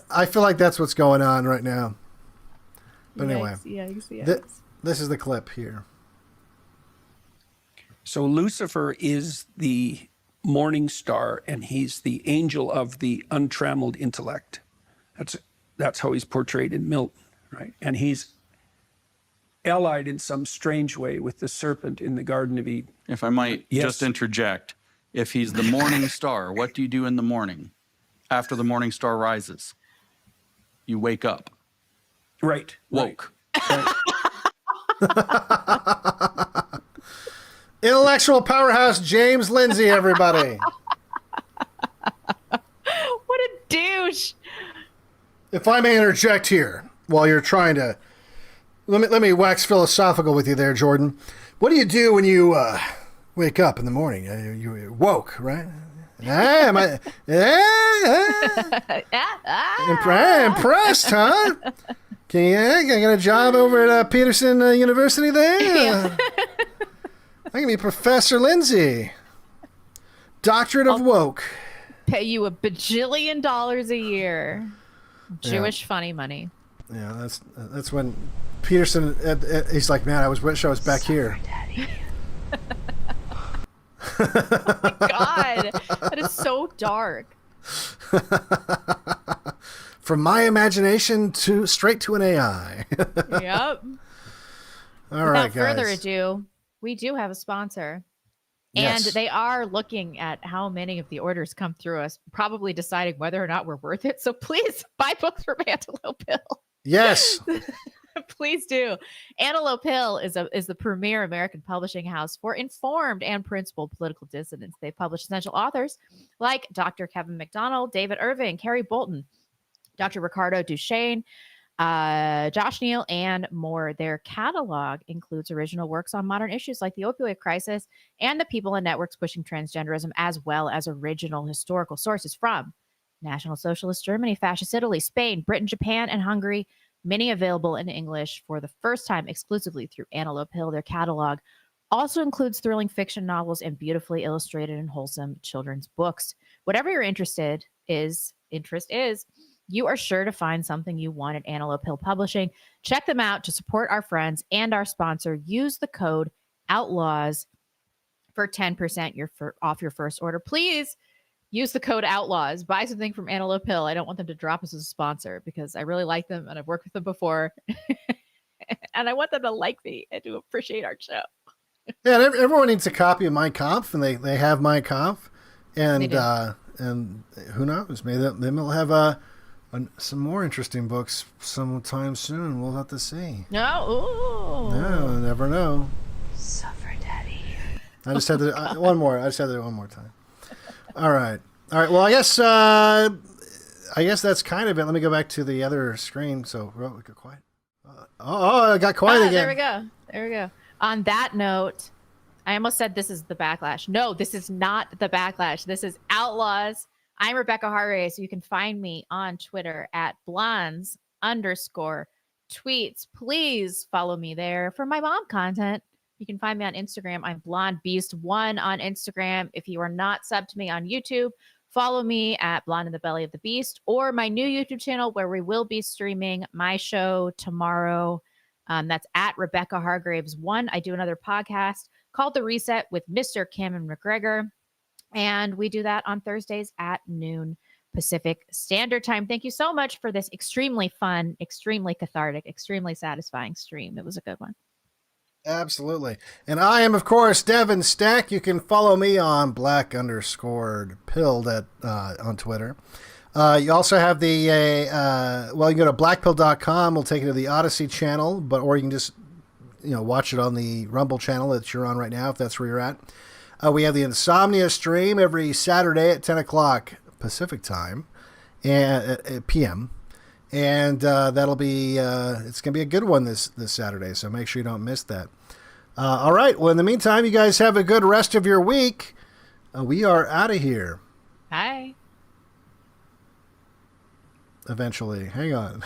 I feel like that's what's going on right now. But anyway, this is the clip here. So Lucifer is the morning star, and he's the angel of the untrammeled intellect. That's how he's portrayed in Milton, right? And he's allied in some strange way with the serpent in the Garden of Eden. If I might just interject, if he's the morning star, what do you do in the morning after the morning star rises? You wake up. Right. Woke. Right. Intellectual powerhouse James Lindsay, everybody. What a douche. If I may interject here while you're trying to... Let me wax philosophical with you there, Jordan. What do you do when you wake up in the morning? You're woke, right? Impressed, huh? Can you get a job over at Peterson University there? I can be Professor Lindsay. Doctorate of woke. Pay you $1 bajillion a year. Jewish funny money. Yeah, that's when Peterson, he's like, man, I wish I was back here. God, that is so dark. From my imagination straight to an AI. Yep. All right, Without further guys. ado, we do have a sponsor. Yes. And they are looking at how many of the orders come through us, probably deciding whether or not we're worth it. So please buy books from Antelope Hill. Yes. Please do. Antelope Hill is the premier American publishing house for informed and principled political dissidents. They publish essential authors like Dr. Kevin MacDonald, David Irving, Carrie Bolton, Dr. Ricardo Duchesne, Josh Neal, and more. Their catalog includes original works on modern issues like the opioid crisis and the people and networks pushing transgenderism, as well as original historical sources from National Socialist Germany, Fascist Italy, Spain, Britain, Japan, and Hungary, many available in English for the first time exclusively through Antelope Hill. Their catalog also includes thrilling fiction novels and beautifully illustrated and wholesome children's books. Whatever your interest is, you are sure to find something you want at Antelope Hill Publishing. Check them out to support our friends and our sponsor. Use the code OUTLAWS for 10% off your first order. Please use the code OUTLAWS. Buy something from Antelope Hill. I don't want them to drop us as a sponsor because I really like them and I've worked with them before. And I want them to like me and to appreciate our show. Yeah, and everyone needs a copy of Mein Kampf, and they have Mein Kampf. And who knows? Maybe they'll have some more interesting books sometime soon. We'll have to see. No, no, never know. Suffer, Daddy. I just had to one more. I just had to do it one more time. All right. Well, I guess that's kind of it. Let me go back to the other screen. So, it got quiet. I got quiet again. There we go. On that note, I almost said this is the backlash. No, this is not the backlash. This is Outlaws. I'm Rebecca Harre, so you can find me on Twitter at blondes_tweets. Please follow me there for my mom content. You can find me on Instagram. I'm blondebeast1 on Instagram. If you are not subbed to me on YouTube, follow me at Blonde in the Belly of the Beast or my new YouTube channel where we will be streaming my show tomorrow. That's at Rebecca Hargraves 1. I do another podcast called The Reset with Mr. Cameron McGregor. And we do that on Thursdays at noon Pacific Standard Time. Thank you so much for this extremely fun, extremely cathartic, extremely satisfying stream. It was a good one. Absolutely. And I am, of course, Devon Stack. You can follow me on black_pilled on Twitter. You also have the, you can go to blackpilled.com. We'll take you to the Odyssey channel, or you can just, watch it on the Rumble channel that you're on right now, if that's where you're at. We have the Insomnia stream every Saturday at 10 o'clock Pacific time and at PM. And that'll be, it's going to be a good one this Saturday, so make sure you don't miss that. All right. Well, in the meantime, you guys have a good rest of your week. We are out of here. Bye. Eventually. Hang on.